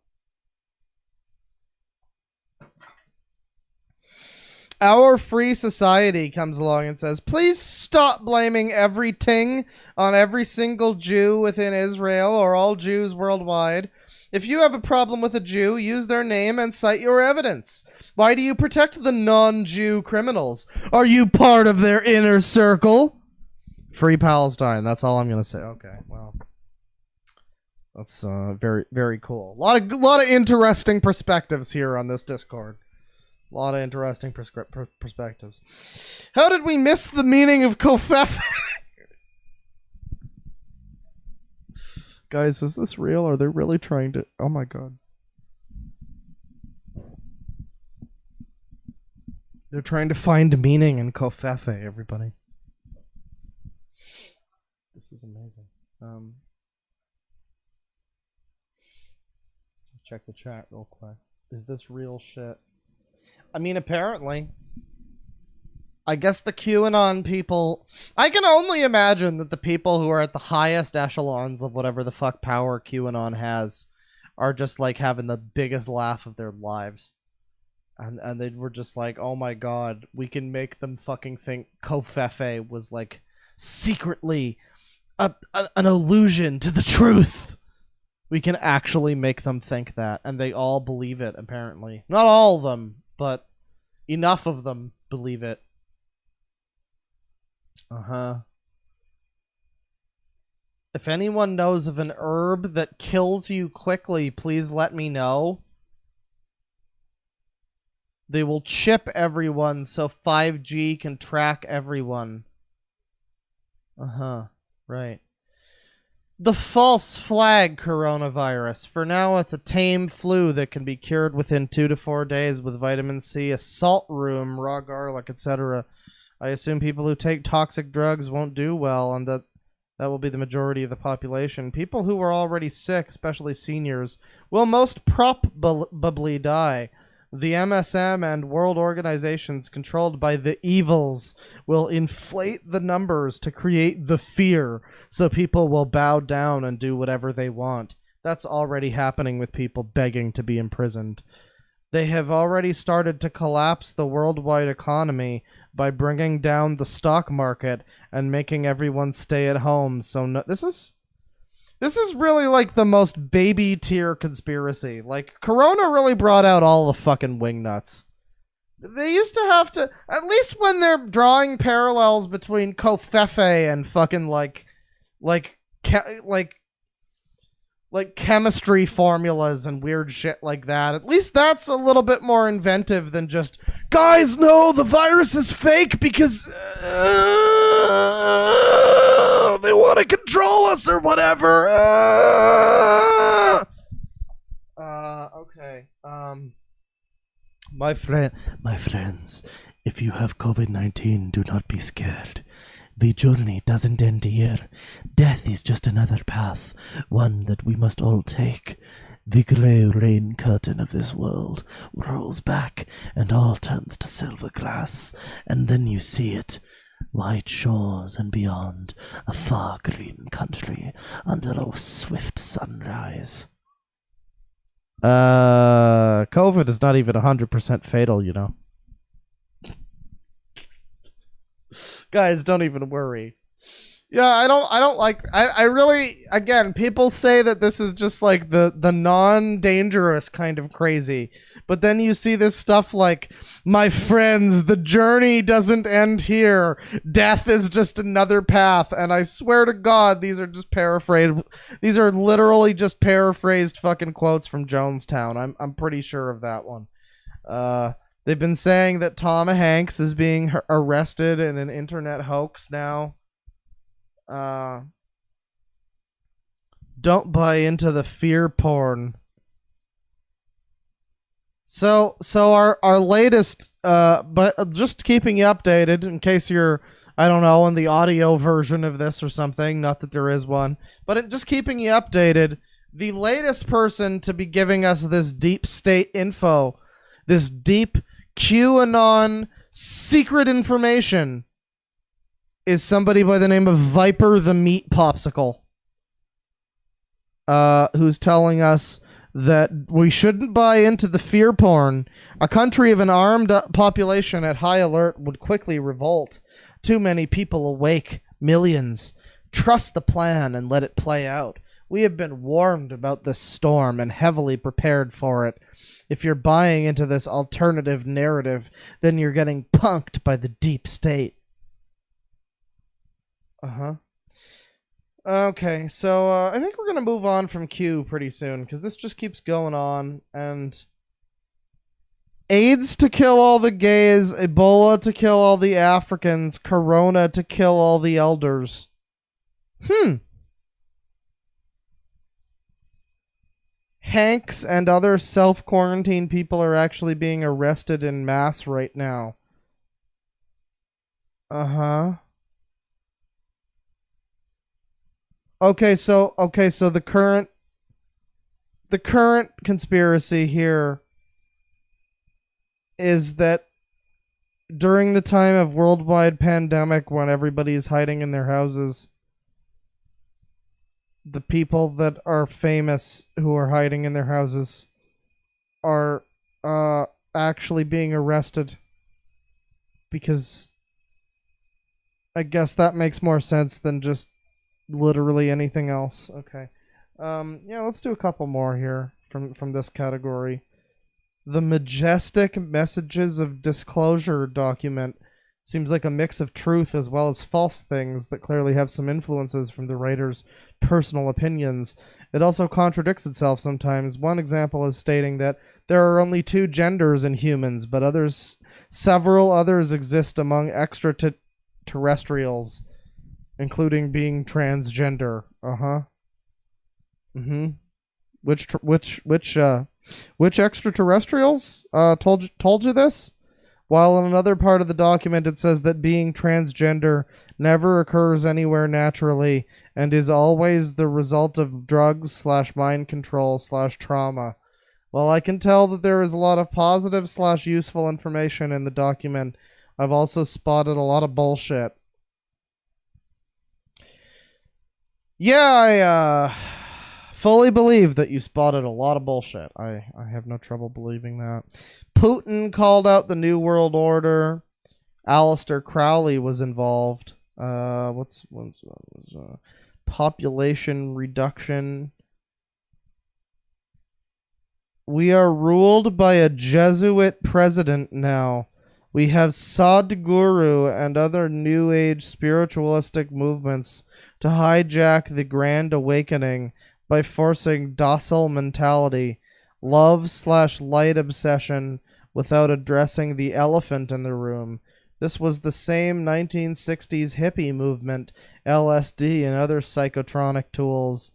Our Free Society comes along and says, please stop blaming everything on every single Jew within Israel or all Jews worldwide. If you have a problem with a Jew, use their name and cite your evidence. Why do you protect the non-Jew criminals? Are you part of their inner circle? Free Palestine. That's all I'm going to say. Okay, well. That's very, very cool. A lot of interesting perspectives here on this Discord. A lot of interesting perspectives. How did we miss the meaning of Kofef? Guys, is this real? Are they really trying to... Oh my god. They're trying to find meaning in Kofefe, everybody. This is amazing. Check the chat real quick. Is this real shit? I mean, apparently. I guess the QAnon people... I can only imagine that the people who are at the highest echelons of whatever the fuck power QAnon has are just, like, having the biggest laugh of their lives. And they were just like, oh my god, we can make them fucking think Kofefe was, like, secretly an allusion to the truth. We can actually make them think that. And they all believe it, apparently. Not all of them, but enough of them believe it. Uh-huh. If anyone knows of an herb that kills you quickly, please let me know. They will chip everyone so 5G can track everyone. Uh-huh. Right. The false flag coronavirus. For now, it's a tame flu that can be cured within 2 to 4 days with vitamin C, a salt room, raw garlic, etc. I assume people who take toxic drugs won't do well, and that will be the majority of the population. People who are already sick, especially seniors, will most probably die. The MSM and world organizations controlled by the evils will inflate the numbers to create the fear, so people will bow down and do whatever they want. That's already happening with people begging to be imprisoned. They have already started to collapse the worldwide economy by bringing down the stock market and making everyone stay at home. So no, this is really like the most baby tier conspiracy. Like, Corona really brought out all the fucking wingnuts. They used to have to, at least when they're drawing parallels between Kofefe and fucking like chemistry formulas and weird shit like that. At least that's a little bit more inventive than just, guys, no, the virus is fake because they want to control us or whatever. Okay. My friends, if you have COVID-19, do not be scared. The journey doesn't end here. Death is just another path, one that we must all take. The grey rain curtain of this world rolls back, and all turns to silver glass, and then you see it. White shores and beyond, a far green country under a swift sunrise. COVID is not even 100% fatal, you know. Guys, don't even worry. Yeah, I don't like, I really, again, people say that this is just like the non-dangerous kind of crazy, but then you see this stuff like, my friends, the journey doesn't end here, death is just another path, and I swear to God, these are just paraphrased, these are literally just paraphrased fucking quotes from Jonestown. I'm pretty sure of that one. They've been saying that Tom Hanks is being arrested in an internet hoax now. Don't buy into the fear porn. So our latest, but just keeping you updated in case you're, I don't know, in the audio version of this or something, not that there is one, but just keeping you updated, the latest person to be giving us this deep state info, this deep QAnon secret information, is somebody by the name of Viper the Meat Popsicle, who's telling us that we shouldn't buy into the fear porn. A country of an armed population at high alert would quickly revolt. Too many people awake, millions. Trust the plan and let it play out. We have been warned about this storm and heavily prepared for it. If you're buying into this alternative narrative, then you're getting punked by the deep state. Okay, so I think we're going to move on from Q pretty soon, because this just keeps going on, and AIDS to kill all the gays, Ebola to kill all the Africans, Corona to kill all the elders. Hanks and other self-quarantine people are actually being arrested en masse right now. Uh-huh. Okay, so the current conspiracy here is that during the time of worldwide pandemic when everybody's hiding in their houses, the people that are famous who are hiding in their houses are actually being arrested because I guess that makes more sense than just literally anything else. Okay. Yeah, let's do a couple more here from this category. The Majestic Messages of Disclosure document seems like a mix of truth as well as false things that clearly have some influences from the writer's personal opinions. It also contradicts itself sometimes. One example is stating that there are only two genders in humans, but several others exist among extraterrestrials, including being transgender. Uh-huh. Mm-hmm. Which extraterrestrials told you this? While in another part of the document it says that being transgender never occurs anywhere naturally and is always the result of drugs / mind control / trauma. While I can tell that there is a lot of positive / useful information in the document, I've also spotted a lot of bullshit. Yeah, I fully believe that you spotted a lot of bullshit. I have no trouble believing that. Putin called out the New World Order. Aleister Crowley was involved. Population reduction. We are ruled by a Jesuit president now. We have Sadhguru and other New Age spiritualistic movements to hijack the Grand Awakening by forcing docile mentality, love / light obsession without addressing the elephant in the room. This was the same 1960s hippie movement, LSD and other psychotronic tools.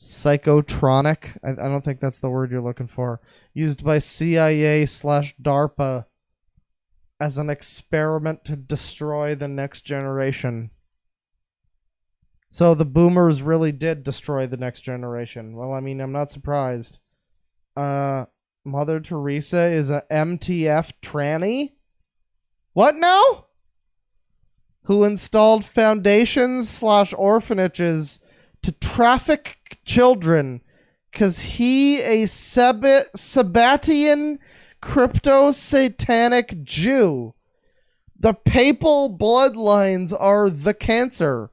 Psychotronic? I don't think that's the word you're looking for. Used by CIA / DARPA as an experiment to destroy the next generation. So the boomers really did destroy the next generation. Well, I mean, I'm not surprised. Mother Teresa is a MTF tranny? What now? Who installed foundations / orphanages to traffic children because he a Sabbatian crypto-satanic Jew. The papal bloodlines are the cancer.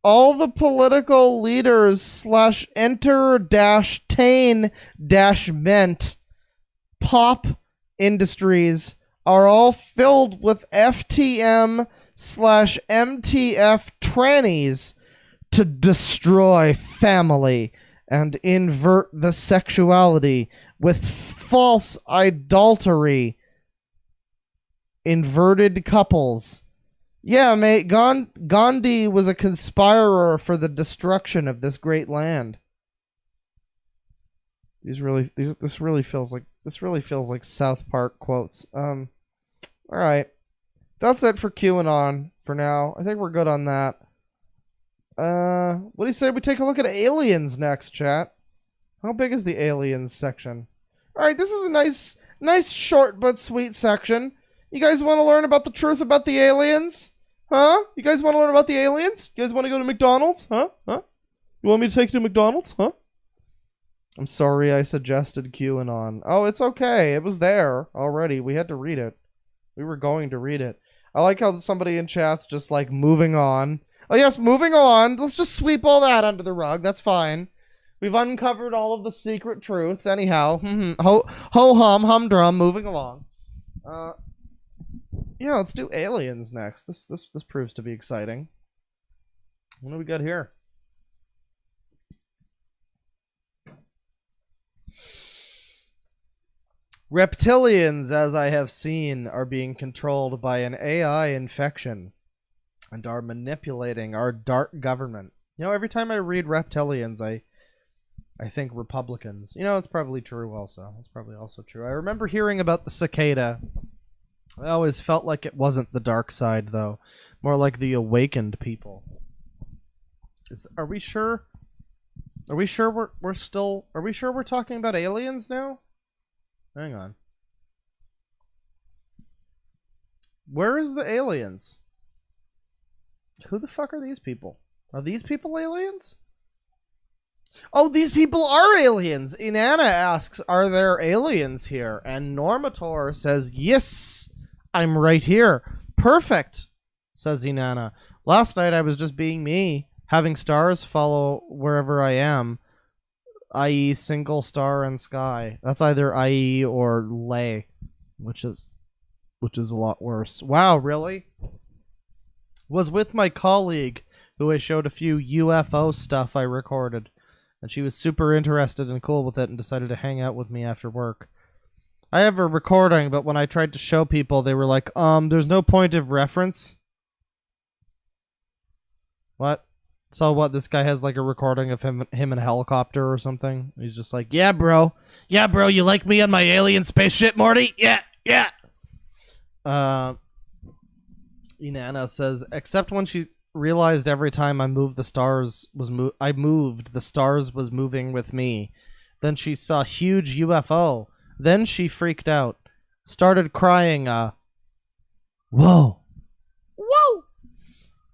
All the political leaders / enter-tain-ment pop industries are all filled with FTM / MTF trannies to destroy family and invert the sexuality with false idolatry. Inverted couples. Yeah, mate, Gandhi was a conspirer for the destruction of this great land. This really feels like South Park quotes. All right. That's it for QAnon for now. I think we're good on that. What do you say we take a look at aliens next, chat? How big is the aliens section? All right, this is a nice short but sweet section. You guys want to learn about the truth about the aliens? Huh? You guys want to learn about the aliens? You guys want to go to McDonald's? Huh? You want me to take you to McDonald's? Huh? I'm sorry I suggested QAnon. Oh, it's okay. It was there already. We had to read it. We were going to read it. I like how somebody in chat's just like moving on. Oh yes, moving on. Let's just sweep all that under the rug. That's fine. We've uncovered all of the secret truths. Anyhow, ho hum humdrum. Moving along. Yeah, let's do aliens next. This proves to be exciting. What do we got here? Reptilians, as I have seen, are being controlled by an AI infection and are manipulating our dark government. You know, every time I read reptilians, I think Republicans. You know, it's probably true also. It's probably also true. I remember hearing about the cicada. I always felt like it wasn't the dark side, though. More like the awakened people. Are we sure? Are we sure we're still... Are we sure we're talking about aliens now? Hang on. Where is the aliens? Who the fuck are these people? Are these people aliens? Oh, these people are aliens! Inanna asks, are there aliens here? And Normator says, yes, I'm right here. Perfect, says Inanna. Last night I was just being me, having stars follow wherever I am, i.e. single star and sky. That's either i.e. or lay, which is a lot worse. Wow, really? Was with my colleague, who I showed a few UFO stuff I recorded, and she was super interested and cool with it and decided to hang out with me after work. I have a recording, but when I tried to show people, they were like, there's no point of reference. What? So what, this guy has like a recording of him in a helicopter or something? He's just like, yeah, bro, you like me on my alien spaceship, Morty? Yeah. Inanna says, except when she realized every time I moved the stars was the stars was moving with me. Then she saw a huge UFO. Then she freaked out, started crying, whoa,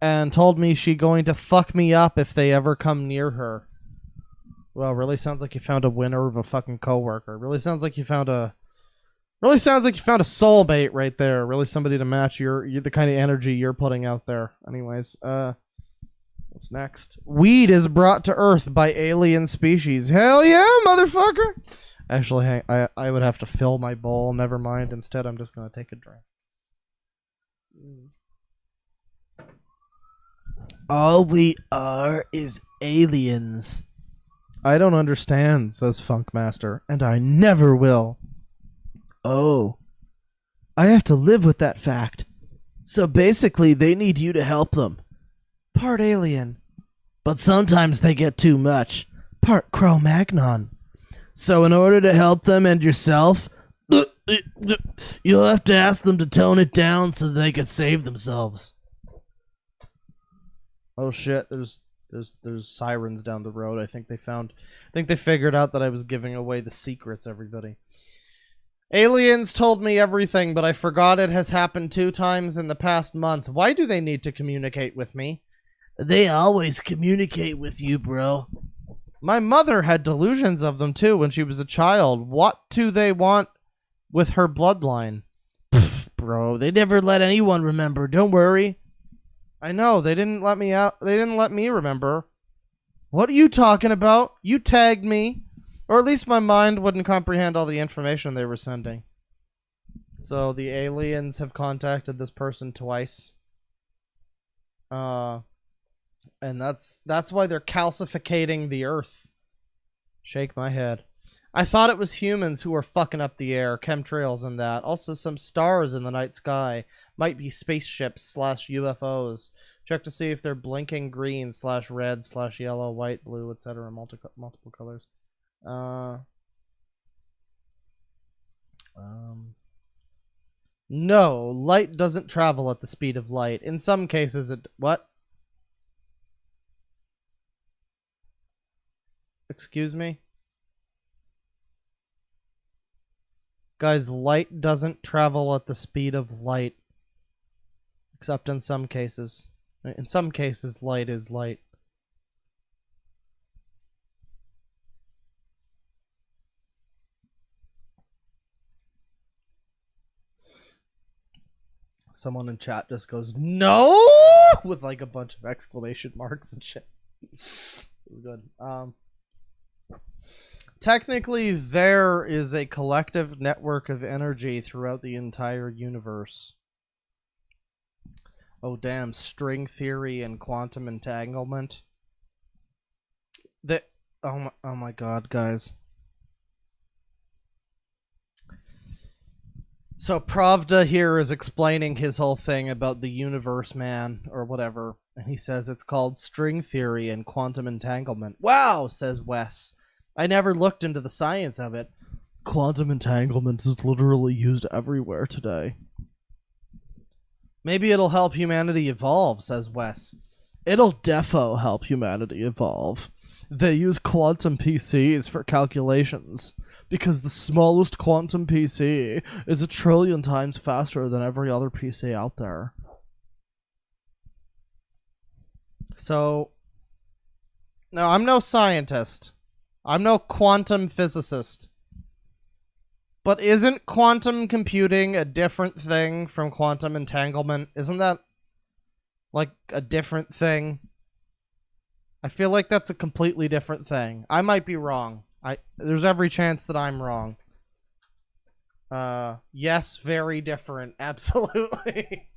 and told me she going to fuck me up if they ever come near her. Well, really sounds like you found a winner of a fucking coworker. Really sounds like you found a soulmate right there. Really somebody to match your the kind of energy you're putting out there. Anyways, what's next? Weed is brought to Earth by alien species. Hell yeah, motherfucker! Actually, I would have to fill my bowl. Never mind. Instead, I'm just gonna take a drink. All we are is aliens. I don't understand, says Funkmaster, and I never will. Oh, I have to live with that fact. So basically, they need you to help them. Part alien. But sometimes they get too much. Part Cro-Magnon. So in order to help them and yourself, you'll have to ask them to tone it down so they can save themselves. Oh shit, there's sirens down the road. I think they figured out that I was giving away the secrets, everybody. Aliens told me everything, but I forgot it has happened 2 times in the past month. Why do they need to communicate with me? They always communicate with you, bro. My mother had delusions of them too when she was a child. What do they want with her bloodline? Pfft, bro, they never let anyone remember. Don't worry. I know, they didn't let me out. They didn't let me remember. What are you talking about? You tagged me. Or at least my mind wouldn't comprehend all the information they were sending. So the aliens have contacted this person twice. And that's why they're calcificating the Earth. Shake my head. I thought it was humans who were fucking up the air, chemtrails and that. Also some stars in the night sky. Might be spaceships / UFOs. Check to see if they're blinking green / red / yellow, white, blue, etc. Multiple colors. No, light doesn't travel at the speed of light. In some cases it... What? Excuse me? Guys, light doesn't travel at the speed of light. Except in some cases. In some cases, light is light. Someone in chat just goes, no! With like a bunch of exclamation marks and shit. It was good. Technically, there is a collective network of energy throughout the entire universe. Oh, damn. String theory and quantum entanglement. Oh my god, guys. So Pravda here is explaining his whole thing about the universe, man, or whatever. And he says it's called string theory and quantum entanglement. Wow, says Wes. I never looked into the science of it. Quantum entanglement is literally used everywhere today. Maybe it'll help humanity evolve, says Wes. It'll defo help humanity evolve. They use quantum PCs for calculations because the smallest quantum PC is 1 trillion times faster than every other PC out there. So, no, I'm no scientist. I'm no quantum physicist. But isn't quantum computing a different thing from quantum entanglement? Isn't that like a different thing? I feel like that's a completely different thing. I might be wrong. There's every chance that I'm wrong. Yes, very different. Absolutely.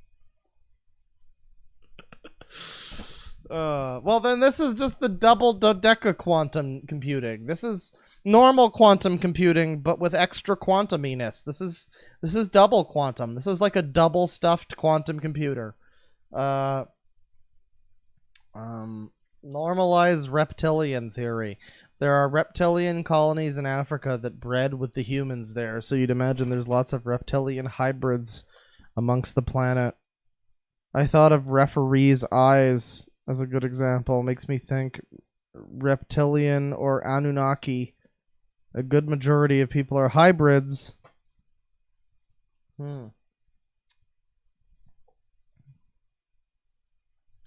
Well, then this is just the double dodeca quantum computing. This is normal quantum computing, but with extra quantuminess. This is double quantum. This is like a double stuffed quantum computer. Normalized reptilian theory. There are reptilian colonies in Africa that bred with the humans there, so you'd imagine there's lots of reptilian hybrids amongst the planet. I thought of Referee's Eyes as a good example. Makes me think reptilian or Anunnaki. A good majority of people are hybrids. And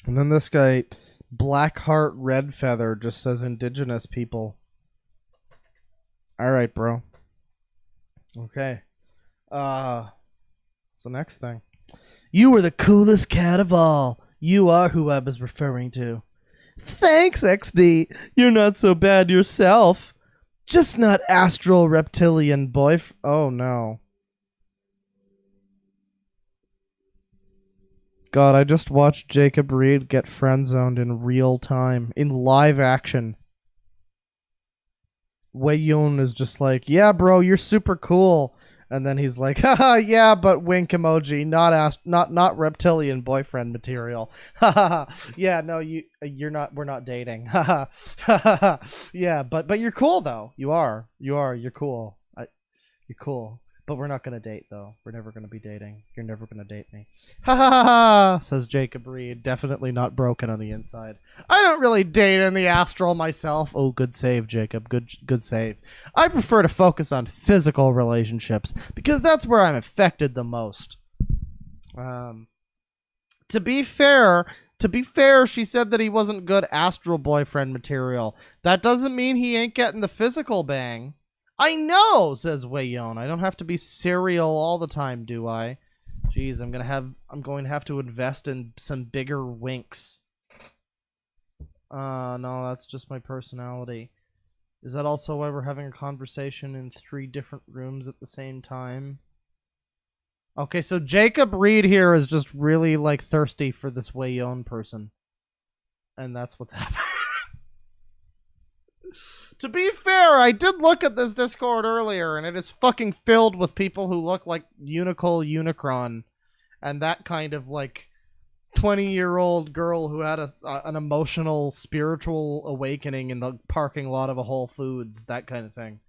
then this guy, Blackheart Red Feather, just says indigenous people. Alright, bro. Okay. What's the next thing? You were the coolest cat of all. You are who I was referring to. Thanks, XD. You're not so bad yourself. Just not astral reptilian Oh no. God, I just watched Jacob Reed get friend-zoned in real time, in live action. Wei Yun is just like, yeah, bro, you're super cool. And then he's like, haha, yeah, but wink emoji, not reptilian boyfriend material. Haha, yeah, no, we're not dating. Haha, yeah, but you're cool though. You're cool. You're cool. But we're not gonna date though. We're never gonna be dating. You're never gonna date me. Ha ha ha ha, says Jacob Reed, definitely not broken on the inside. I don't really date in the astral myself. Oh, good save, Jacob. Good save. I prefer to focus on physical relationships because that's where I'm affected the most. To be fair, she said that he wasn't good astral boyfriend material. That doesn't mean he ain't getting the physical bang. I know, says Wei Yon. I don't have to be serial all the time, do I? Jeez, I'm going to have to invest in some bigger winks. No, that's just my personality. Is that also why we're having a conversation in 3 different rooms at the same time? Okay, so Jacob Reed here is just really, like, thirsty for this Wei Yon person. And that's what's happening. To be fair, I did look at this Discord earlier, and it is fucking filled with people who look like Unicron, and that kind of, like, 20-year-old girl who had an emotional, spiritual awakening in the parking lot of a Whole Foods, that kind of thing.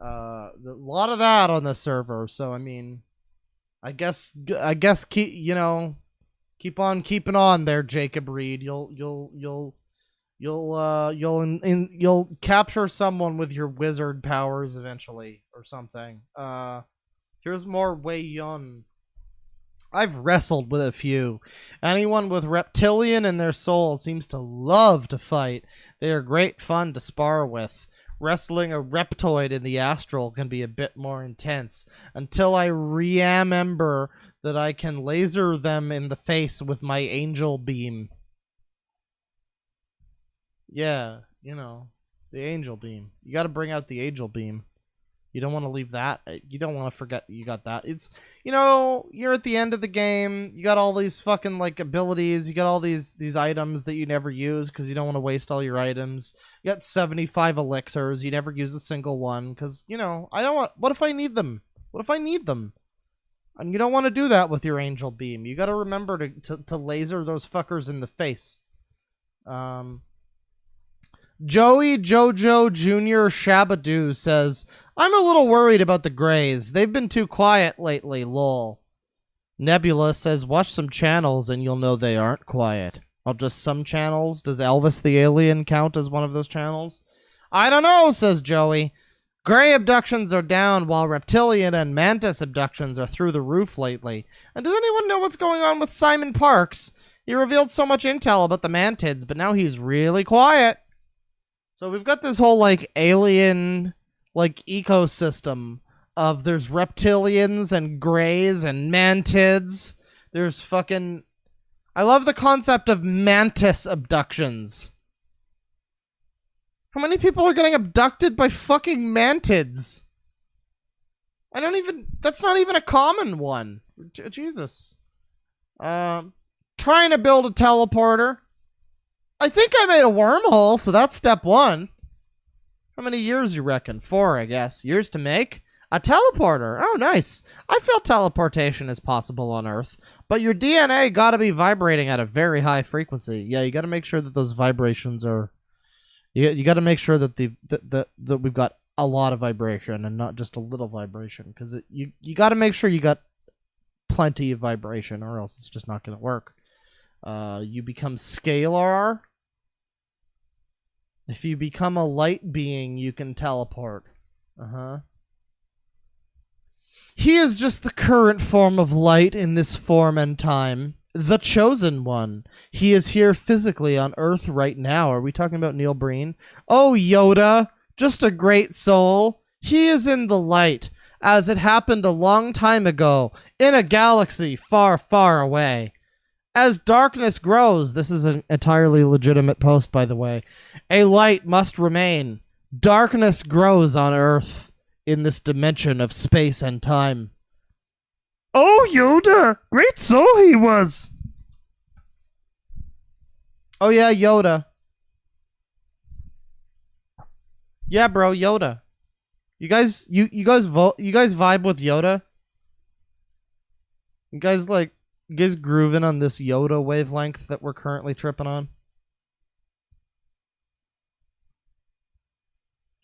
A lot of that on the server, so, I mean, I guess keep on keeping on there, Jacob Reed. You'll capture someone with your wizard powers eventually or something. Here's more Wei Yun. I've wrestled with a few. Anyone with reptilian in their soul seems to love to fight. They are great fun to spar with. Wrestling a reptoid in the astral can be a bit more intense until I remember that I can laser them in the face with my angel beam. Yeah, the angel beam. You got to bring out the angel beam. You don't want to leave that. You don't want to forget you got that. It's, you're at the end of the game. You got all these fucking, like, abilities. You got all these items that you never use because you don't want to waste all your items. You got 75 elixirs. You never use a single one because, I don't want... What if I need them? What if I need them? And you don't want to do that with your angel beam. You got to remember to laser those fuckers in the face. Joey Jojo Jr. Shabadoo says, I'm a little worried about the Greys. They've been too quiet lately, lol. Nebula says, watch some channels and you'll know they aren't quiet. Well, just some channels? Does Elvis the Alien count as one of those channels? I don't know, says Joey. Grey abductions are down while reptilian and mantis abductions are through the roof lately. And does anyone know what's going on with Simon Parks? He revealed so much intel about the mantids, but now he's really quiet. So we've got this whole, like, alien, like, ecosystem of there's reptilians and greys and mantids. There's fucking... I love the concept of mantis abductions. How many people are getting abducted by fucking mantids? I don't even... That's not even a common one. Jesus. Trying to build a teleporter. I think I made a wormhole, so that's step one. How many years you reckon? 4, I guess. Years to make? A teleporter. Oh, nice. I feel teleportation is possible on Earth, but your DNA gotta be vibrating at a very high frequency. Yeah, you gotta make sure that those vibrations are... You gotta make sure that that we've got a lot of vibration and not just a little vibration, because you gotta make sure you got plenty of vibration, or else it's just not gonna work. You become scalar. If you become a light being, you can teleport. He is just the current form of light in this form and time. The chosen one. He is here physically on Earth right now. Are we talking about Neil Breen? Oh, Yoda, just a great soul. He is in the light, as it happened a long time ago, in a galaxy far, far away. As darkness grows, this is an entirely legitimate post, by the way, a light must remain. Darkness grows on Earth in this dimension of space and time. Oh, Yoda! Great soul he was! Oh yeah, Yoda. Yeah, bro, Yoda. You guys vote. You guys vibe with Yoda. You guys grooving on this Yoda wavelength that we're currently tripping on.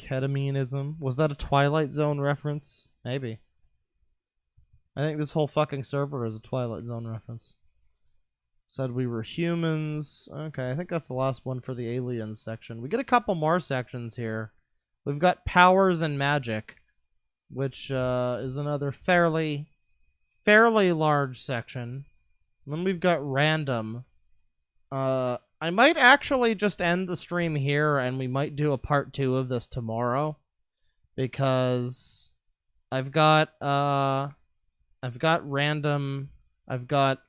Ketamineism. Was that a Twilight Zone reference? Maybe. I think this whole fucking server is a Twilight Zone reference. Said we were humans. Okay, I think that's the last one for the aliens section. We get a couple more sections here. We've got powers and magic, which is another fairly large section. And then we've got random. I might actually just end the stream here, and we might do a part 2 of this tomorrow, because I've got random, I've got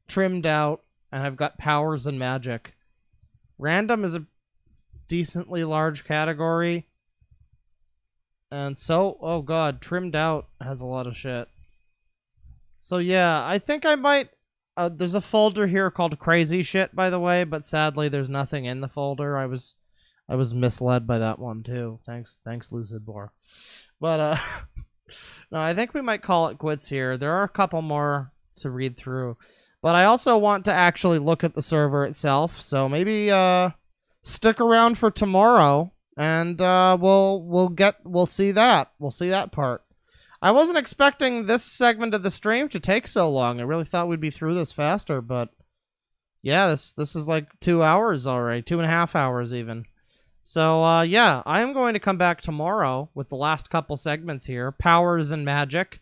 trimmed out, and I've got powers and magic. Random is a decently large category, and so, oh god, trimmed out has a lot of shit. So yeah, I think I might... there's a folder here called Crazy Shit, by the way, but sadly there's nothing in the folder. I was misled by that one too. Thanks, Lucid Boar. But no, I think we might call it quits here. There are a couple more to read through, but I also want to actually look at the server itself. So maybe stick around for tomorrow, and we'll see that part. I wasn't expecting this segment of the stream to take so long. I really thought we'd be through this faster, but yeah, this is like 2 hours already, 2.5 hours even. So yeah, I am going to come back tomorrow with the last couple segments here, powers and magic,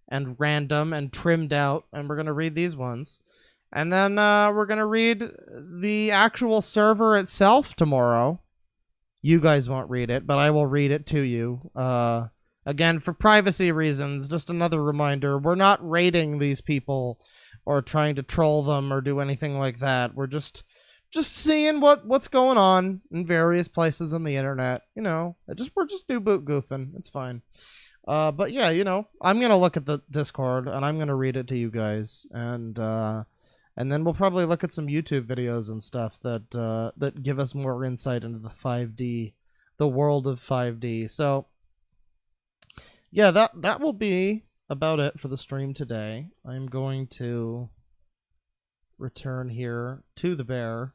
and random and trimmed out, and we're gonna read these ones, and then we're gonna read the actual server itself tomorrow. You guys won't read it, but I will read it to you. Again, for privacy reasons, just another reminder, we're not raiding these people or trying to troll them or do anything like that. We're just seeing what's going on in various places on the internet. You know, we're just new boot goofing. It's fine. But yeah, you know, I'm going to look at the Discord and I'm going to read it to you guys. And then we'll probably look at some YouTube videos and stuff that give us more insight into the 5D, the world of 5D. So yeah, that will be about it for the stream today. I'm going to return here to the bear.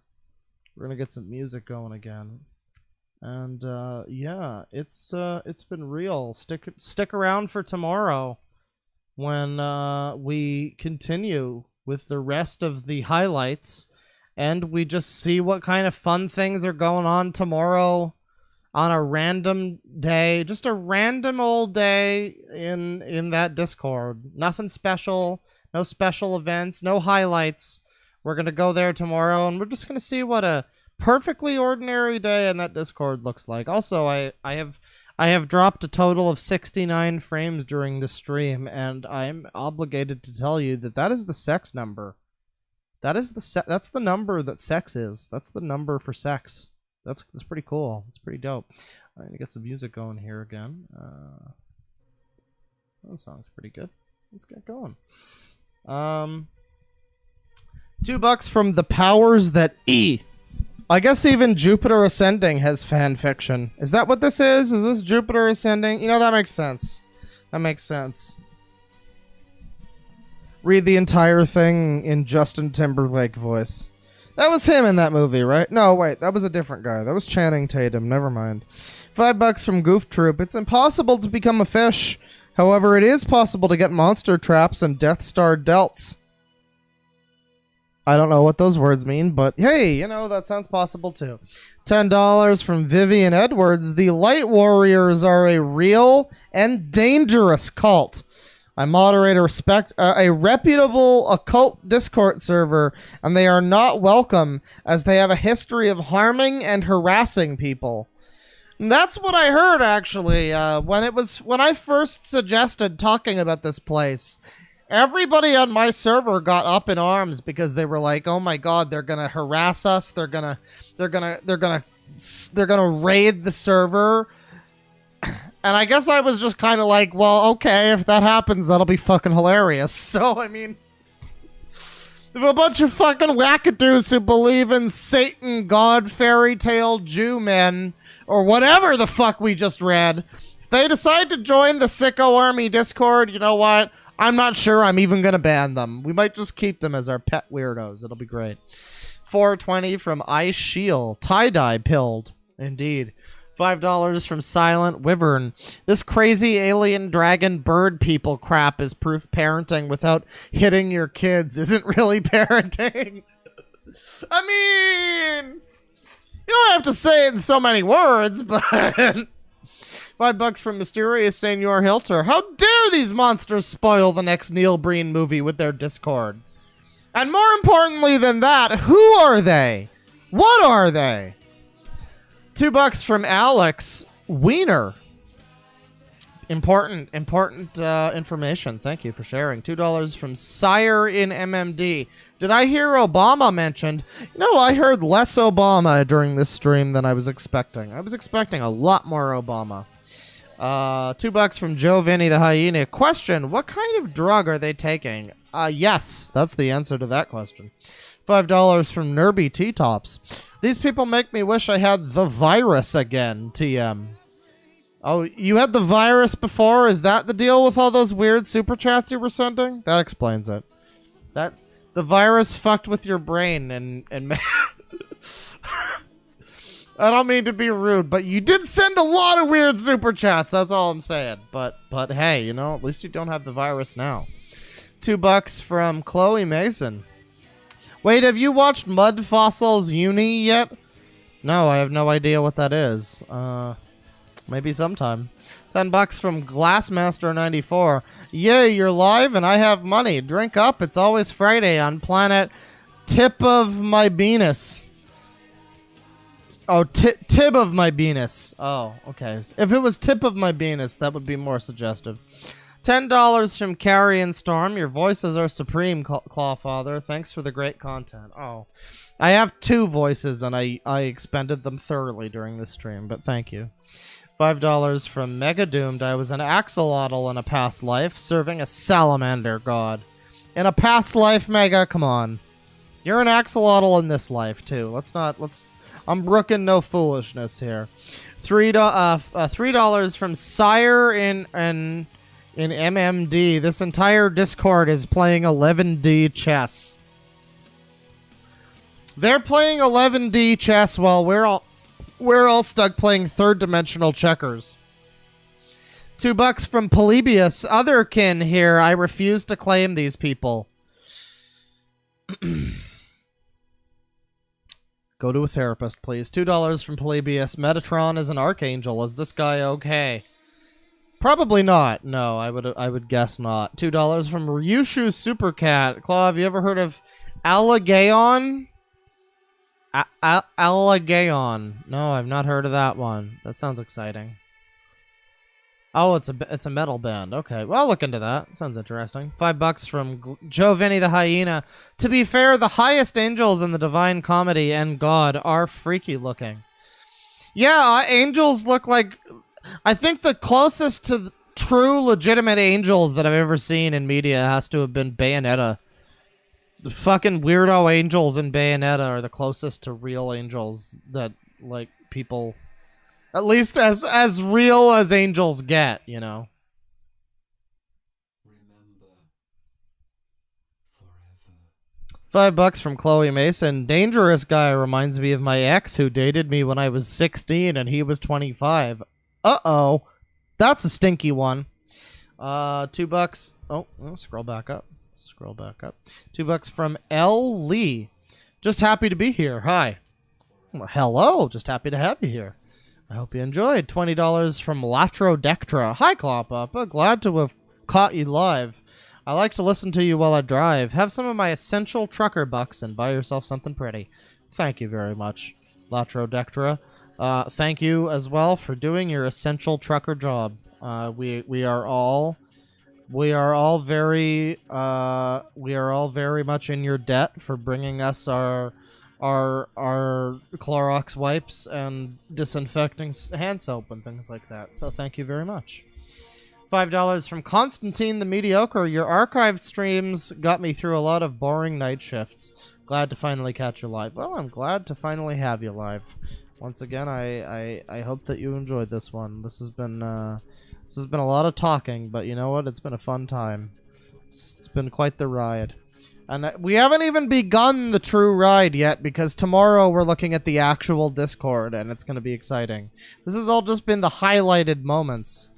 We're going to get some music going again. And yeah, it's been real. Stick around for tomorrow when we continue with the rest of the highlights, and we just see what kind of fun things are going on tomorrow on a random day, just a random old day in that Discord. Nothing special, no special events, no highlights. We're gonna go there tomorrow, and we're just gonna see what a perfectly ordinary day in that Discord looks like. Also, I have dropped a total of 69 frames during the stream, and I'm obligated to tell you that that is the sex number. That's the number that sex is. That's the number for sex. That's pretty cool. It's pretty dope. I need to get some music going here again. That song's pretty good. Let's get going. $2 from The Powers That E. I guess even Jupiter Ascending has fan fiction. Is that what this is? Is this Jupiter Ascending? You know, that makes sense. That makes sense. Read the entire thing in Justin Timberlake voice. That was him in that movie, right? No, wait, that was a different guy. That was Channing Tatum. Never mind. $5 from Goof Troop. It's impossible to become a fish. However, it is possible to get monster traps and Death Star delts. I don't know what those words mean, but hey, you know, that sounds possible too. $10 from Vivian Edwards. The Light Warriors are a real and dangerous cult. I moderate a reputable occult Discord server, and they are not welcome as they have a history of harming and harassing people. And that's what I heard, actually, when I first suggested talking about this place. Everybody on my server got up in arms because they were like, "Oh my God, they're gonna harass us. They're gonna raid the server." And I guess I was just kind of like, "Well, okay, if that happens, that'll be fucking hilarious." So I mean, if a bunch of fucking wackadoos who believe in Satan, God, fairy tale Jew men, or whatever the fuck we just read, if they decide to join the Sicko Army Discord, you know what? I'm not sure I'm even going to ban them. We might just keep them as our pet weirdos. It'll be great. $4.20 from Ice Shield. Tie-dye pilled. Indeed. $5 from Silent Wyvern. This crazy alien dragon bird people crap is proof parenting without hitting your kids isn't really parenting. I mean, you don't have to say it in so many words, but... $5 from Mysterious Senor Hilter. How dare these monsters spoil the next Neil Breen movie with their Discord? And more importantly than that, who are they? What are they? $2 from Alex Wiener. Important information. Thank you for sharing. $2 from Sire in MMD. Did I hear Obama mentioned? No, I heard less Obama during this stream than I was expecting. I was expecting a lot more Obama. $2 from Joe Vinny the Hyena. Question: what kind of drug are they taking? Yes, that's the answer to that question. $5 from Nerby T-Tops. These people make me wish I had the virus again, TM. Oh, you had the virus before? Is that the deal with all those weird super chats you were sending? That explains it. That the virus fucked with your brain and I don't mean to be rude, but you did send a lot of weird super chats. That's all I'm saying. But hey, you know, at least you don't have the virus now. $2 from Chloe Mason. Wait, have you watched Mud Fossils Uni yet? No, I have no idea what that is. Maybe sometime. $10 from Glassmaster94. Yay, you're live and I have money. Drink up. It's always Friday on planet Tip of My Venus. Oh, tip of my penis. Oh, okay. If it was tip of my penis, that would be more suggestive. $10 from Carrion Storm. Your voices are supreme, Clawfather. Thanks for the great content. Oh, I have 2 voices, and I expended them thoroughly during this stream, but thank you. $5 from Mega Doomed. I was an axolotl in a past life, serving a salamander god. In a past life, Mega, come on. You're an axolotl in this life, too. Let's... I'm brooking no foolishness here. $3 from Sire in MMD. This entire Discord is playing 11D chess. They're playing 11D chess while we're all We're all stuck playing third-dimensional checkers. $2 from Polybius. Otherkin here. I refuse to claim these people. Go to a therapist, please. $2 from Polybius. Metatron is an archangel. Is this guy okay? Probably not. No, I would guess not. $2 from Ryushu Supercat. Claw, have you ever heard of Allegaon? Allegaon. No, I've not heard of that one. That sounds exciting. Oh, it's a metal band. Okay, well, I'll look into that. Sounds interesting. $5 from Joe Vinny the Hyena. To be fair, the highest angels in the Divine Comedy and God are freaky looking. Yeah, angels look like... I think the closest to true legitimate angels that I've ever seen in media has to have been Bayonetta. The fucking weirdo angels in Bayonetta are the closest to real angels that, like, people... At least as real as angels get, you know. $5 from Chloe Mason. Dangerous guy reminds me of my ex who dated me when I was 16 and he was 25. Uh-oh. That's a stinky one. $2. Oh, scroll back up. Scroll back up. $2 from L. Lee. Just happy to be here. Hi. Well, hello. Just happy to have you here. I hope you enjoyed. $20 from Latrodectra. Hi, Clawpapa. Glad to have caught you live. I like to listen to you while I drive. Have some of my essential trucker bucks and buy yourself something pretty. Thank you very much, Latrodectra. Thank you as well for doing your essential trucker job. We are all very much in your debt for bringing us our Clorox wipes and disinfecting hand soap and things like that. So thank you very much. $5 from Constantine the Mediocre. Your archived streams got me through a lot of boring night shifts. Glad to finally catch you live. Well, I'm glad to finally have you live. Once again, I hope that you enjoyed this one. This has been a lot of talking, but you know what? It's been a fun time. It's been quite the ride. And we haven't even begun the true ride yet, because tomorrow we're looking at the actual Discord, and it's going to be exciting. This has all just been the highlighted moments.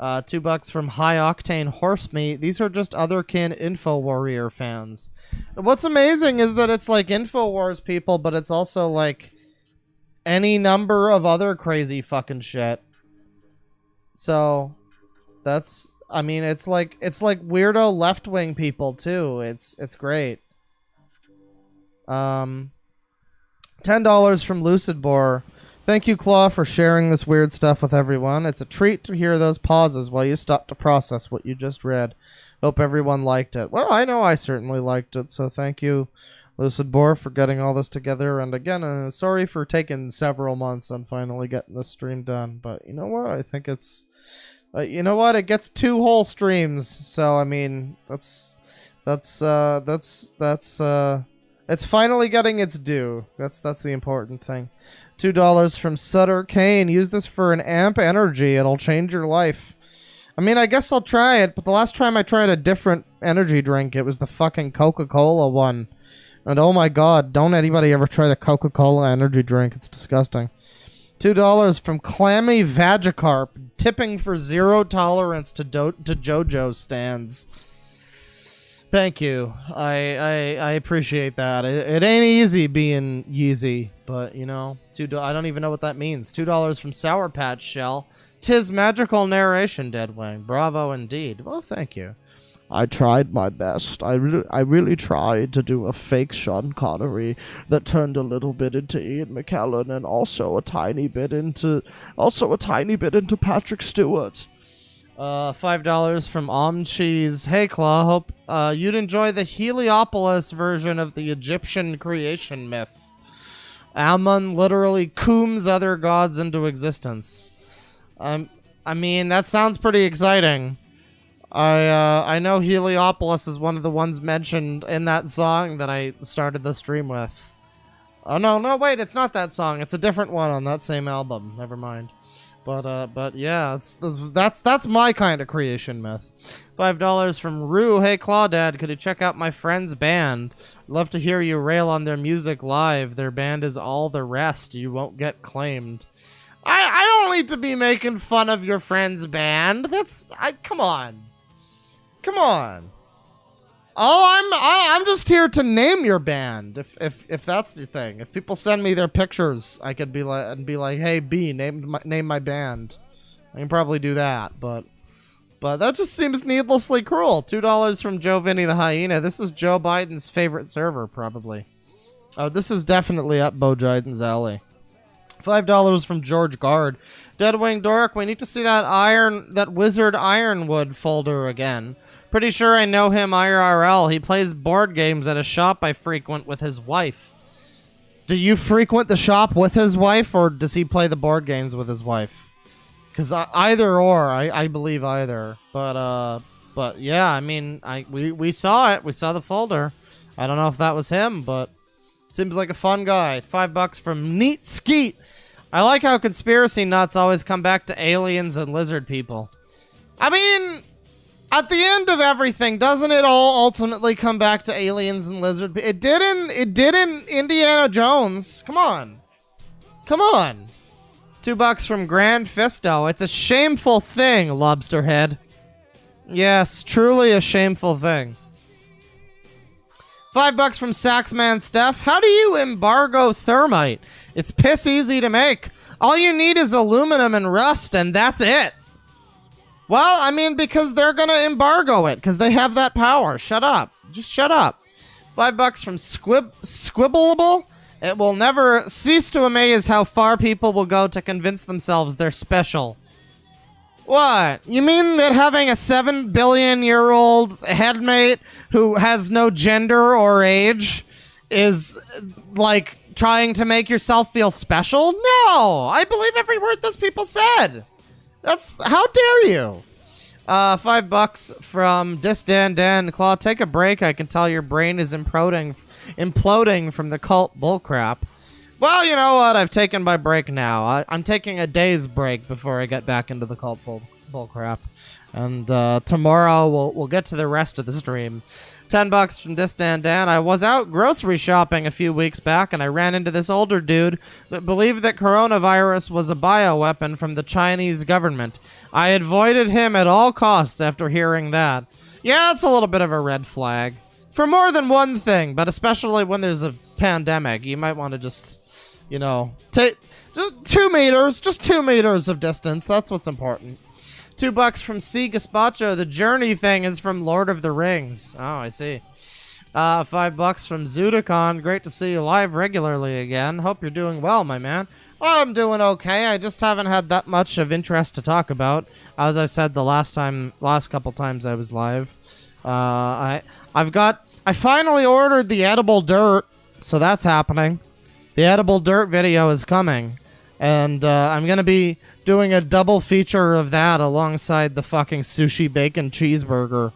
$2 from High Octane Horse Meat. These are just Otherkin Info Warrior fans. What's amazing is that it's like InfoWars people, but it's also like any number of other crazy fucking shit. So that's... I mean, it's like weirdo left-wing people too. It's great. $10 from Lucid Boar. Thank you, Claw, for sharing this weird stuff with everyone. It's a treat to hear those pauses while you stop to process what you just read. Hope everyone liked it. Well, I know I certainly liked it, so thank you, Lucid Boar, for getting all this together. And again, sorry for taking several months on finally getting this stream done. But you know what? I think it's... you know what? It gets 2 whole streams, so I mean, it's finally getting its due. That's the important thing. $2 from Sutter Kane. Use this for an amp energy. It'll change your life. I mean, I guess I'll try it, but the last time I tried a different energy drink, it was the fucking Coca-Cola one. And oh my god, don't anybody ever try the Coca-Cola energy drink. It's disgusting. $2 from Clammy Vagicarp. Tipping for 0 tolerance to JoJo stands. Thank you. I appreciate that. It ain't easy being Yeezy, but you know, I don't even know what that means. $2 from Sour Patch Shell. 'Tis magical narration, Deadwing. Bravo indeed. Well, thank you. I tried my best. I really tried to do a fake Sean Connery that turned a little bit into Ian McKellen and also a tiny bit into Patrick Stewart. $5 from Om Cheese. Hey Claw, hope you'd enjoy the Heliopolis version of the Egyptian creation myth. Ammon literally cooms other gods into existence. I mean, that sounds pretty exciting. I know Heliopolis is one of the ones mentioned in that song that I started the stream with. Oh, no, wait, it's not that song. It's a different one on that same album. Never mind. But yeah, that's my kind of creation myth. $5 from Rue. Hey Claudad, could you check out my friend's band? Love to hear you rail on their music live. Their band is all the rest. You won't get claimed. I don't need to be making fun of your friend's band. Come on. Come on. I'm just here to name your band. If that's your thing. If people send me their pictures, I could be like, hey B, name my band. I can probably do that, but that just seems needlessly cruel. $2 from Joe Vinny the Hyena. This is Joe Biden's favorite server, probably. Oh, this is definitely up Bo Biden's alley. $5 from George Guard. DeadwingDork, we need to see that Wizard Ironwood folder again. Pretty sure I know him IRL. He plays board games at a shop I frequent with his wife. Do you frequent the shop with his wife, or does he play the board games with his wife? Because either or, I believe either. But yeah, I mean, we saw it. We saw the folder. I don't know if that was him, but seems like a fun guy. $5 from Neat Skeet. I like how conspiracy nuts always come back to aliens and lizard people. I mean, at the end of everything, doesn't it all ultimately come back to aliens and lizard people? It did in Indiana Jones. Come on. Come on. $2 from Grand Fisto. It's a shameful thing, Lobsterhead. Yes, truly a shameful thing. $5 from Saxman Steph. How do you embargo thermite? It's piss easy to make. All you need is aluminum and rust, and that's it. Well, I mean, because they're gonna embargo it, because they have that power. Shut up. Just shut up. $5 from Squibbleable. It will never cease to amaze how far people will go to convince themselves they're special. What? You mean that having a 7 billion-year-old headmate who has no gender or age is, like, trying to make yourself feel special? No! I believe every word those people said. How dare you? $5 from Disdan Claw. Take a break. I can tell your brain is imploding from the cult bullcrap. Well, you know what? I've taken my break now. I'm taking a day's break before I get back into the cult bullcrap. And tomorrow we'll get to the rest of the stream. $10 from Disdan Dan. I was out grocery shopping a few weeks back, and I ran into this older dude that believed that coronavirus was a bioweapon from the Chinese government. I avoided him at all costs after hearing that. Yeah, it's a little bit of a red flag. For more than one thing, but especially when there's a pandemic, you might want to just, take just 2 meters, just 2 meters of distance. That's what's important. $2 from C. Gaspacho. The journey thing is from Lord of the Rings. Oh, I see. $5 from Zudicon. Great to see you live regularly again. Hope you're doing well, my man. Well, I'm doing okay. I just haven't had that much of interest to talk about. As I said the last couple times I was live. I finally ordered the edible dirt, so that's happening. The edible dirt video is coming. And I'm going to be doing a double feature of that alongside the fucking sushi bacon cheeseburger.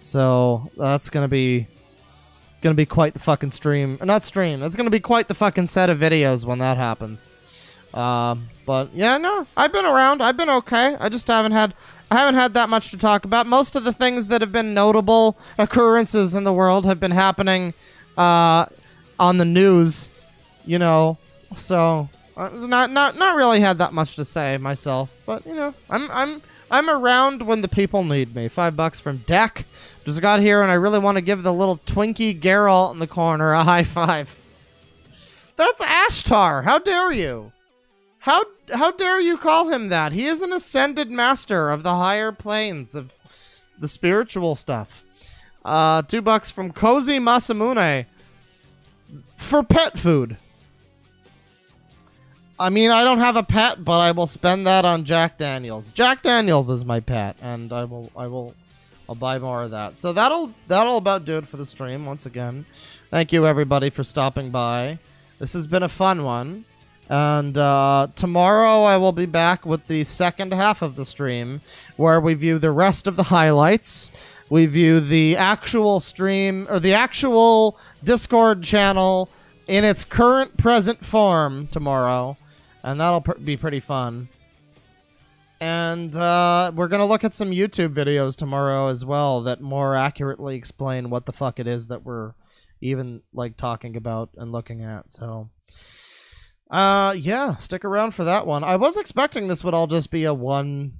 So that's going to be quite the fucking stream. Not stream. That's going to be quite the fucking set of videos when that happens. But yeah, no, I've been around. I've been okay. I just haven't had that much to talk about. Most of the things that have been notable occurrences in the world have been happening on the news, so not really had that much to say myself, but I'm around when the people need me. $5 from Deck. Just got here and I really want to give the little Twinkie Geralt in the corner a high five. That's Ashtar. How dare you? How dare you call him that? He is an ascended master of the higher planes of the spiritual stuff. $2 from Cozy Masamune. For pet food. I mean, I don't have a pet, but I will spend that on Jack Daniels. Jack Daniels is my pet, and I'll buy more of that. So that'll about do it for the stream once again. Thank you everybody for stopping by. This has been a fun one. And tomorrow I will be back with the second half of the stream, where we view the rest of the highlights. We view the actual stream, or the actual Discord channel in its current present form tomorrow. And that'll be pretty fun. And we're going to look at some YouTube videos tomorrow as well that more accurately explain what the fuck it is that we're even like talking about and looking at. So yeah, stick around for that one. I was expecting this would all just be a one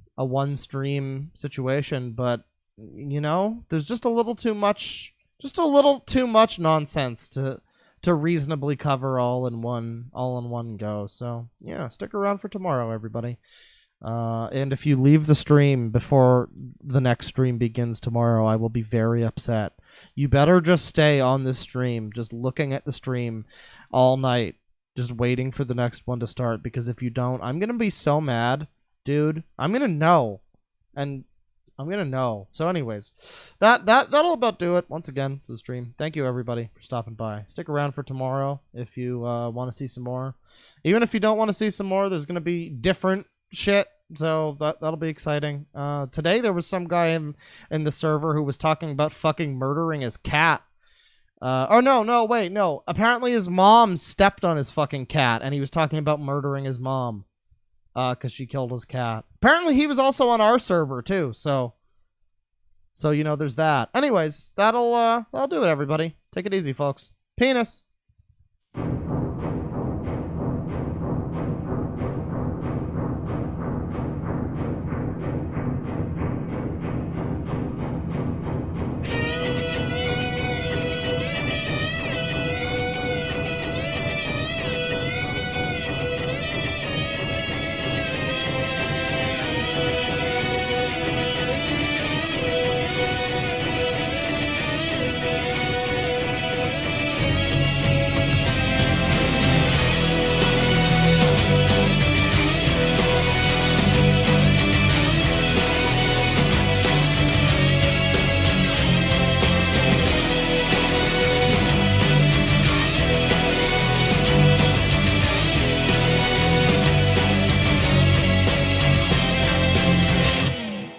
stream situation, but you know, there's just a little too much nonsense to reasonably cover all in one go. So yeah, stick around for tomorrow, everybody. And if you leave the stream before the next stream begins tomorrow, I will be very upset. You better just stay on this stream, just looking at the stream all night, just waiting for the next one to start, because if you don't, I'm going to be so mad, dude. I'm going to know. And I'm going to know. So anyways, that'll about do it once again for the stream. Thank you, everybody, for stopping by. Stick around for tomorrow if you want to see some more. Even if you don't want to see some more, there's going to be different shit. So that'll be exciting. Today there was some guy in the server who was talking about fucking murdering his cat. No. Apparently his mom stepped on his fucking cat, and he was talking about murdering his mom because she killed his cat. Apparently he was also on our server too. So you know, there's that. Anyways, that'll do it, everybody. Take it easy, folks. Penis.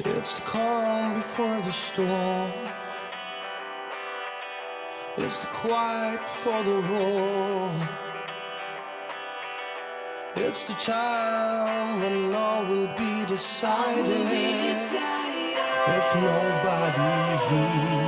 It's the calm before the storm. It's the quiet before the roar. It's the time when all will be decided. If nobody hears.